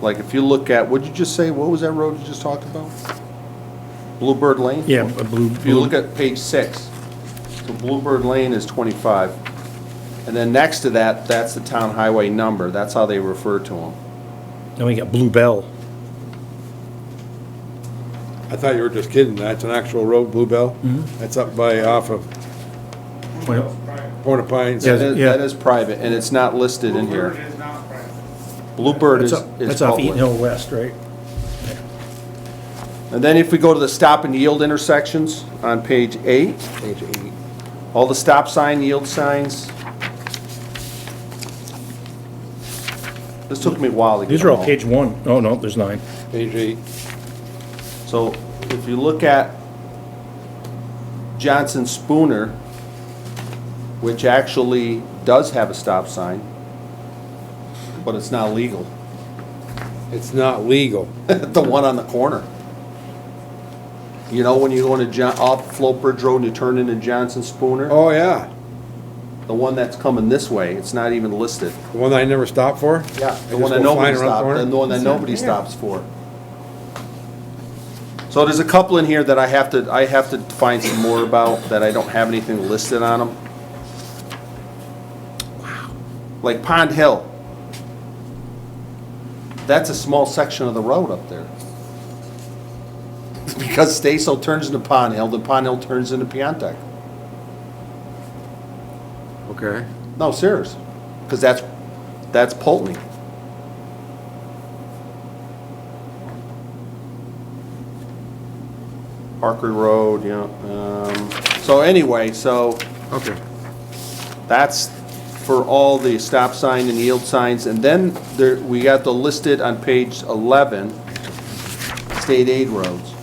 Like if you look at, what'd you just say, what was that road you just talked about? Bluebird Lane? Yeah, If you look at page 6, so Bluebird Lane is 25. And then next to that, that's the town highway number. That's how they refer to them. Then we got Bluebell. I thought you were just kidding. That's an actual road, Bluebell? Mm-hmm. That's up off of Well, Point of Pines. Yeah. That is private, and it's not listed in here. Bluebird is not private. Bluebird is That's off Eaton public. Hill West, right? And then if we go to the stop and yield intersections on page 8, Page 8. all the stop sign, yield signs. This took me a while to get These are all them page 1. Oh, no, there's 9. Page 8. So if you look at Johnson Spooner, which actually does have a stop sign, but it's not legal. It's not legal. The one on the corner. You know, when you go into off Float Bridge Road and you turn into Johnson Spooner, Oh, yeah. the one that's coming this way, it's not even listed. The one that I never stopped for? Yeah, I the one just that go nobody flying around the stops, corner? and the one that nobody stops for. So there's a couple in here that I have to find some more about, that I don't have anything listed on them. like Pond Hill. That's a small section of the road up there. Because Staso turns into Pond Hill, then Pond Hill turns into Piontek. Okay. No, serious, because that's Pulteney. Parker Road, yeah. So anyway, Okay. that's for all the stop sign and yield signs, and then there, we got the listed on page 11, state aid roads.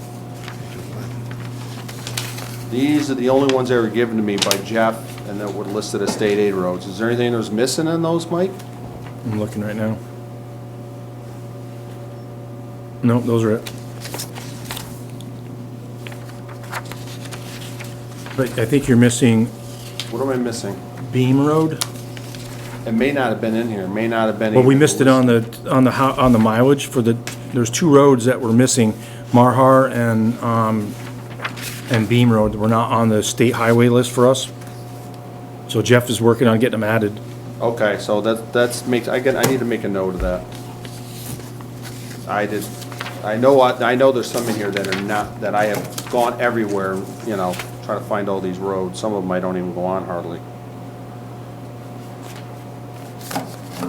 These are the only ones that were given to me by Jeff, and that were listed as state aid roads. Is there anything that was missing in those, Mike? I'm looking right now. No, those are it. But I think you're missing What am I missing? Beam Road. It may not have been in here, may not have been. Well, we even missed it on the mileage for there's two roads that were missing, Marhar and Beam Road, that were not on the state highway list for us. So Jeff is working on getting them added. Okay, so that's makes, I need to make a note of that. I know there's some in here that are not, that I have gone everywhere, you know, trying to find all these roads. Some of them I don't even go on hardly.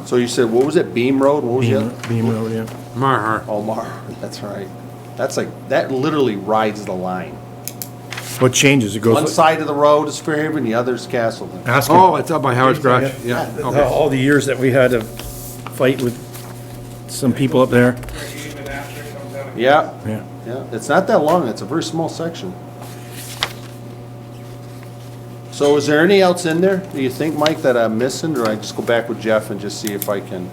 So you said, what was it, Beam Road? What was the other? Beam Road, yeah. Marhar. Oh, that's right. That's like, that literally rides the line. What changes? It goes. One side of the road is Fairhaven, the other is Castleton. Ask him. Oh, it's up by Howard's Garage. Yeah, okay. All the years that we had to fight with some people up there. Yeah, Yeah. yeah, it's not that long, it's a very small section. So is there any else in there, do you think, Mike, that I'm missing, or I just go back with Jeff and just see if I can?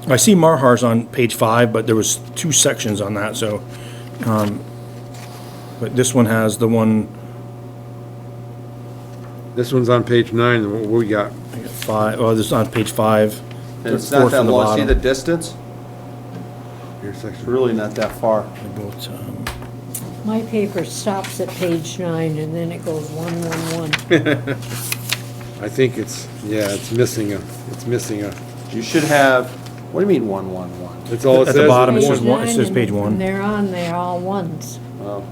I see Marhar's on page 5, but there was 2 sections on that, so, but this one has the one, This one's on page 9, and what we got? 5, oh, this is on page 5. And it's Fourth not that from the long, see bottom. the distance? Here's It's section. really not that far. They both, My paper stops at page 9 and then it goes 111. I think it's missing a, You should have, what do you mean 111? that's all it At says. the bottom, it Page says one- it 9 says page and 1. They're on there, all ones. Oh,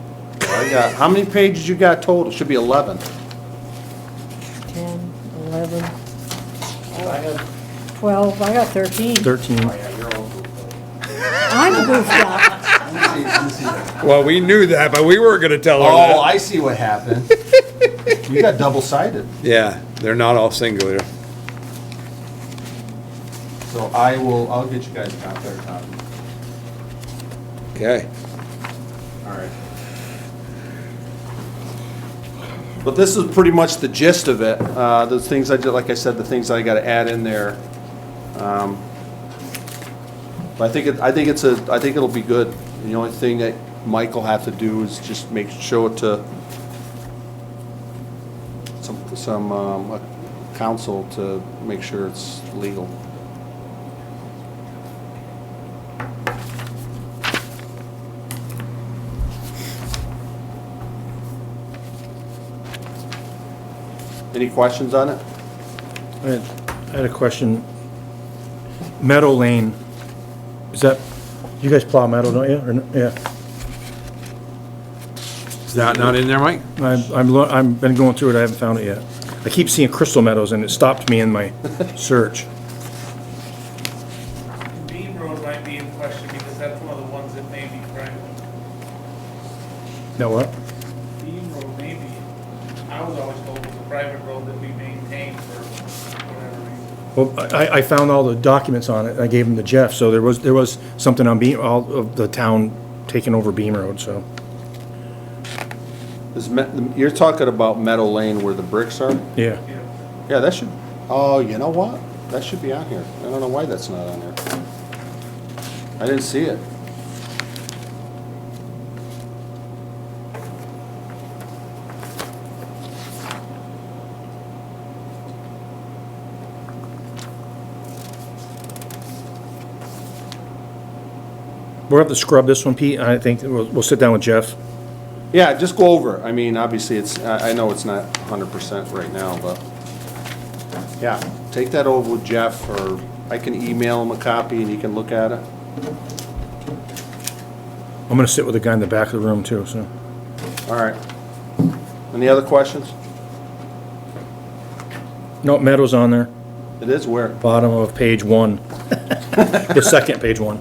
well, I got, how many pages you got total? Should be 11. 10, 11. 12, I got 13. 13. I'm goofed up. Well, we knew that, but we weren't gonna tell her Oh, that. I see what happened. You got double-sided. Yeah, they're not all singular. So I'll get you guys a copy. Okay. All right. But this is pretty much the gist of it. The things I did, like I said, the things I got to add in there. But I think it'll be good. The only thing that Mike will have to do is just show it to some council to make sure it's legal. Any questions on it? I had a question. Meadow Lane, is that, you guys plow Meadow, don't you? Or no? Yeah. Is that not in there, Mike? I've been going through it, I haven't found it yet. I keep seeing Crystal Meadows and it stopped me in my search. Beam Road might be in question because that's one of the ones that may be private. Now what? Beam Road may be, I was always told it was a private road that we maintained for whatever reason. Well, I found all the documents on it, I gave them to Jeff, so there was something on Beam, all of the town taking over Beam Road, so. You're talking about Meadow Lane where the bricks are? Yeah. Yeah, that should, oh, you know what? That should be on here. I don't know why that's not on there. I didn't see it. We'll have to scrub this one, Pete, I think we'll sit down with Jeff. Yeah, just go over. I mean, obviously, I know it's not 100% right now, but, yeah. take that over with Jeff, or I can email him a copy and he can look at it. I'm gonna sit with the guy in the back of the room too, so. All right. Any other questions? No, Meadows on there, It is where? bottom of page 1. The second page 1.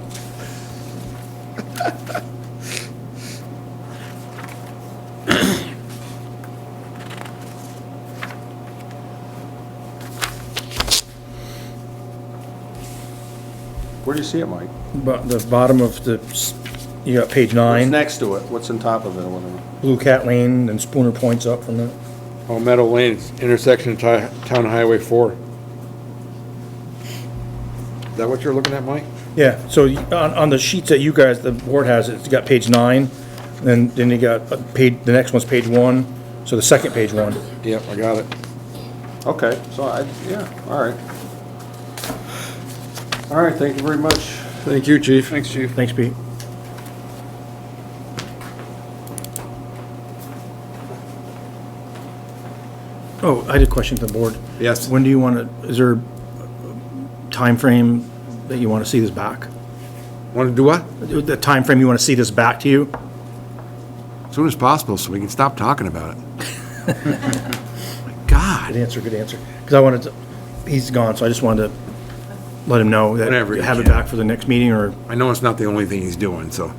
Where do you see it, Mike? But the bottom of the, you got page What's 9, next to it? What's on top of it or whatever? Blue Cat Lane, and Spooner points up from that. Oh, Meadow Lane, intersection of Town Highway 4. Is that what you're looking at, Mike? Yeah, so on the sheets that you guys, the board has, it's got page 9, then you got page, the next one's page 1, so the second page 1. Yep, I got it. Okay, so yeah, all right. All right, thank you very much. Thank you, Chief. Thanks, Chief. Thanks, Pete. Oh, I had a question to the board. Yes. When do you want to, is there a time frame that you want to see this back? Want to do what? The time frame you want to see this back to you? As soon as possible, so we can stop talking about it. My God. Good answer, good answer. Because I wanted to, he's gone, so I just wanted to let him know that Whenever you have it can. back for the next meeting, or, I know it's not the only thing he's doing, so.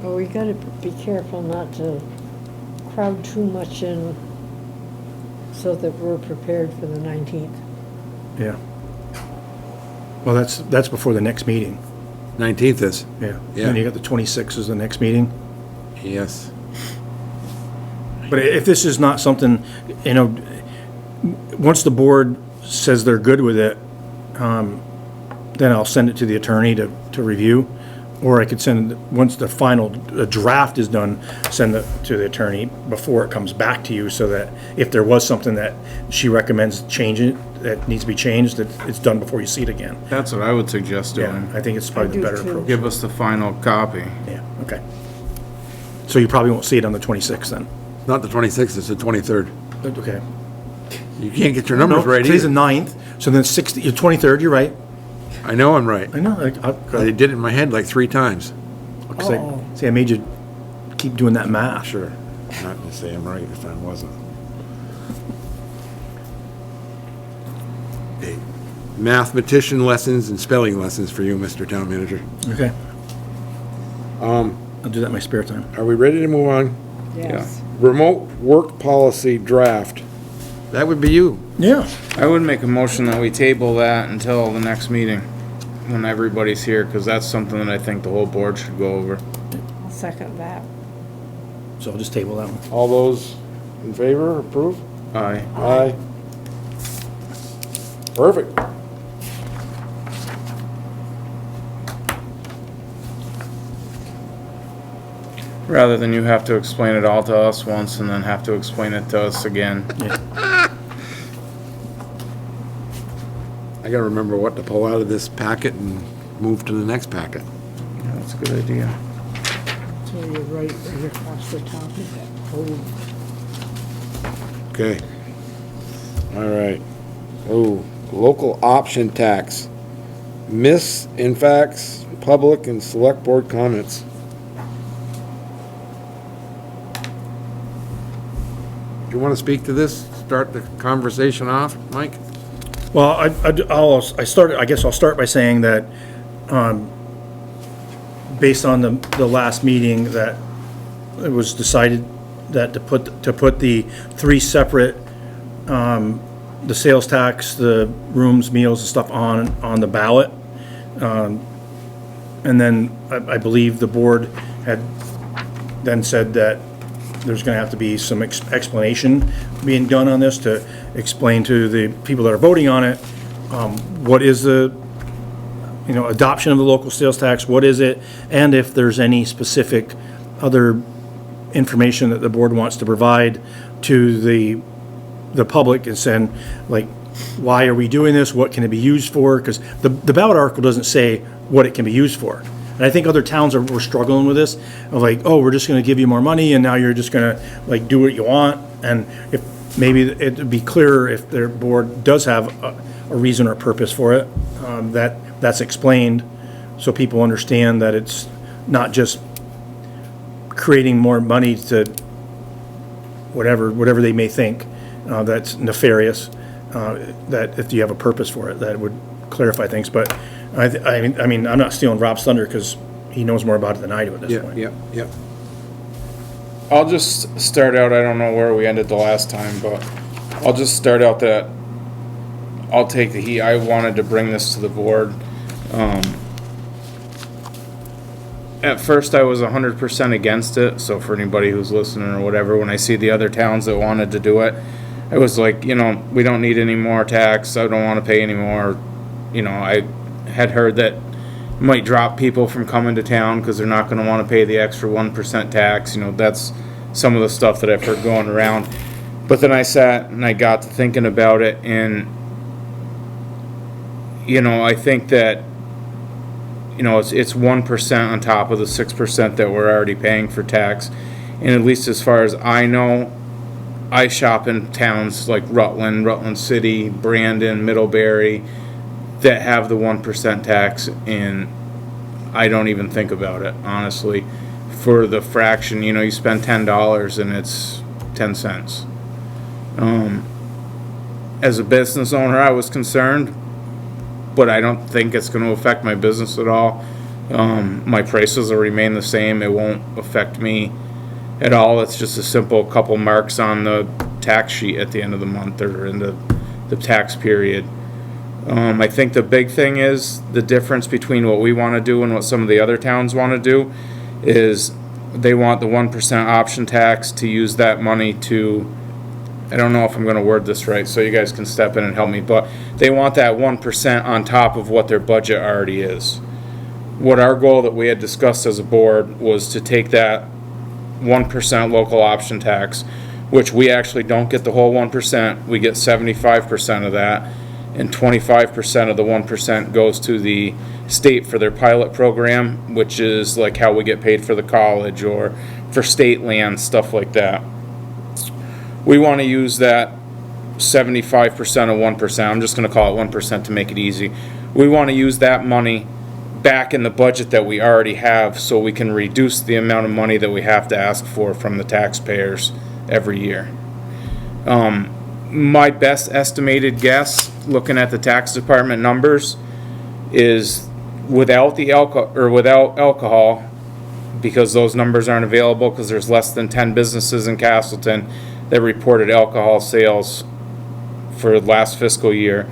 But we gotta be careful not to crowd too much in so that we're prepared for the 19th. yeah. Well, that's before the next meeting. 19th is. Yeah. Yeah. And you got the 26th is the next meeting. Yes. But if this is not something, you know, once the board says they're good with it, then I'll send it to the attorney to review. Or I could send, once the final draft is done, send it to the attorney before it comes back to you, so that if there was something that she recommends changing, that needs to be changed, that it's done before you see it again. That's what I would suggest Yeah, doing. I think it's probably the I do better too. approach. Give us the final copy. Yeah, okay. So you probably won't see it on the 26th then? Not the 26th, it's the 23rd. Okay. You can't get your numbers No, right today's the either. 9th, so then 60, 23rd, you're right. I know I'm right. I know, I did it in my head like 3 times. See, I made you keep doing that math. Sure. Not to say I'm right if I wasn't. Okay. Mathematician lessons and spelling lessons for you, Mr. Town Manager. Okay. I'll do that in my spare time. Are we ready to move on? Yes. Remote work policy draft. That would be you. Yeah. I would make a motion that we table that until the next meeting, when everybody's here, because that's something that I think the whole board should go over. I'll second that. So I'll just table that one. All those in favor, approve? Aye. Aye. Perfect. Rather than you have to explain it all to us once and then have to explain it to us again. I gotta remember what to pull out of this packet and move to the next packet. Yeah, that's a good idea. So you're right across the top of that whole. Okay. All right. Oh, local option tax. Miss, in facts, public and select board comments. Do you want to speak to this? Start the conversation off, Mike? Well, I guess I'll start by saying that, based on the last meeting, that it was decided that to put the 3 separate, the sales tax, the rooms, meals and stuff on the ballot. And then I believe the board had then said that there's gonna have to be some explanation being done on this to explain to the people that are voting on it, what is the, adoption of the local sales tax, what is it? And if there's any specific other information that the board wants to provide to the public and send, like, why are we doing this? What can it be used for? Because the ballot article doesn't say what it can be used for. And I think other towns were struggling with this, of like, oh, we're just gonna give you more money and now you're just gonna, like, do what you want. And maybe it'd be clearer if their board does have a reason or purpose for it, that's explained, so people understand that it's not just creating more money to whatever they may think, that's nefarious, that if you have a purpose for it, that would clarify things. But I mean, I'm not stealing Rob's thunder because he knows more about it than I do at this point. Yeah. I'll just start out, I don't know where we ended the last time, but I'll just start out that I'll take the heat. I wanted to bring this to the board. At first I was 100% against it, so for anybody who's listening or whatever, when I see the other towns that wanted to do it, I was like, we don't need any more tax, I don't want to pay any more. I had heard that it might drop people from coming to town because they're not going to want to pay the extra 1% tax. That's some of the stuff that I've heard going around. But then I sat and I got to thinking about it, and I think that it's 1% on top of the 6% that we're already paying for tax. And at least as far as I know, I shop in towns like Rutland City, Brandon, Middlebury, that have the 1% tax, and I don't even think about it, honestly. For the fraction, you spend $10 and it's 10 cents. As a business owner, I was concerned, but I don't think it's going to affect my business at all. My prices will remain the same. It won't affect me at all. It's just a simple couple marks on the tax sheet at the end of the month or in the tax period. I think the big thing is the difference between what we want to do and what some of the other towns want to do is they want the 1% option tax to use that money to, I don't know if I'm going to word this right, so you guys can step in and help me, but they want that 1% on top of what their budget already is. What our goal that we had discussed as a board was to take that 1% local option tax, which we actually don't get the whole 1%, we get 75% of that, and 25% of the 1% goes to the state for their pilot program, which is like how we get paid for the college or for state land, stuff like that. We want to use that 75% of 1%, I'm just going to call it 1% to make it easy. We want to use that money back in the budget that we already have so we can reduce the amount of money that we have to ask for from the taxpayers every year. My best estimated guess, looking at the tax department numbers, is without alcohol, because those numbers aren't available because there's less than 10 businesses in Castleton that reported alcohol sales for last fiscal year.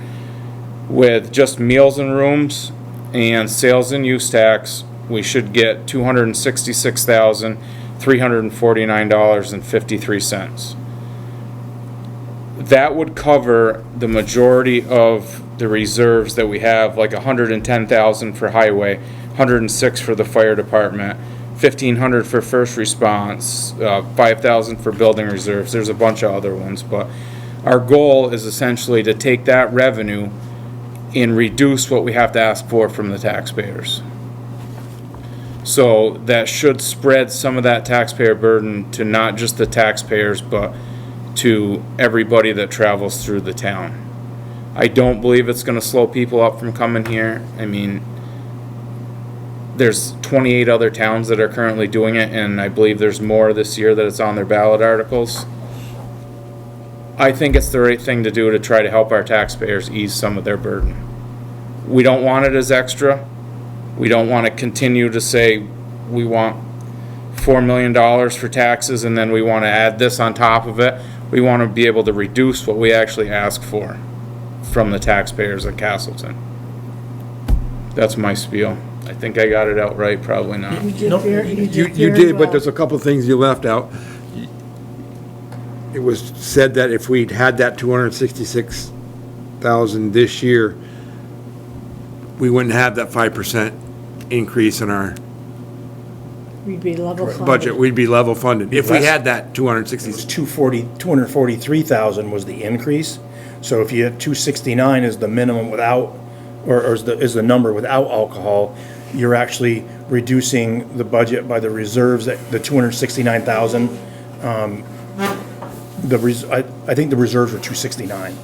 With just meals and rooms and sales and use tax, we should get $266,349.53. That would cover the majority of the reserves that we have, like $110,000 for highway, $106 for the fire department, $1,500 for first response, $5,000 for building reserves. There's a bunch of other ones, but our goal is essentially to take that revenue and reduce what we have to ask for from the taxpayers. So that should spread some of that taxpayer burden to not just the taxpayers, but to everybody that travels through the town. I don't believe it's going to slow people up from coming here. I mean, there's 28 other towns that are currently doing it, and I believe there's more this year that it's on their ballot articles. I think it's the right thing to do to try to help our taxpayers ease some of their burden. We don't want it as extra. We don't want to continue to say we want $4 million for taxes and then we want to add this on top of it. We want to be able to reduce what we actually ask for from the taxpayers at Castleton. That's my spiel. I think I got it out right, probably not. You did, but there's a couple of things you left out. It was said that if we'd had that $266,000 this year, we wouldn't have that 5% increase in our We'd be level funded. budget. We'd be level funded. If we had that It was 243,000 was the increase. So if you had 269 is the minimum without, or is the number without alcohol, you're actually reducing the budget by the reserves, that the 269,000. I think the reserves were 269.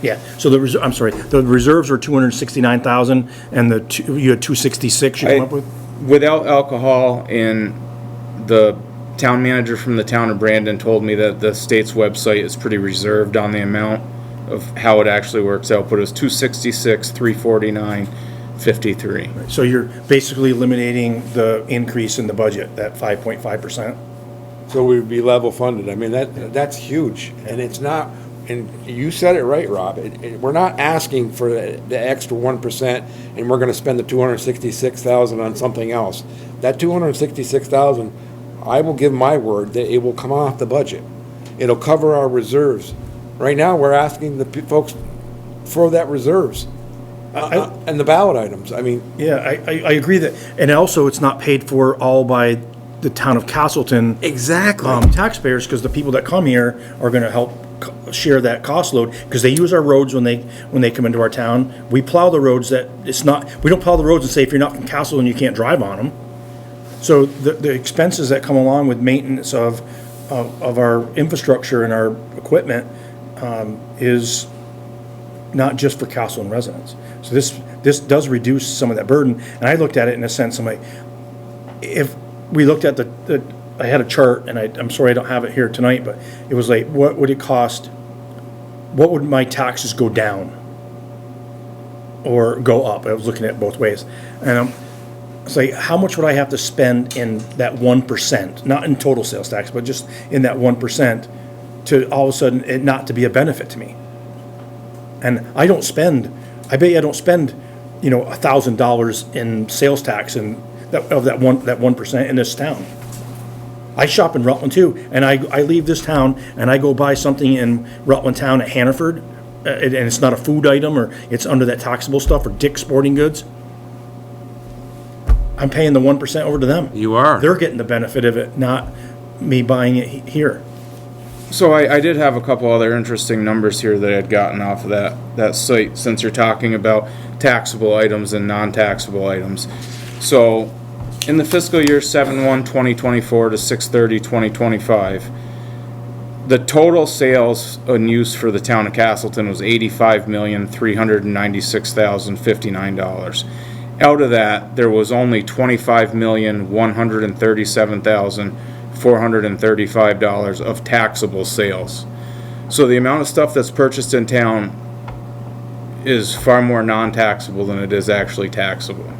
Yeah, so I'm sorry, the reserves were 269,000 and you had 266 you come up with? Without alcohol, and the town manager from the town of Brandon told me that the state's website is pretty reserved on the amount of how it actually works out, but it was 266, 349, 53. So you're basically eliminating the increase in the budget, that 5.5%? So we would be level funded. I mean, that's huge, and it's not, and you said it right, Rob. We're not asking for the extra 1%, and we're gonna spend the 266,000 on something else. That 266,000, I will give my word that it will come off the budget. It'll cover our reserves. Right now, we're asking the folks for that reserves, and the ballot items. I mean. Yeah, I agree that, and also it's not paid for all by the town of Castleton. Exactly. Taxpayers, because the people that come here are gonna help share that cost load, because they use our roads when they come into our town. We plow the roads we don't plow the roads and say if you're not from Castleton, you can't drive on them. So the expenses that come along with maintenance of our infrastructure and our equipment is not just for Castleton residents. So this does reduce some of that burden. And I looked at it in a sense, I'm like, if we looked at I had a chart, and I'm sorry I don't have it here tonight, but it was like, what would it cost? What would my taxes go down or go up? I was looking at it both ways. And it's like, how much would I have to spend in that 1%, not in total sales tax, but just in that 1%, to all of a sudden it not to be a benefit to me? And I bet you I don't spend, $1,000 in sales tax and that 1% in this town. I shop in Rutland too, and I leave this town and I go buy something in Rutland town at Hannaford, and it's not a food item or it's under that taxable stuff, or Dick's Sporting Goods. I'm paying the 1% over to them. You are. They're getting the benefit of it, not me buying it here. So I did have a couple other interesting numbers here that I'd gotten off of that site, since you're talking about taxable items and non-taxable items. So in the fiscal year 7/1/2024 to 6/30/2025, the total sales and use for the town of Castleton was $85,396,059. Out of that, there was only $25,137,435 of taxable sales. So the amount of stuff that's purchased in town is far more non-taxable than it is actually taxable.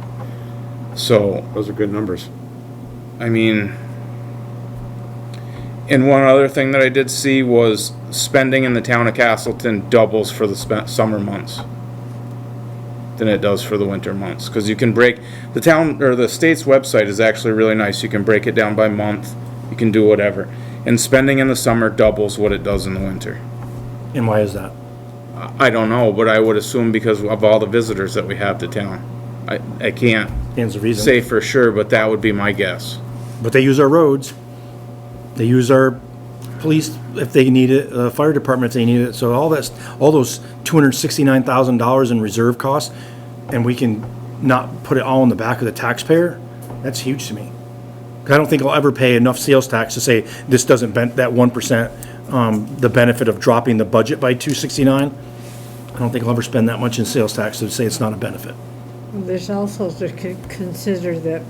So Those are good numbers. I mean, and one other thing that I did see was spending in the town of Castleton doubles for the summer months than it does for the winter months, because you can break the town, or the state's website is actually really nice. You can break it down by month. You can do whatever, and spending in the summer doubles what it does in the winter. And why is that? I don't know, but I would assume because of all the visitors that we have to town. I can't Stands to reason. say for sure, but that would be my guess. But they use our roads. They use our police if they need it, fire department if they need it. So all those $269,000 in reserve costs, and we can not put it all in the back of the taxpayer. That's huge to me. I don't think I'll ever pay enough sales tax to say this doesn't that 1%, the benefit of dropping the budget by $269. I don't think I'll ever spend that much in sales tax to say it's not a benefit. There's also to consider that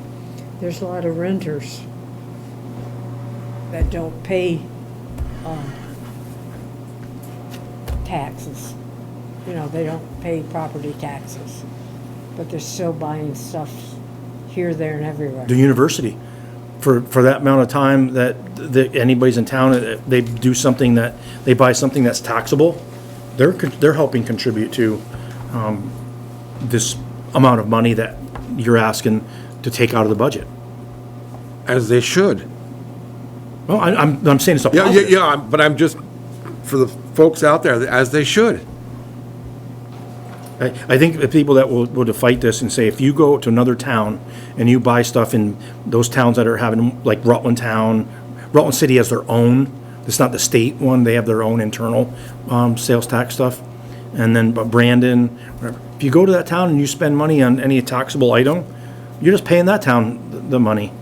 there's a lot of renters that don't pay taxes. They don't pay property taxes, but they're still buying stuff here, there, and everywhere. The university, for that amount of time that anybody's in town, they do something that, they buy something that's taxable, they're helping contribute to this amount of money that you're asking to take out of the budget. As they should. Well, I'm saying it's a positive. Yeah, but I'm just, for the folks out there, as they should. I think the people that will fight this and say, if you go to another town and you buy stuff in those towns that are having, like Rutland City has their own, it's not the state one, they have their own internal sales tax stuff. And then Brandon, whatever. If you go to that town and you spend money on any taxable item, you're just paying that town the money.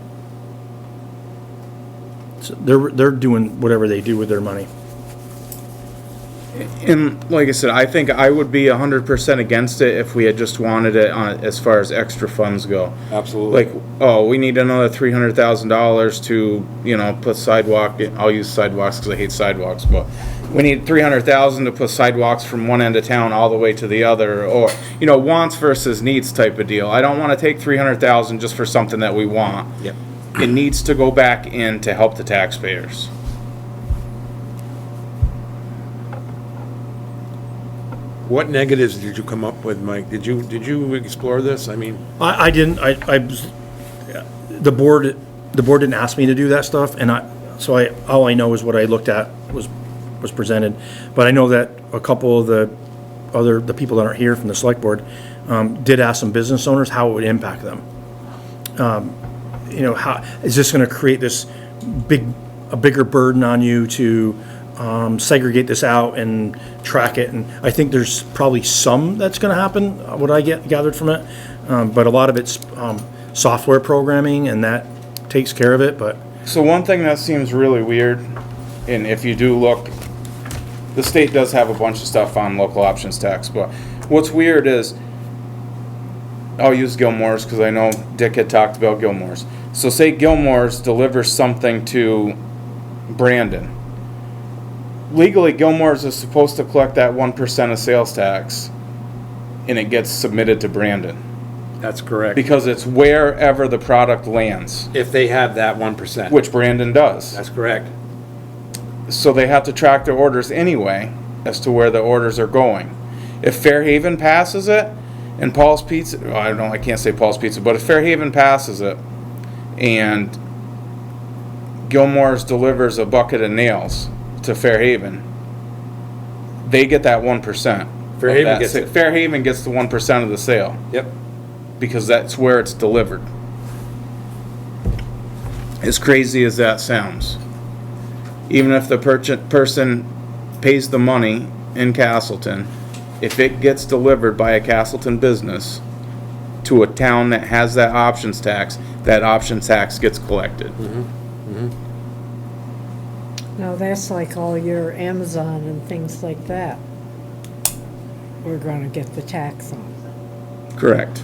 So they're doing whatever they do with their money. And like I said, I think I would be 100% against it if we had just wanted it on, as far as extra funds go. Absolutely. Like, oh, we need another $300,000 to, put sidewalk, I'll use sidewalks because I hate sidewalks, but we need $300,000 to put sidewalks from one end of town all the way to the other, or, wants versus needs type of deal. I don't want to take $300,000 just for something that we want. Yep. It needs to go back in to help the taxpayers. What negatives did you come up with, Mike? Did you explore this? I mean, I didn't, the board didn't ask me to do that stuff, and all I know is what I looked at was presented. But I know that a couple of the people that aren't here from the select board, did ask some business owners how it would impact them. How, is this gonna create this a bigger burden on you to, segregate this out and track it? And I think there's probably some that's gonna happen, what I gathered from it. But a lot of it's, software programming, and that takes care of it, but. So one thing that seems really weird, and if you do look, the state does have a bunch of stuff on local options tax, but what's weird is, I'll use Gilmore's because I know Dick had talked about Gilmore's. So say Gilmore's delivers something to Brandon. Legally, Gilmore's is supposed to collect that 1% of sales tax, and it gets submitted to Brandon. that's correct. Because it's wherever the product lands, If they have that 1%. which Brandon does. That's correct. So they have to track their orders anyway as to where the orders are going. If Fairhaven passes it, and Paul's Pizza, well, I don't know, I can't say Paul's Pizza, but if Fairhaven passes it, and Gilmore's delivers a bucket of nails to Fairhaven, they get that 1%. Fairhaven gets it. Fairhaven gets the 1% of the sale, Yep. because that's where it's delivered. As crazy as that sounds. Even if the person pays the money in Castleton, if it gets delivered by a Castleton business to a town that has that options tax gets collected. Now, that's like all your Amazon and things like that. We're gonna get the tax on. Correct.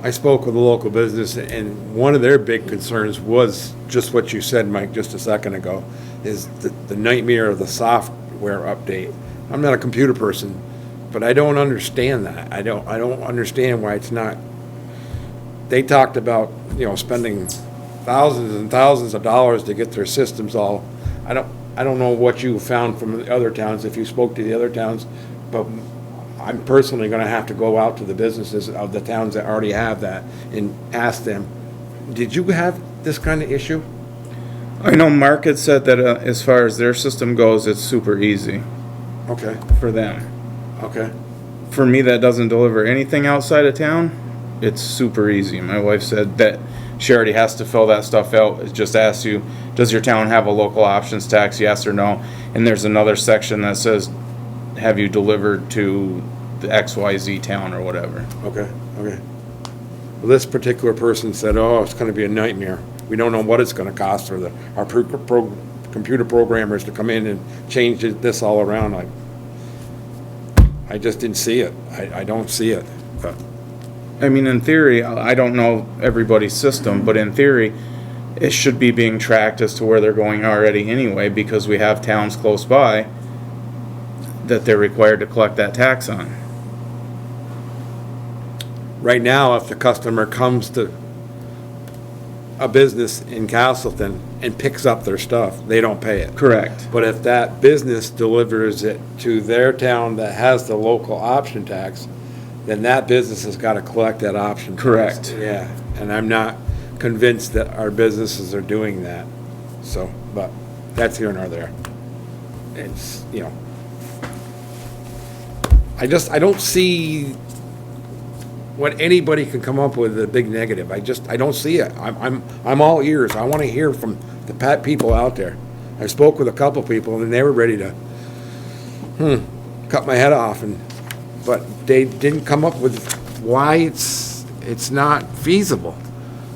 I spoke with a local business, and one of their big concerns was just what you said, Mike, just a second ago, is the nightmare of the software update. I'm not a computer person, but I don't understand that. I don't understand why it's not. They talked about, spending thousands and thousands of dollars to get their systems all. I don't know what you found from the other towns, if you spoke to the other towns, but I'm personally gonna have to go out to the businesses of the towns that already have that and ask them, did you have this kind of issue? I know Mark had said that as far as their system goes, it's super easy Okay, for them. okay. For me, that doesn't deliver anything outside of town, it's super easy. My wife said that she already has to fill that stuff out. It just asks you, does your town have a local options tax, yes or no? And there's another section that says, have you delivered to the XYZ town or whatever. Okay. Well, this particular person said, oh, it's gonna be a nightmare. We don't know what it's gonna cost for our computer programmers to come in and change this all around. I just didn't see it. I don't see it, but. I mean, in theory, I don't know everybody's system, but in theory, it should be being tracked as to where they're going already anyway, because we have towns close by that they're required to collect that tax on. Right now, if the customer comes to a business in Castleton and picks up their stuff, they don't pay it. Correct. But if that business delivers it to their town that has the local option tax, then that business has got to collect that option tax. Correct. Yeah, and I'm not convinced that our businesses are doing that. So, but that's here nor there. It's, I don't see what anybody can come up with a big negative. I don't see it. I'm all ears. I want to hear from the people out there. I spoke with a couple people and they were ready to, cut my head off, but they didn't come up with why it's not feasible.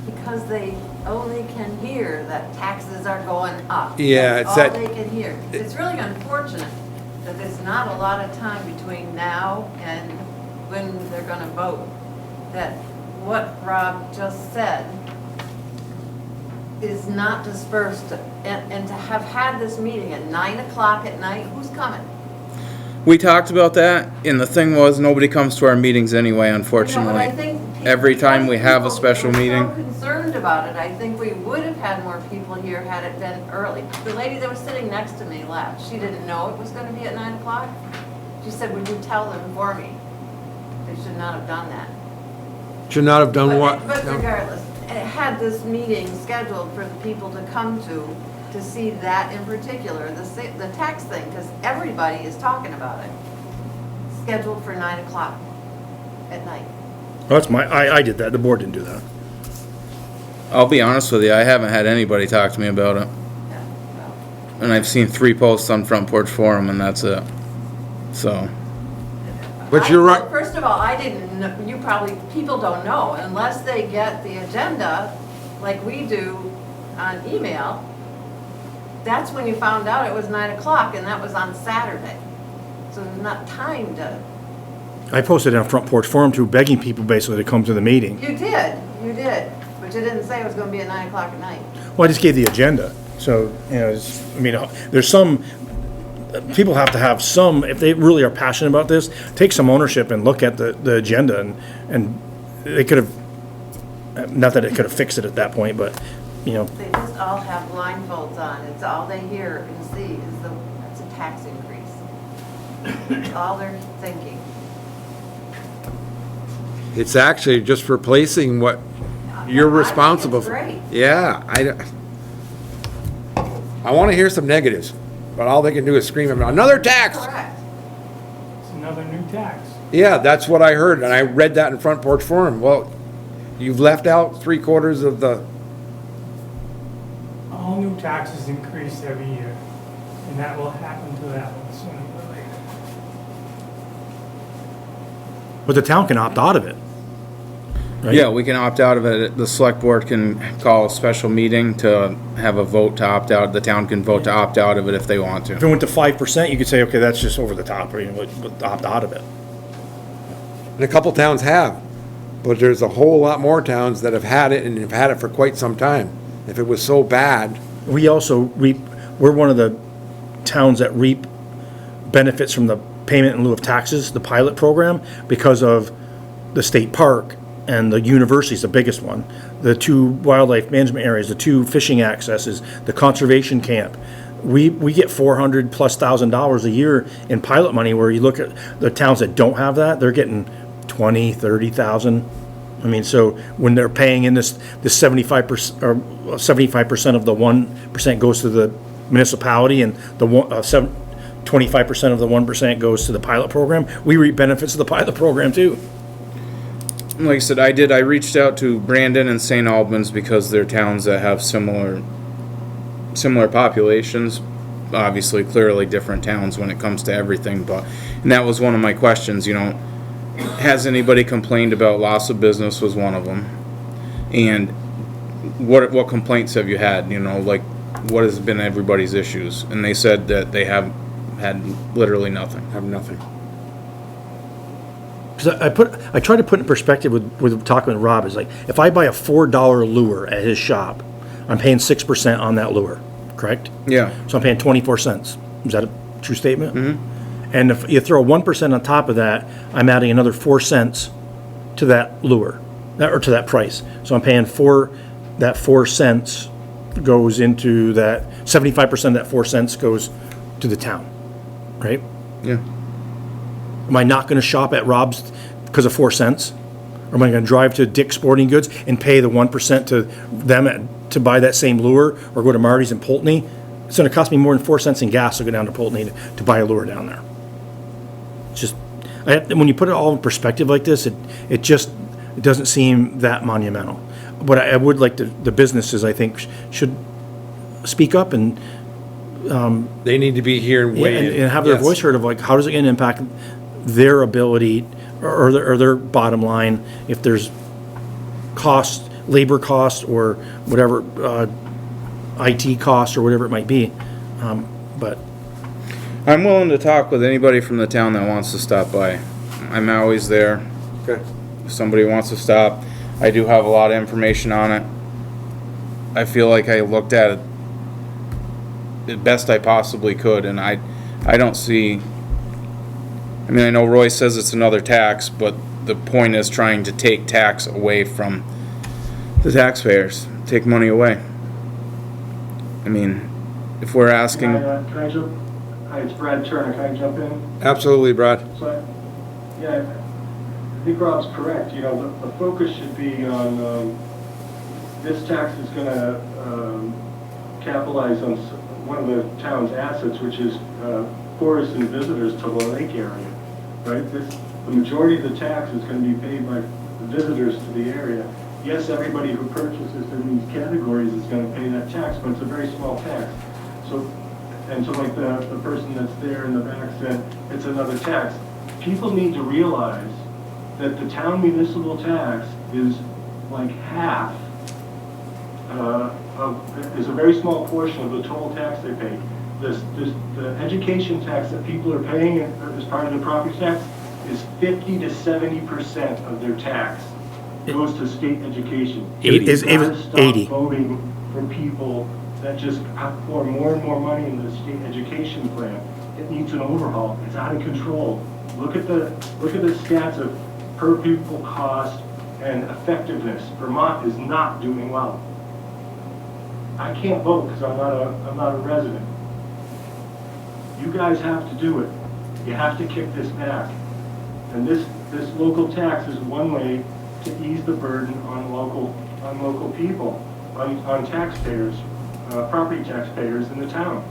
because they only can hear that taxes are going up. Yeah, That's it's all that- they can hear. It's really unfortunate that there's not a lot of time between now and when they're gonna vote. That what Rob just said is not dispersed, and to have had this meeting at 9 o'clock at night, who's coming? We talked about that, and the thing was, nobody comes to our meetings anyway, You know, unfortunately. but I think Every time we have a people special were meeting. so concerned about it, I think we would have had more people here had it been early. The lady that was sitting next to me left. She didn't know it was gonna be at 9 o'clock. She said, would you tell them for me? They should not have done that. Should not have done what? But No. regardless, it had this meeting scheduled for the people to come to see that in particular, the tax thing, because everybody is talking about it. Scheduled for 9 o'clock at night. Well, that's I did that, the board didn't do that. I'll be honest with you, I haven't had anybody talk to me about it. Yeah, well. And I've seen 3 posts on Front Porch Forum, and that's it. So, But you're right. First of all, I didn't know, people don't know, unless they get the agenda like we do on email. That's when you found out it was 9 o'clock, and that was on Saturday. So there's not time to, I posted it on Front Porch Forum too, begging people basically to come to the meeting. you did, but you didn't say it was gonna be at 9 o'clock at night. Well, I just gave the agenda, so, you know, there's some, people have to have some, if they really are passionate about this, take some ownership and look at the agenda, and they could have, not that it could have fixed it at that point, but, you know, They just all have blindfolds on, it's all they hear and see is that's a tax increase. That's all they're thinking. It's actually just replacing what you're I think responsible it's for. great. Yeah, I want to hear some negatives, but all they can do is scream about another tax. Correct. It's another new tax. Yeah, that's what I heard, and I read that in Front Porch Forum. Well, you've left out 3/4 of the, All new taxes increase every year, and that will happen to that one sooner or later. but the town can opt out of it. Right? yeah, we can opt out of it. The select board can call a special meeting to have a vote to opt out. The town can vote to opt out of it if they want If to. it went to 5%, you could say, okay, that's just over the top, or you would opt out of it. and a couple towns have, but there's a whole lot more towns that have had it and have had it for quite some time. If it was so bad, We also reap, we're one of the towns that reap benefits from the payment in lieu of taxes, the pilot program, because of the state park and the university's the biggest one, the 2 wildlife management areas, the 2 fishing accesses, the conservation camp. We get $400,000+ a year in pilot money, where you look at the towns that don't have that, they're getting 20, 30,000. I mean, so when they're paying in this 75%, or 75% of the 1% goes to the municipality, and the 25% of the 1% goes to the pilot program, we reap benefits of the pilot program too. Like I said, I reached out to Brandon and St. Albans because they're towns that have similar populations. Obviously, clearly different towns when it comes to everything, and that was one of my questions, you know, has anybody complained about loss of business was one of them. And what complaints have you had, you know, like what has been everybody's issues? And they said that they have had literally nothing. have nothing. Because I try to put in perspective with talking with Rob, is like, if I buy a $4 lure at his shop, I'm paying 6% on that lure, correct? Yeah. So I'm paying 24 cents. Is that a true statement? Mm-hmm. And if you throw 1% on top of that, I'm adding another 4 cents to that lure, or to that price. So I'm paying that 4 cents goes into that, 75% of that 4 cents goes to the town, right? Yeah. Am I not gonna shop at Rob's because of 4 cents? Or am I gonna drive to Dick's Sporting Goods and pay the 1% to them to buy that same lure, or go to Marty's in Pulteney? It's gonna cost me more than 4 cents in gas to go down to Pulteney to buy a lure down there. It's just, when you put it all in perspective like this, it doesn't seem that monumental. But I would like the businesses, I think, should speak up and They need to be here and weigh in. and have their Yes. voice heard of, like, how does it gonna impact their ability or their bottom line if there's costs labor costs or whatever, IT costs or whatever it might be. But I'm willing to talk with anybody from the town that wants to stop by. I'm always there. Okay. If somebody wants to stop, I do have a lot of information on it. I feel like I looked at it the best I possibly could, and I don't see, I mean, I know Roy says it's another tax, but the point is trying to take tax away from the taxpayers, take money away. I mean, if we're asking. Can I jump? Hi, it's Brad Turner. Can I jump in? Absolutely, Brad. So, I think Rob's correct. You know, the focus should be on this tax is going to capitalize on one of the town's assets, which is tourists and visitors to the lake area, right? The majority of the tax is going to be paid by the visitors to the area. Yes, everybody who purchases in these categories is going to pay that tax, but it's a very small tax. So like the person that's there in the back said, it's another tax. People need to realize that the town municipal tax is like half is a very small portion of the total tax they pay. The education tax that people are paying as part of the property tax is 50 to 70% of their tax goes to state education. It was 80. Stop voting for people that just pour more and more money into the state education plan. It needs an overhaul. It's out of control. Look at the stats of per pupil cost and effectiveness. Vermont is not doing well. I can't vote because I'm not a resident. You guys have to do it. You have to kick this back. And this local tax is one way to ease the burden on local people, on taxpayers, property taxpayers in the town.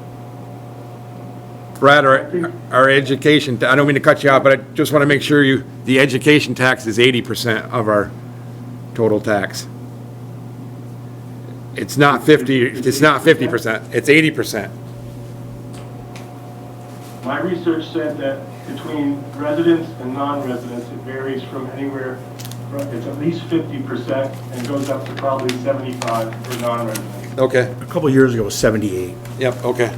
Brad, our education, I don't mean to cut you off, but I just want to make sure the education tax is 80% of our total tax. It's not 50%, it's 80%. My research said that between residents and non-residents, it varies from anywhere from, it's at least 50% and goes up to probably 75 for non-residents. Okay. A couple of years ago, it was 78. Yep, okay.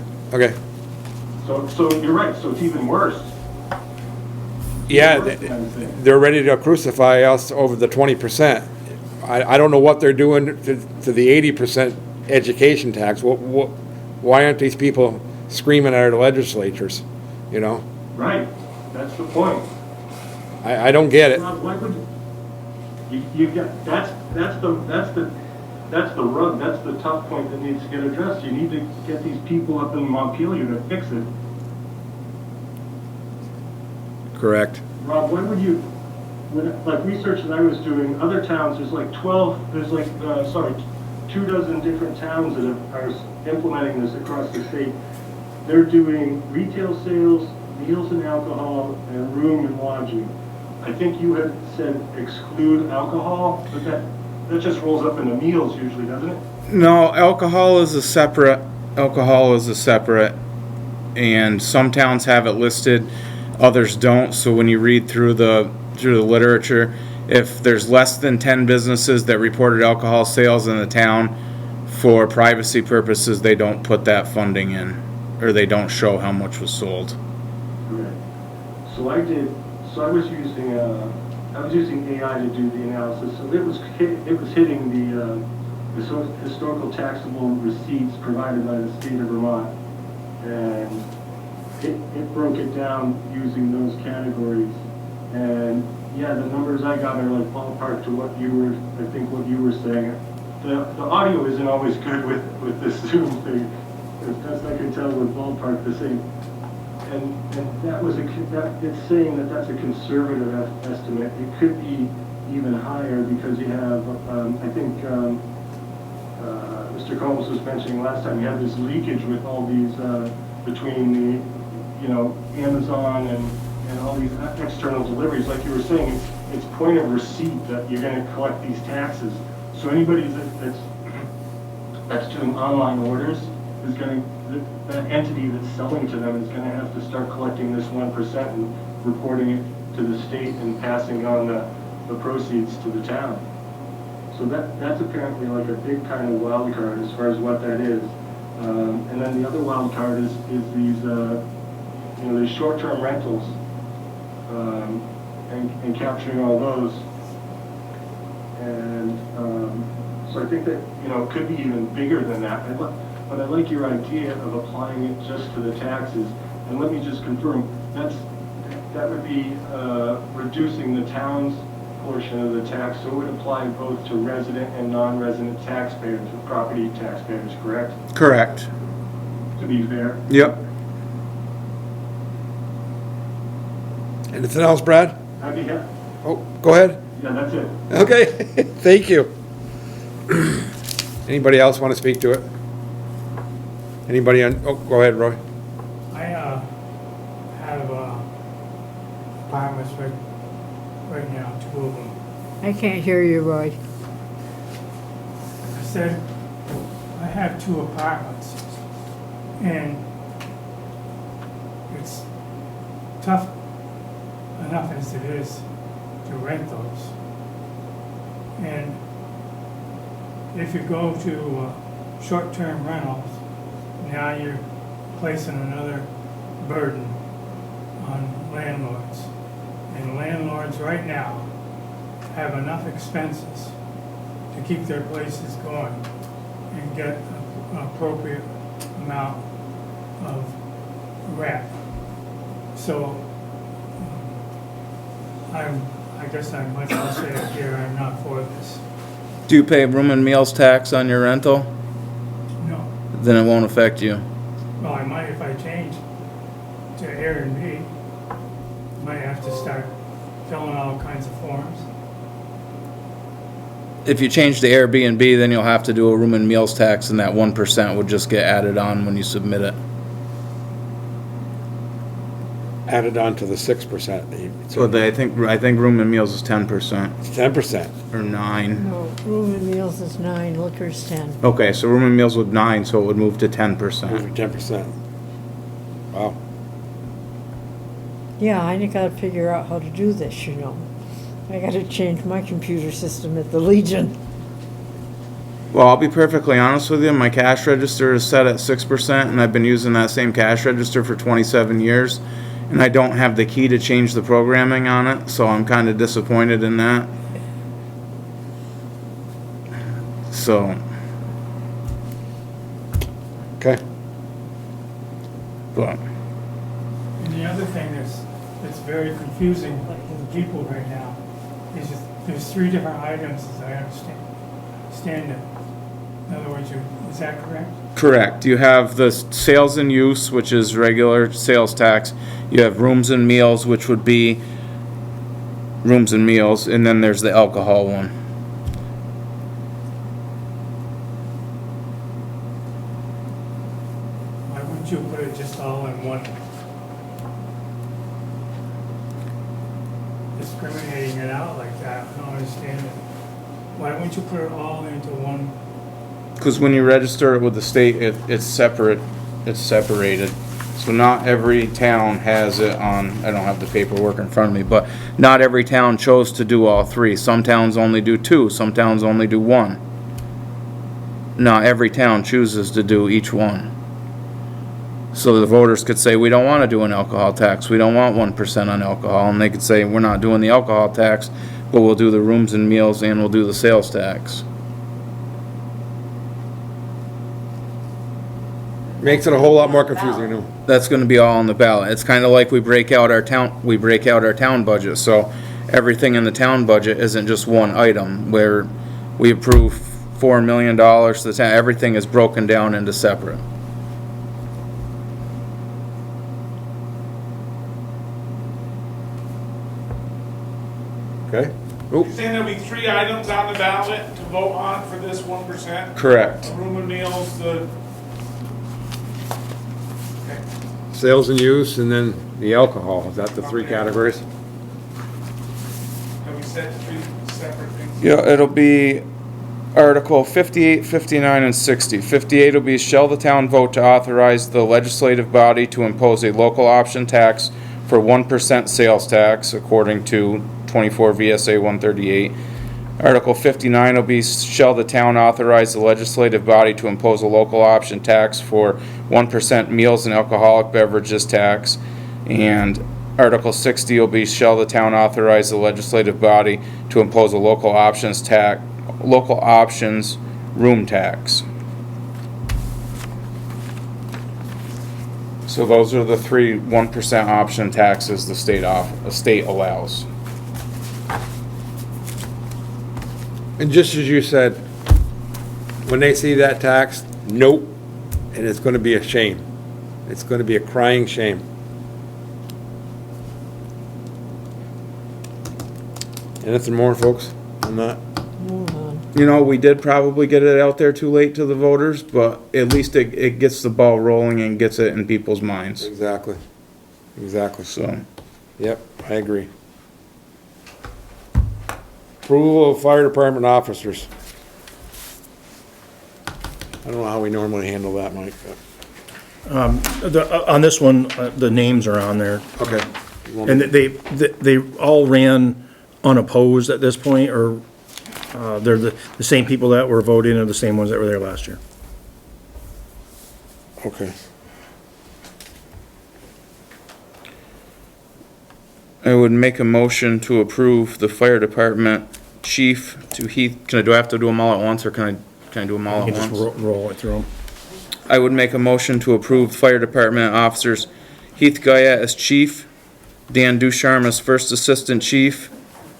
So you're right, so it's even worse. Yeah, they're ready to crucify us over the 20%. I don't know what they're doing to the 80% education tax. Why aren't these people screaming at our legislatures, you know? Right, that's the point. I don't get it. Rob, why would you got that's the rub. That's the tough point that needs to get addressed. You need to get these people up in Montpelier to fix it. Correct. Rob, when would you, like research that I was doing, other towns, there's like 24 different towns that are implementing this across the state. They're doing retail sales, meals and alcohol, and room and lodging. I think you had said exclude alcohol, but that just rolls up into meals usually, doesn't it? No, alcohol is a separate, and some towns have it listed, others don't. So when you read through the literature, if there's less than 10 businesses that reported alcohol sales in the town, for privacy purposes, they don't put that funding in, or they don't show how much was sold. Correct. So I was using AI to do the analysis. So it was hitting the historical taxable receipts provided by the state of Vermont, and it broke it down using those categories. And yeah, the numbers I got are like ballpark to what you were saying. The audio isn't always good with this Zoom thing. As best I can tell, with ballpark the same. And that was it's saying that that's a conservative estimate. It could be even higher because you have, I think Mr. Combs was mentioning last time, you have this leakage with all these, between the, Amazon and all these external deliveries. Like you were saying, it's point of receipt that you're going to collect these taxes. So anybody that's doing online orders is going to, that entity that's selling to them is going to have to start collecting this 1% and reporting it to the state and passing on the proceeds to the town. So that's apparently like a big kind of wild card as far as what that is. And then the other wild card is these, these short-term rentals, and capturing all those. And so I think that, it could be even bigger than that. But I like your idea of applying it just to the taxes. And let me just confirm, that would be reducing the town's portion of the tax, so it would apply both to resident and non-resident taxpayers, property taxpayers, correct? Correct. To be fair? Yep. Anything else, Brad? I'd be happy. Oh, go ahead. Yeah, that's it. Okay, thank you. Anybody else want to speak to it? Anybody on, oh, go ahead, Roy. I have apartments right now, 2 of them. I can't hear you, Roy. I said, I have 2 apartments, and it's tough enough as it is to rent those. And if you go to short-term rentals, now you're placing another burden on landlords. And landlords right now have enough expenses to keep their places going and get an appropriate amount of rent. So I guess I might as well say it here, I'm not for this. Do you pay room and meals tax on your rental? No. Then it won't affect you. Well, I might if I change to Airbnb. Might have to start filling all kinds of forms. If you change to Airbnb, then you'll have to do a room and meals tax, and that 1% would just get added on when you submit it. Added on to the 6%. So I think room and meals is 10%. It's 10%. Or 9. No, room and meals is 9, liquor's 10. Okay, so room and meals would 9, so it would move to 10%. Move to 10%. Wow. Yeah, I gotta figure out how to do this, I gotta change my computer system at the Legion. Well, I'll be perfectly honest with you, my cash register is set at 6%, and I've been using that same cash register for 27 years, and I don't have the key to change the programming on it, so I'm kind of disappointed in that. So. Okay. But. And the other thing that's very confusing to the people right now is just, there's 3 different items as I understand it. In other words, is that correct? Correct. You have the sales and use, which is regular sales tax. You have rooms and meals, which would be rooms and meals, and then there's the alcohol one. Why wouldn't you put it just all in one? Discriminating it out like that, I don't understand it. Why wouldn't you put it all into one? Because when you register it with the state, it's separate, it's separated. So not every town has it on, I don't have the paperwork in front of me, but not every town chose to do all 3. Some towns only do 2, some towns only do 1. Not every town chooses to do each one. So the voters could say, we don't want to do an alcohol tax, we don't want 1% on alcohol, and they could say, we're not doing the alcohol tax, but we'll do the rooms and meals and we'll do the sales tax. Makes it a whole lot more confusing. That's going to be all on the ballot. It's kind of like we break out our town budget. So everything in the town budget isn't just one item where we approve $4 million to the town. Everything is broken down into separate. Okay. You're saying there'll be 3 items on the ballot to vote on for this 1%? Correct. The room and meals, the... Okay. Sales and use, and then the alcohol. Is that the 3 categories? Have we set 3 separate things? Yeah, it'll be Article 58, 59, and 60. 58 will be, shall the town vote to authorize the legislative body to impose a local option tax for 1% sales tax according to 24 VSA 138. Article 59 will be, shall the town authorize the legislative body to impose a local option tax for 1% meals and alcoholic beverages tax? And Article 60 will be, shall the town authorize the legislative body to impose a local options room tax? So those are the three 1% option taxes the state allows. And just as you said, when they see that tax, nope, and it's gonna be a shame. It's gonna be a crying shame. Anything more, folks, on that? You know, we did probably get it out there too late to the voters, but at least it gets the ball rolling and gets it in people's minds. Exactly. Exactly. So, Yep, I agree. Approval of fire department officers. I don't know how we normally handle that, Mike. On this one, the names are on there. Okay. And they all ran unopposed at this point, or they're the same people that were voting are the same ones that were there last year. Okay. I would make a motion to approve the fire department chief to Heath. Do I have to do them all at once, or can I do them all You at can just once? roll it through them. I would make a motion to approve fire department officers Heath Goyette as chief, Dan Ducharme as first assistant chief,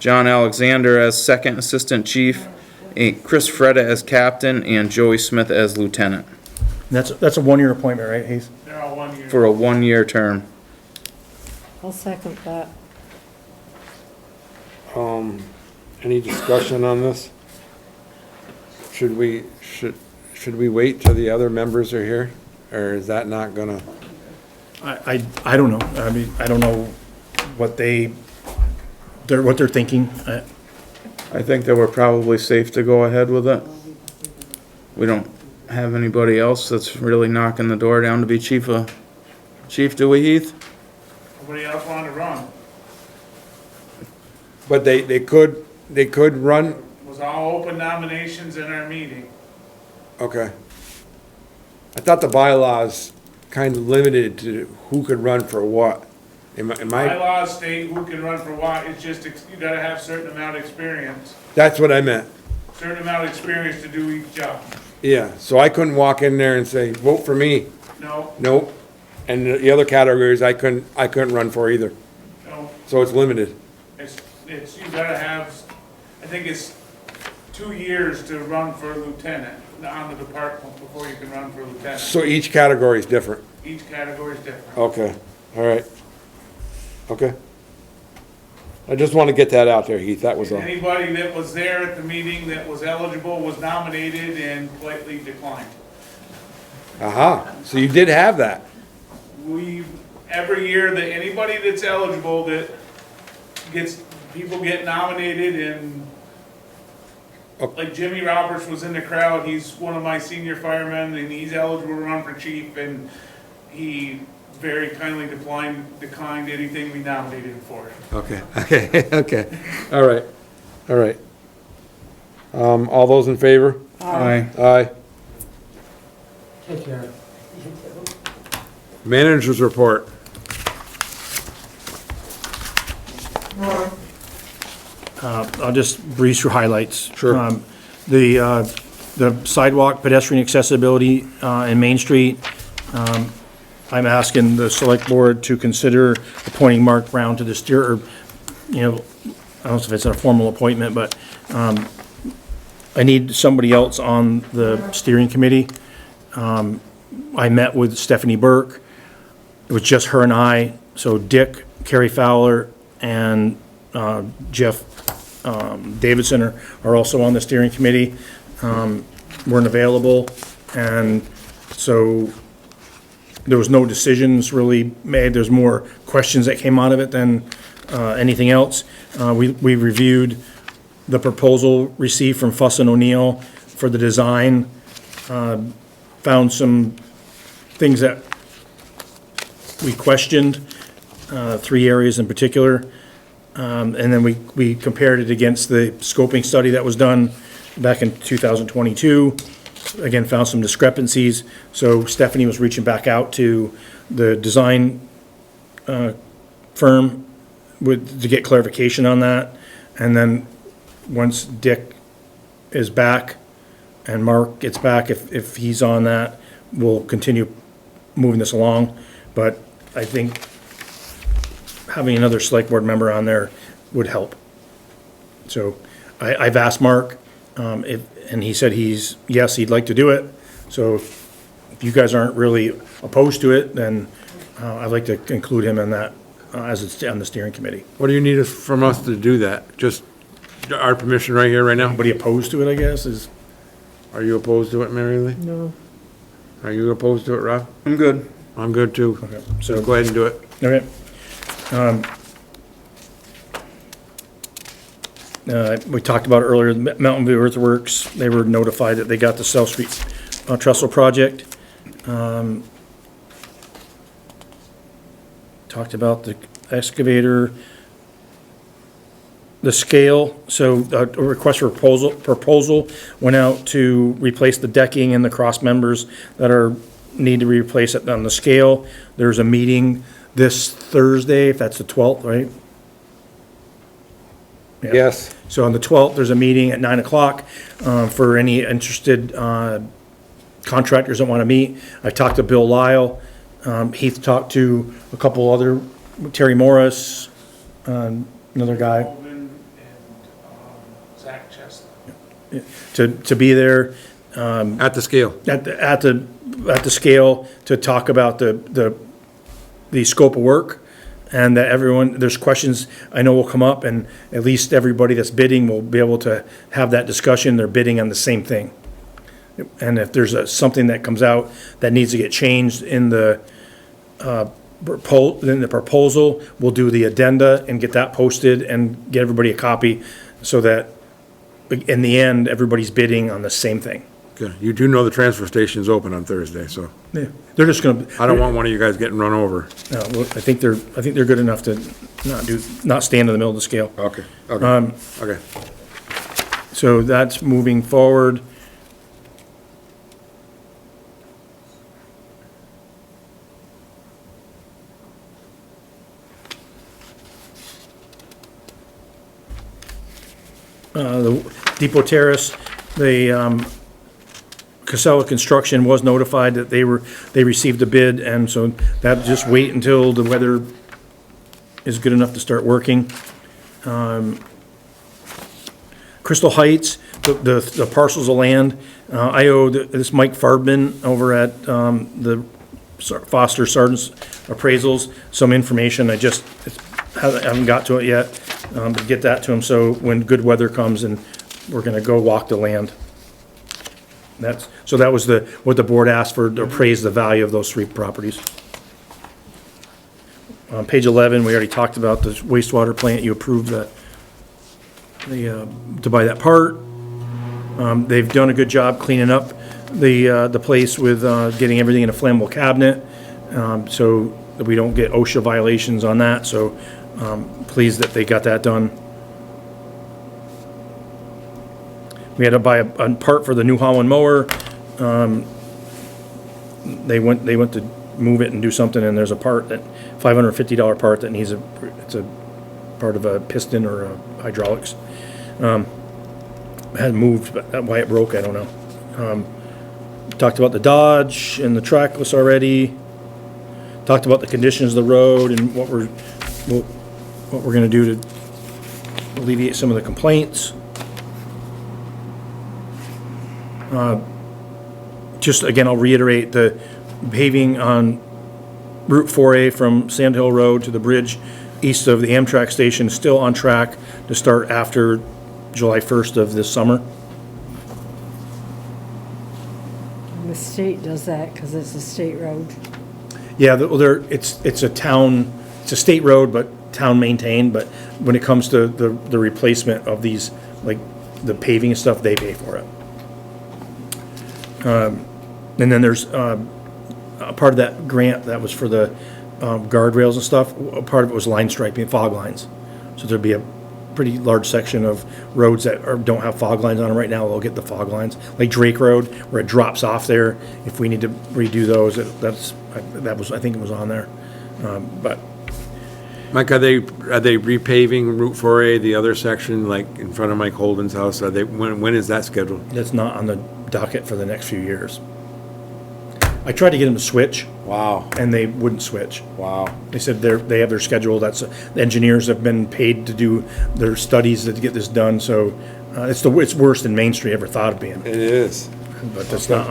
John Alexander as second assistant chief, and Chris Freda as captain, and Joey Smith as lieutenant. And that's a one-year appointment, right, Heath? They're all 1 year. For a one-year term. I'll second that. Any discussion on this? Should we wait till the other members are here, or is that not gonna? I don't know. I mean, I don't know what they're thinking. I think that we're probably safe to go ahead with it. We don't have anybody else that's really knocking the door down to be chief, do we, Heath? Nobody else wanted to run. But they could run, It was all open nominations in our meeting. okay. I thought the bylaws kind of limited to who could run for what. Am I? Bylaws state who can run for what, it's just, you gotta have certain amount of experience. That's what I meant. Certain amount of experience to do each job. Yeah, so I couldn't walk in there and say, vote for me. No, Nope. And the other categories, I couldn't run for either. no, So it's limited. it's, you gotta have, I think it's 2 years to run for lieutenant on the department before you can run for lieutenant. So each category is different. Each category is different. Okay, all right. Okay. I just want to get that out there, Heath, that was all. Anybody that was there at the meeting that was eligible was nominated and politely declined. Aha, so you did have that. Every year that anybody that's eligible that people get nominated, and like Jimmy Roberts was in the crowd, he's one of my senior firemen and he's eligible to run for chief, and he very kindly declined anything we nominated him for. Okay, okay. All right. All those in favor? Aye. Aye. Take care. Managers report. I'll just breeze through highlights. Sure. The sidewalk pedestrian accessibility in Main Street, I'm asking the select board to consider appointing Mark Brown to the I don't know if it's a formal appointment, but I need somebody else on the steering committee. I met with Stephanie Burke. It was just her and I, so Dick, Carrie Fowler, and Jeff Davidson are also on the steering committee. Weren't available, and so there was no decisions really made. There's more questions that came out of it than anything else. We reviewed the proposal received from Fuss and O'Neill for the design, found some things that we questioned, 3 areas in particular. And then we compared it against the scoping study that was done back in 2022. Again, found some discrepancies. So Stephanie was reaching back out to the design firm to get clarification on that. And then once Dick is back and Mark gets back, if he's on that, we'll continue moving this along. But I think having another select board member on there would help. So I've asked Mark, and he said yes, he'd like to do it. So if you guys aren't really opposed to it, then I'd like to include him in that as it's on the steering committee. What do you need from us to do that? Just our permission right here, right now? Anybody opposed to it, I guess, is... Are you opposed to it, Mary Lee? No. Are you opposed to it, Rob? I'm good. I'm good too. Okay, So go ahead and do it. Okay. We talked about it earlier, Mountain View Earthworks, they were notified that they got the South Street trestle project. Talked about the excavator, the scale, so a request for proposal went out to replace the decking and the cross members that need to be replaced on the scale. There's a meeting this Thursday, if that's the 12th, right? Yeah. Yes. So on the 12th, there's a meeting at 9 o'clock for any interested contractors that want to meet. I talked to Bill Lyle. Heath talked to a couple other, Terry Morris, another guy. To be there. At the scale. At the scale to talk about the scope of work. And that there's questions I know will come up, and at least everybody that's bidding will be able to have that discussion. They're bidding on the same thing. And if there's something that comes out that needs to get changed in the proposal, we'll do the addenda and get that posted and get everybody a copy so that in the end, everybody's bidding on the same thing. Good. You do know the transfer station's open on Thursday, so Yeah, they're just gonna. I don't want one of you guys getting run over. No, well, I think they're good enough to not stand in the middle of the scale. Okay, okay. So that's moving forward. The Depot Terrace, Casella Construction was notified that they received a bid, and so that just wait until the weather is good enough to start working. Crystal Heights, the parcels of land, I owe this Mike Farbman over at the Foster Sargent's Appraisals some information. I haven't got to it yet, to get that to him, so when good weather comes and we're gonna go walk the land. So that was what the board asked for, to appraise the value of those 3 properties. On page 11, we already talked about the wastewater plant. You approved to buy that part. They've done a good job cleaning up the place with getting everything in a flammable cabinet, so that we don't get OSHA violations on that. So pleased that they got that done. We had to buy a part for the New Holland mower. They went to move it and do something, and there's a part $550 part that needs it's a part of a piston or a hydraulics. It hadn't moved, but why it broke, I don't know. Talked about the Dodge and the trackless already. Talked about the conditions of the road and what we're gonna do to alleviate some of the complaints. Just again, I'll reiterate, the paving on Route 4A from Sand Hill Road to the bridge east of the Amtrak station is still on track to start after July 1st of this summer. The state does that because it's a state road. Yeah, it's a state road, but town maintained, but when it comes to the replacement of these, like the paving and stuff, they pay for it. And then there's a part of that grant that was for the guardrails and stuff. A part of it was line striping, fog lines. So there'd be a pretty large section of roads that don't have fog lines on them right now. They'll get the fog lines, like Drake Road, where it drops off there. If we need to redo those, I think it was on there. But Mike, are they repaving Route 4A, the other section, like in front of Mike Holden's house? Are they, when is that scheduled? that's not on the docket for the next few years. I tried to get them to switch. Wow, And they wouldn't switch. wow. They said they have their schedule. That's, the engineers have been paid to do their studies to get this done, so it's worse than Main Street ever thought of being. It is. But it's not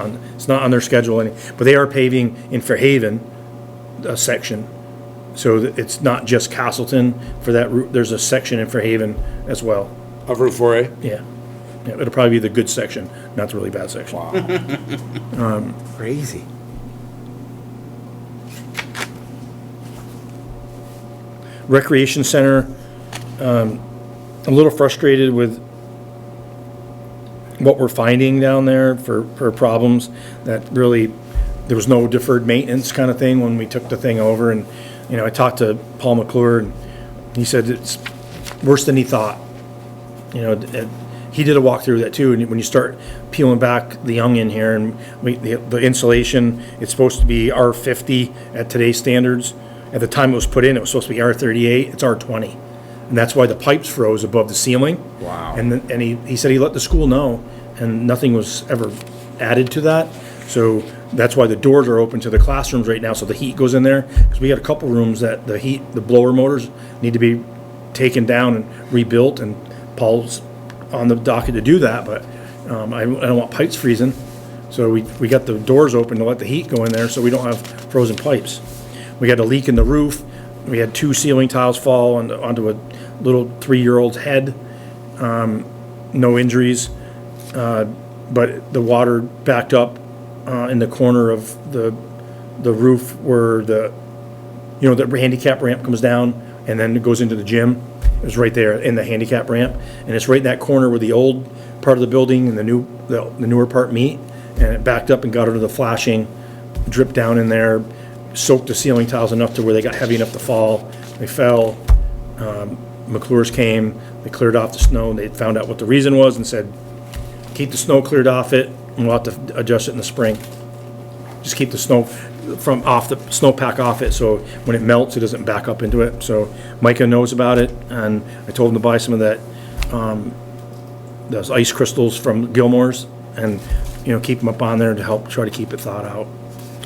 on their schedule but they are paving in Fairhaven, a section. So that it's not just Castleton for that route. There's a section in Fairhaven as well. Of Route 4A? Yeah. It'll probably be the good section, not the really bad section. Wow. Crazy. Recreation Center, a little frustrated with what we're finding down there for problems. That really, there was no deferred maintenance kind of thing when we took the thing over. And, I talked to Paul McClure, and he said it's worse than he thought. He did a walkthrough of that too, and when you start peeling back the onion here, and the insulation, it's supposed to be R50 at today's standards. At the time it was put in, it was supposed to be R38, it's R20. And that's why the pipes froze above the ceiling. Wow. And he said he let the school know, and nothing was ever added to that. So that's why the doors are open to the classrooms right now, so the heat goes in there. Because we got a couple rooms that the blower motors need to be taken down and rebuilt, and Paul's on the docket to do that, but I don't want pipes freezing. So we got the doors open to let the heat go in there so we don't have frozen pipes. We had a leak in the roof. We had 2 ceiling tiles fall onto a little 3-year-old's head. No injuries, but the water backed up in the corner of the roof where the handicap ramp comes down and then it goes into the gym. It was right there in the handicap ramp, and it's right in that corner where the old part of the building and the newer part meet. And it backed up and got under the flashing, dripped down in there, soaked the ceiling tiles enough to where they got heavy enough to fall. They fell. McClure's came, they cleared off the snow, and they found out what the reason was and said, keep the snow cleared off it, and we'll have to adjust it in the spring. Just keep the snow snowpack off it, so when it melts, it doesn't back up into it. So Micah knows about it, and I told him to buy some of that, those ice crystals from Gilmore's, and, keep them up on there to help try to keep it thawed out.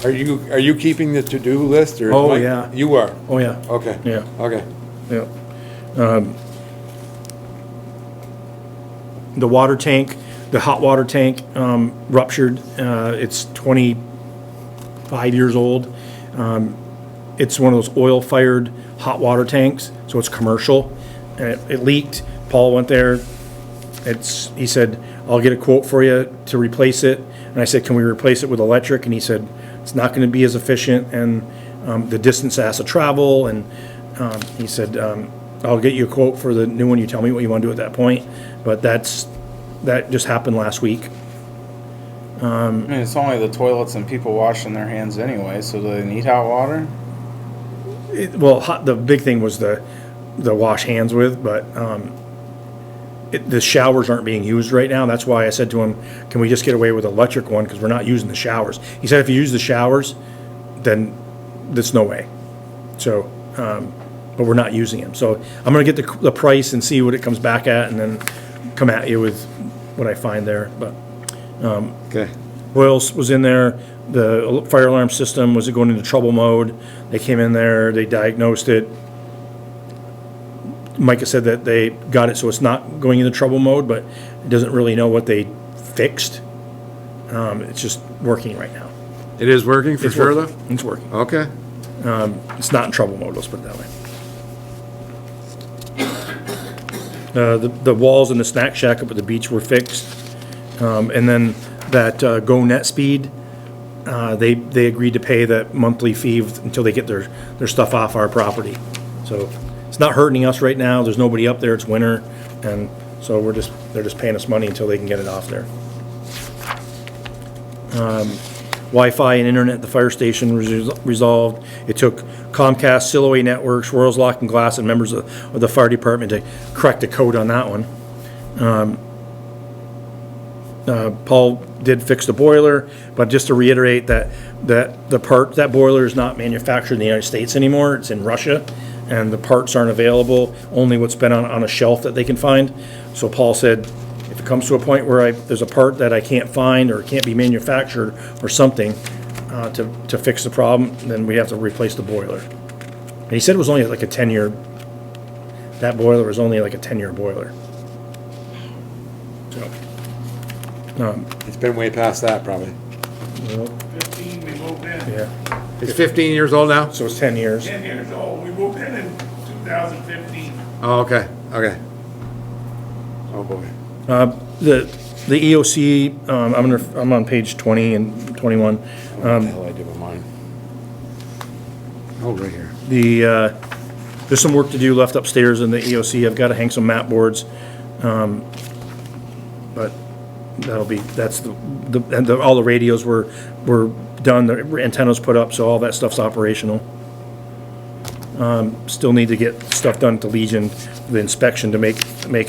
Are you keeping the to-do list, or? Oh, yeah. You are? Oh, yeah. Okay. Yeah. Okay. Yeah. The water tank, the hot water tank, ruptured. It's 25 years old. It's one of those oil-fired hot water tanks, so it's commercial. And it leaked. Paul went there. He said, I'll get a quote for you to replace it. And I said, can we replace it with electric? And he said, it's not going to be as efficient, and the distance it has to travel. And he said, I'll get you a quote for the new one. You tell me what you want to do at that point. But that just happened last week. It's only the toilets and people washing their hands anyway, so do they need hot water? The big thing was the wash hands with, but the showers aren't being used right now. That's why I said to him, can we just get away with electric one, because we're not using the showers. He said if you use the showers, then there's no way. So, but we're not using them. So I'm going to get the price and see what it comes back at, and then come at you with what I find there. But Okay. Oils was in there. The fire alarm system was going into trouble mode. They came in there, they diagnosed it. Micah said that they got it so it's not going into trouble mode, but it doesn't really know what they fixed. It's just working right now. It is working for sure, though? It's working. Okay. It's not in trouble mode, let's put it that way. The walls in the snack shack up at the beach were fixed. And then that GoNet speed, they agreed to pay that monthly fee until they get their stuff off our property. So it's not hurting us right now. There's nobody up there. It's winter, and so they're just paying us money until they can get it off there. Wi-Fi and internet at the fire station was resolved. It took a Comcast, Silhouette Networks, Royals Lock and Glass, and members of the fire department to correct the code on that one. Paul did fix the boiler, but just to reiterate that that boiler is not manufactured in the United States anymore. It's in Russia, and the parts aren't available, only what's been on a shelf that they can find. So Paul said, if it comes to a point where there's a part that I can't find or can't be manufactured or something to fix the problem, then we have to replace the boiler. And he said it was only like a 10-year, that boiler was only like a 10-year boiler. So, It's been way past that, probably. 15, we moved in. yeah, It's 15 years old now? so it's 10 years. 10 years old. We moved in 2015. Oh, okay, okay. Oh, boy. The EOC, I'm on page 20 and 21. What the hell I did with mine? Oh, right here. There's some work to do left upstairs in the EOC. I've got to hang some mat boards. But all the radios were done, the antennas put up, so all that stuff's operational. Still need to get stuff done to Legion, the inspection to make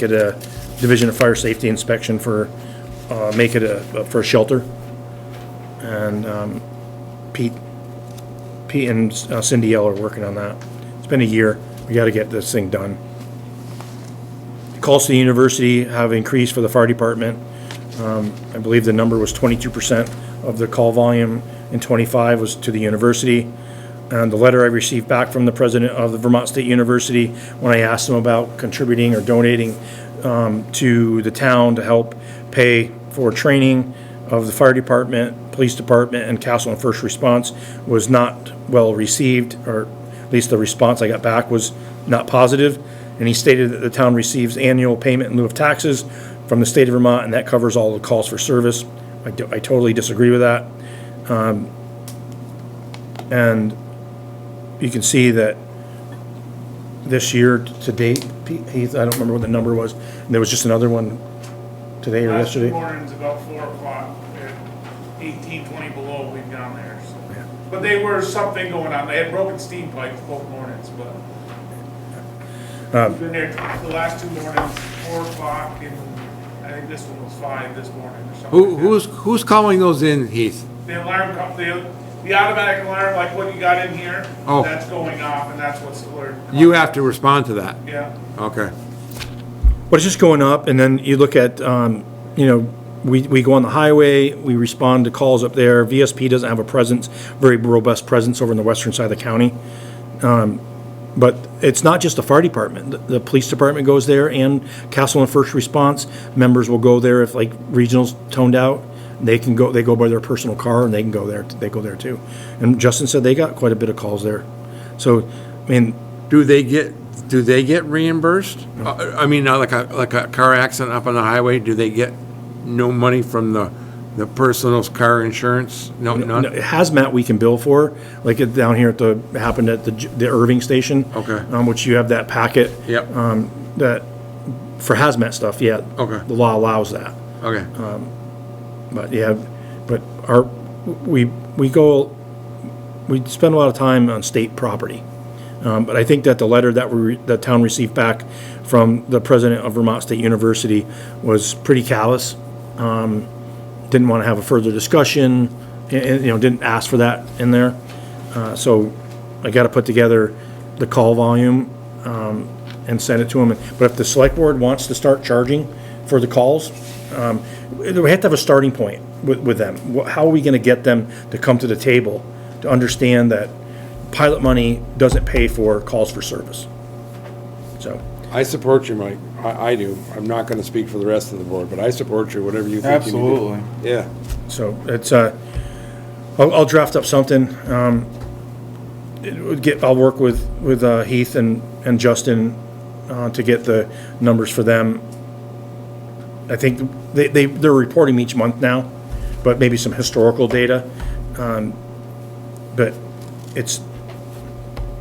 it a Division of Fire Safety inspection for a shelter. And Pete and Cindy L are working on that. It's been a year. We got to get this thing done. Calls to the university have increased for the fire department. I believe the number was 22% of the call volume in '25 was to the university. And the letter I received back from the president of the Vermont State University when I asked him about contributing or donating to the town to help pay for training of the fire department, police department, and Castleton First Response was not well received, or at least the response I got back was not positive. And he stated that the town receives annual payment in lieu of taxes from the state of Vermont, and that covers all the calls for service. I totally disagree with that. And you can see that this year to date, Heath, I don't remember what the number was, and there was just another one today or Last yesterday. morning's about 4 o'clock, at 18, 20 below, we've gone there. So. But they were something going on. They had broken steam pipes both mornings, but we've been there the last 2 mornings, 4 o'clock, and I think this one was 5 this morning or something. Who's calling those in, Heath? The alarm company, the automatic alarm, like what you got in here, Oh. that's going off, and that's what's alert. You have to respond to that. Yeah. Okay. But it's just going up, and then you look at, we go on the highway, we respond to calls up there. VSP doesn't have a presence, very robust presence over in the western side of the county. But it's not just the fire department. The police department goes there, and Castleton First Response members will go there if like regional's toned out. They go by their personal car, and they go there too. And Justin said they got quite a bit of calls there. So, I mean, Do they get reimbursed? I mean, like a car accident up on the highway, do they get no money from the personal car insurance? No, none? hazmat we can bill for, like it down here happened at the Irving station. Okay. Which you have that packet. Yep. That for hazmat stuff, yeah. Okay. The law allows that. Okay. But yeah, we spend a lot of time on state property. But I think that the letter that the town received back from the president of Vermont State University was pretty callous. Didn't want to have a further discussion, and, didn't ask for that in there. So I got to put together the call volume and send it to them. But if the select board wants to start charging for the calls, we have to have a starting point with them. How are we going to get them to come to the table to understand that pilot money doesn't pay for calls for service? So I support you, Mike. I do. I'm not going to speak for the rest of the board, but I support you, whatever you think Absolutely. you need to do. Yeah. So it's I'll draft up something. I'll work with Heath and Justin to get the numbers for them. I think they're reporting each month now, but maybe some historical data. But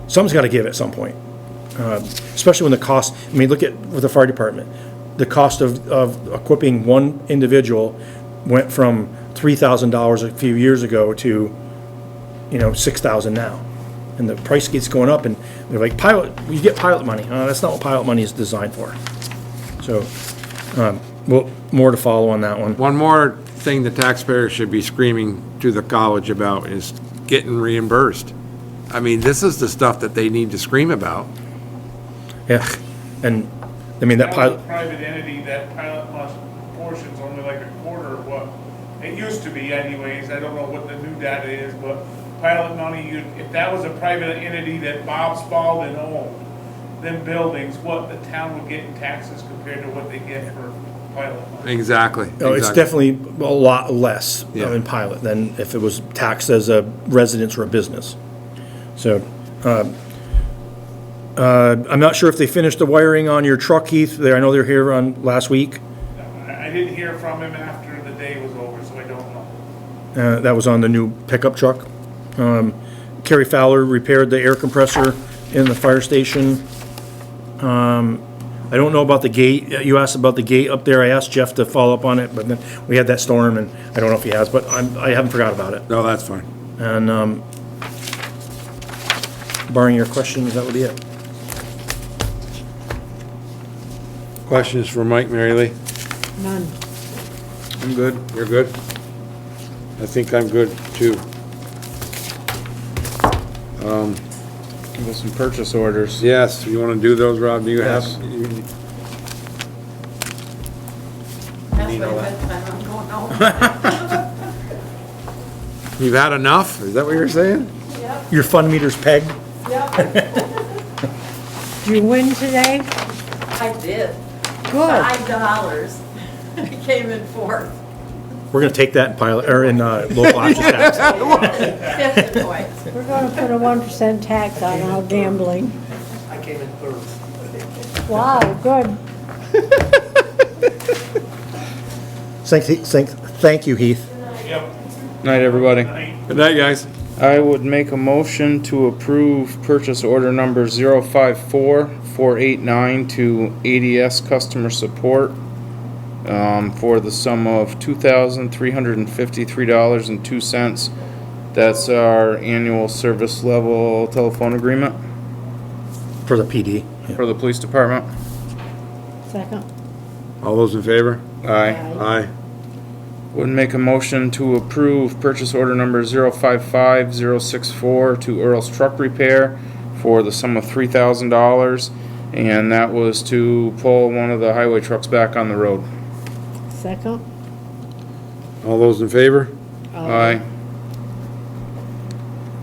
something's got to give at some point, especially when the cost. I mean, look at with the fire department, the cost of equipping one individual went from $3,000 a few years ago to $6,000 now, and the price keeps going up, and they're like, pilot, you get pilot money. That's not what pilot money is designed for. So, well, more to follow on that one. One more thing the taxpayers should be screaming to the college about is getting reimbursed. I mean, this is the stuff that they need to scream about. Yeah, and, I mean, that was pilot, a private entity, that pilot loss portion's only like a quarter of what it used to be anyways. I don't know what the new data is, but pilot money, if that was a private entity that Bob Spalding owned, them buildings, what the town would get in taxes compared to what they get for pilot money. Exactly. oh, it's exactly. definitely a lot less Yeah. in pilot than if it was taxed as a residence or a business. So, I'm not sure if they finished the wiring on your truck, Heath. There, I know they're here on last week. I didn't hear from him after the day was over, so I don't know. That was on the new pickup truck. Kerry Fowler repaired the air compressor in the fire station. I don't know about the gate. You asked about the gate up there. I asked Jeff to follow up on it, but then we had that storm, and I don't know if he has, but I haven't forgot about it. No, that's fine. And barring your questions, that would be it. Questions for Mike, Mary Lee? None. I'm good. You're good? I think I'm good too. With some purchase orders. Yes, you want to do those, Rob? Do you have? Yes. That's what I don't know. You've had enough? Is that what you're saying? Yep, Your fund meter's pegged? yep, Did you win today? I did. Good. $5. I came in fourth. We're gonna take that in pilot, or in, local option tax. Fifth in points. We're gonna put a 1% tax on all gambling. I came in third. Wow, good. Thank you, Heath. Yep. Night, everybody. Good night, guys. I would make a motion to approve purchase order number 054489 to ADS Customer Support for the sum of $2,353.02. That's our annual service level telephone agreement For the PD. for the police department. Second. All those in favor? Aye. Aye. Would make a motion to approve purchase order number 055064 to Earl's Truck Repair for the sum of $3,000, and that was to pull one of the highway trucks back on the road. Second. All those in favor? Aye.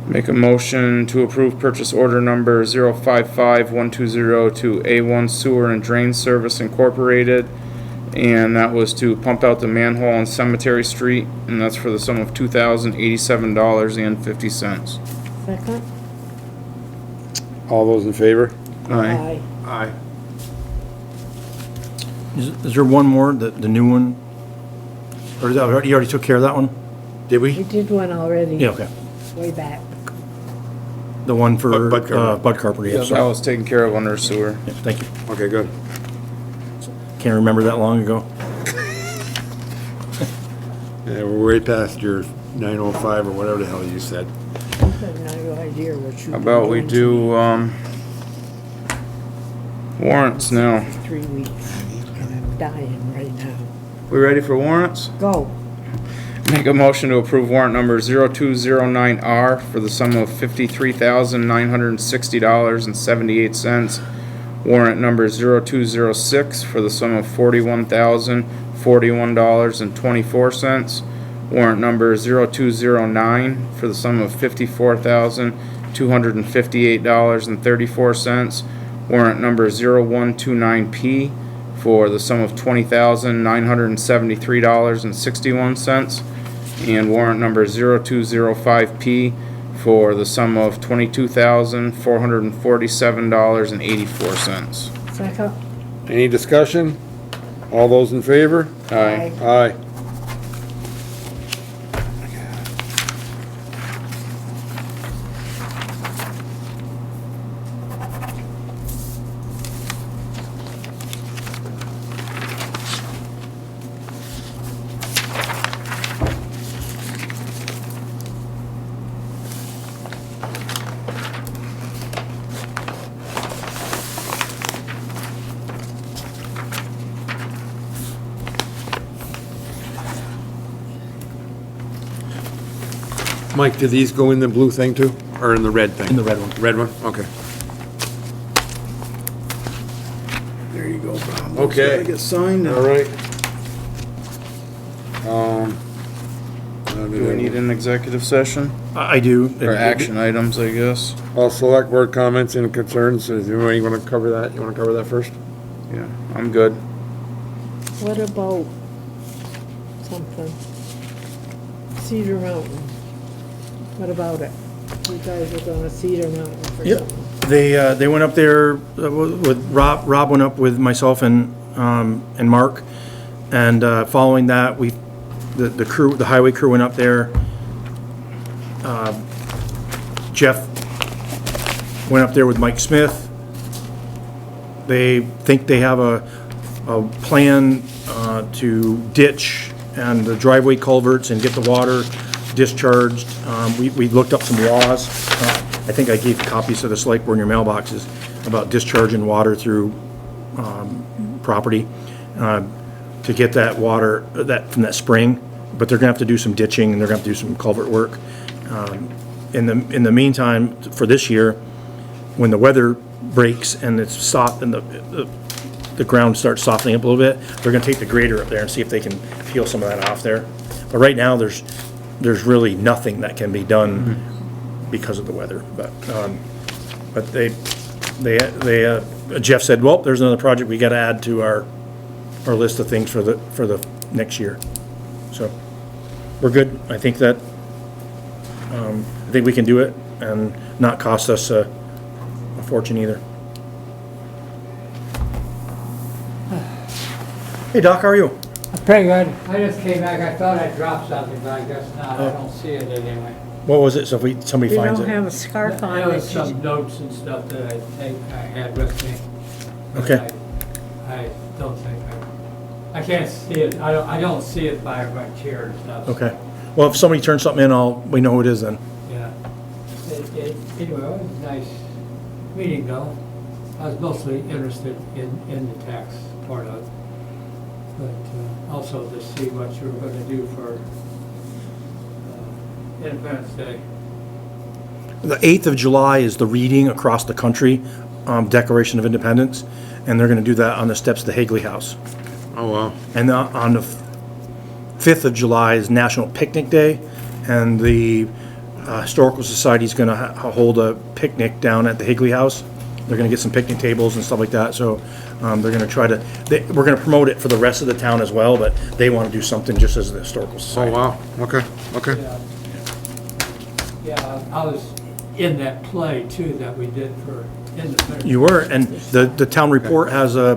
Make a motion to approve purchase order number 055120 to A1 Sewer and Drain Service Incorporated, and that was to pump out the manhole on Cemetery Street, and that's for the sum of $2,087.50. Second. All those in favor? Aye. Aye. Is there one more, the new one? Or is that, you already took care of that one? Did We we? did one already. Yeah, okay. Way back. The one for, Bud Carpenter. Bud Carpenter, yeah, That sorry. was taken care of under sewer. Yeah, thank you. Okay, good. Can't remember that long ago. Yeah, we're way past your 9:05 or whatever the hell you said. I have no idea what you. How about we do, warrants now? 3 weeks, and I'm dying right now. We ready for warrants? Go. Make a motion to approve warrant number 0209R for the sum of $53,960.78. Warrant number 0206 for the sum of $41,041.24. Warrant number 0209 for the sum of $54,258.34. Warrant number 0129P for the sum of $20,973.61. And warrant number 0205P for the sum of $22,447.84. Second. Any discussion? All those in favor? Aye. Aye. Mike, do these go in the blue thing too, or in the red thing? In the red one. Red one, okay. There you go, Bob. Okay. Gotta get signed. All right. Do we need an executive session? I do. Or action items, I guess? All select board comments and concerns, is there anyone want to cover that? You want to cover that first? Yeah, I'm good. What about something? Cedar Mountain. What about it? You guys are going to Cedar Mountain for Yep. something. They went up there with Rob. Rob went up with myself and Mark, and following that, the highway crew went up there. Jeff went up there with Mike Smith. They think they have a plan to ditch and the driveway culverts and get the water discharged. We looked up some laws. I think I gave copies to the select board in your mailboxes about discharging water through property to get that water from that spring. But they're gonna have to do some ditching and they're gonna have to do some culvert work. In the meantime, for this year, when the weather breaks and it's soft and the ground starts softening up a little bit, they're gonna take the grader up there and see if they can peel some of that off there. But right now, there's really nothing that can be done because of the weather. But Jeff said, well, there's another project we gotta add to our list of things for the next year. So, we're good. I think we can do it and not cost us a fortune either. Hey Doc, how are you? Pretty good. I just came back. I thought I dropped something, but I guess not. I don't see it anyway. What was it? So if somebody You finds don't it. have a scarf on. There was that some you- notes and stuff that I had with me. but Okay. I don't think I can't see it. I don't see it by my chair and stuff. Okay. Well, if somebody turns something in, we know who it is then. Yeah. Anyway, it was a nice meeting though. I was mostly interested in the tax part of it. But also to see what you were going to do for Independence Day. The 8th of July is the reading across the country, Declaration of Independence, and they're gonna do that on the steps of the Higley House. Oh, wow. And on the 5th of July is National Picnic Day, and the Historical Society is going to hold a picnic down at the Higley House. They're going to get some picnic tables and stuff like that, so they're going to try to, we're going to promote it for the rest of the town as well, but they want to do something just as the Historical Oh, Society. wow. Okay, okay. Yeah, I was in that play too that we did for Independence. You were, and the town report has a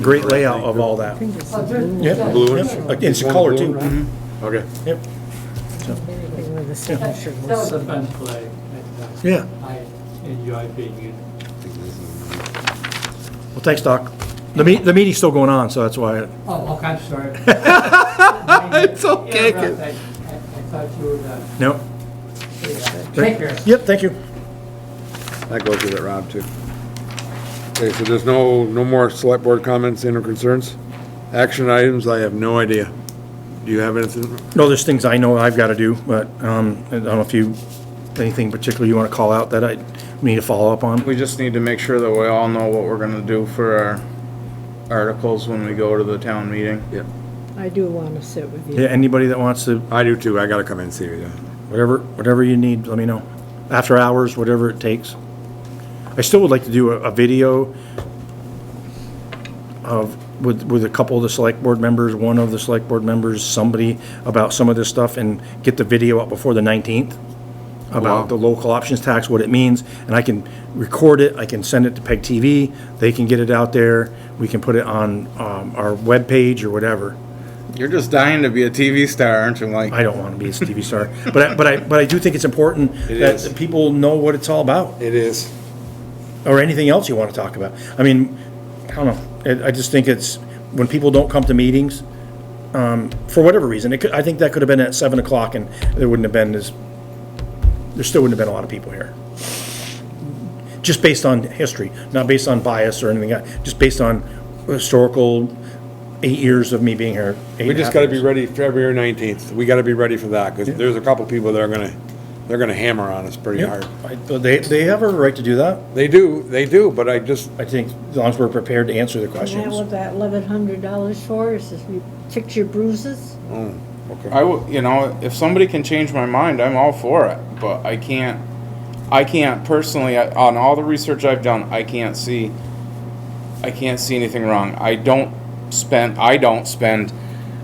great layout of all that. I think it's Oh, good. Yep. Blue Yep. ones? It's One color blue too. one? Mhm. Okay. Yep. anything with the signature. That was a fun play. Yeah. I enjoyed being in it. Well, thanks, Doc. The meeting's still going on, so that's why. Oh, okay, I'm sorry. It's okay. I thought you were done. No. Take care. Yep, thank you. That goes with it, Rob, too. Okay, so there's no more select board comments and or concerns? Action items, I have no idea. Do you have anything? No, there's things I know I've got to do, but I don't know if anything particular you want to call out that I need to follow up on. We just need to make sure that we all know what we're gonna do for our articles when we go to the town meeting. Yeah. I do want to sit with you. Yeah, anybody that wants to, I do too, I gotta come in and see you, yeah. whatever you need, let me know. After hours, whatever it takes. I still would like to do a video with a couple of the select board members, one of the select board members, somebody about some of this stuff, and get the video up before the 19th about the local options tax, what it means, and I can record it, I can send it to PEG TV, they can get it out there, we can put it on our webpage or whatever. You're just dying to be a TV star, aren't you, Mike? I don't want to be a TV star, but I do think it's important that people know what it's all about. It is. Or anything else you want to talk about. I mean, I don't know. I just think it's, when people don't come to meetings, for whatever reason, I think that could have been at 7 o'clock and there wouldn't have been there still wouldn't have been a lot of people here. Just based on history, not based on bias or anything, just based on historical 8 years of me being here. We just gotta be ready February 19th. We gotta be ready for that, because there's a couple people that are gonna they're gonna hammer on us pretty hard. They have a right to do that. They do, but I think as long as we're prepared to answer the Isn't that questions. what that $1,100 for, is to fix your bruises? Oh, okay. you know, if somebody can change my mind, I'm all for it, but I can't personally, on all the research I've done, I can't see anything wrong. I don't spend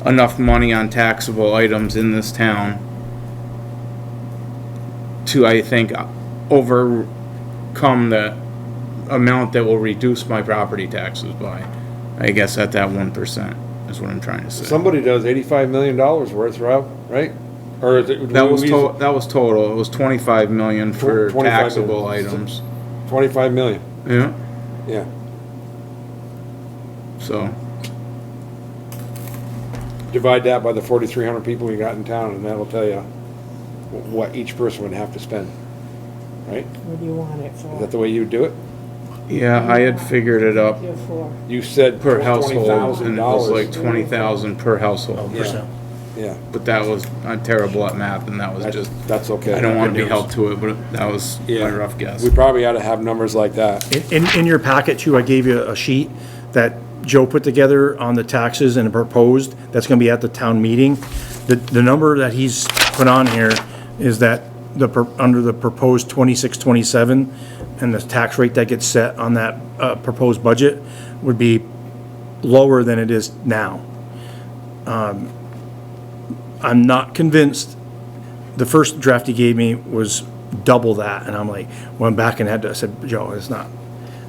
enough money on taxable items in this town to, I think, overcome the amount that will reduce my property taxes by, I guess, at that 1%, is what I'm trying to say. Somebody does $85 million worth, Rob, right? Or is it? That was total. It was 25 million for 25 taxable million. items. 25 million. Yeah. Yeah. So. Divide that by the 4,300 people we got in town, and that'll tell you what each person would have to spend, right? What do you want it for? Is that the way you do it? Yeah, I had figured it up You said per household, and it was like $20,000. 20,000 per household. Yeah. Yeah. But that was, I'm terrible at math, and that was just. That's okay. I don't want to be Good held news. to it, but that was my rough guess. We probably ought to have numbers like that. In your packet too, I gave you a sheet that Joe put together on the taxes and proposed, that's gonna be at the town meeting. The number that he's put on here is that under the proposed 26-27, and the tax rate that gets set on that proposed budget would be lower than it is now. I'm not convinced. The first draft he gave me was double that, and I'm like, went back and I said, Joe, it's not.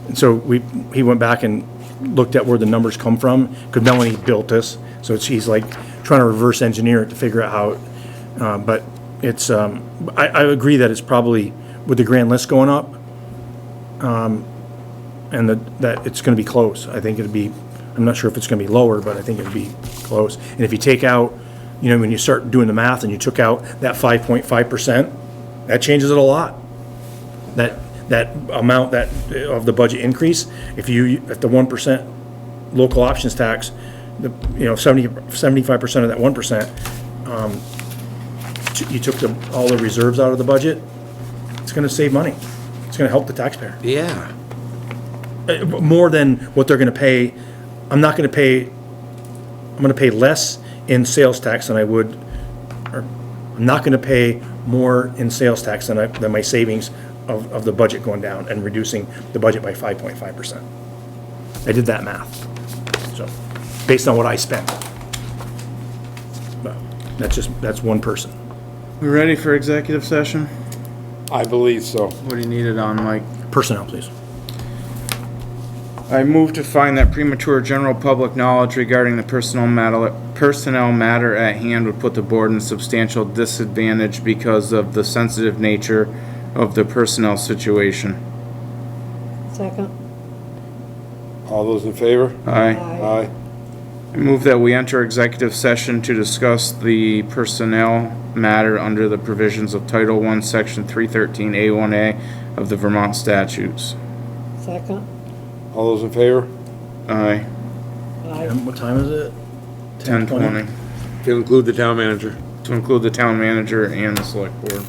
And so he went back and looked at where the numbers come from, because Melanie built this, so he's like trying to reverse engineer it to figure out how it, but it's, I agree that it's probably, with the grand list going up, and that it's gonna be close. I think it'd be, I'm not sure if it's gonna be lower, but I think it'd be close. And if you take out, you know, when you start doing the math and you took out that 5.5%, that changes it a lot. That amount of the budget increase, if the 1% local options tax, 75% of that 1%, you took all the reserves out of the budget, it's gonna save money. It's gonna help the taxpayer. Yeah. More than what they're gonna pay. I'm gonna pay less in sales tax than I would, or I'm not gonna pay more in sales tax than my savings of the budget going down and reducing the budget by 5.5%. I did that math, so, based on what I spent. But that's one person. We ready for executive session? I believe so. What do you need it on, Mike? Personnel, please. I move to find that premature general public knowledge regarding the personnel matter at hand would put the board in substantial disadvantage because of the sensitive nature of the personnel situation. Second. All those in favor? Aye. Aye. I move that we enter executive session to discuss the personnel matter under the provisions of Title I, Section 313A1A of the Vermont statutes. Second. All those in favor? Aye. Aye. And what time is it? 10:20. To include the town manager. To include the town manager and the select board.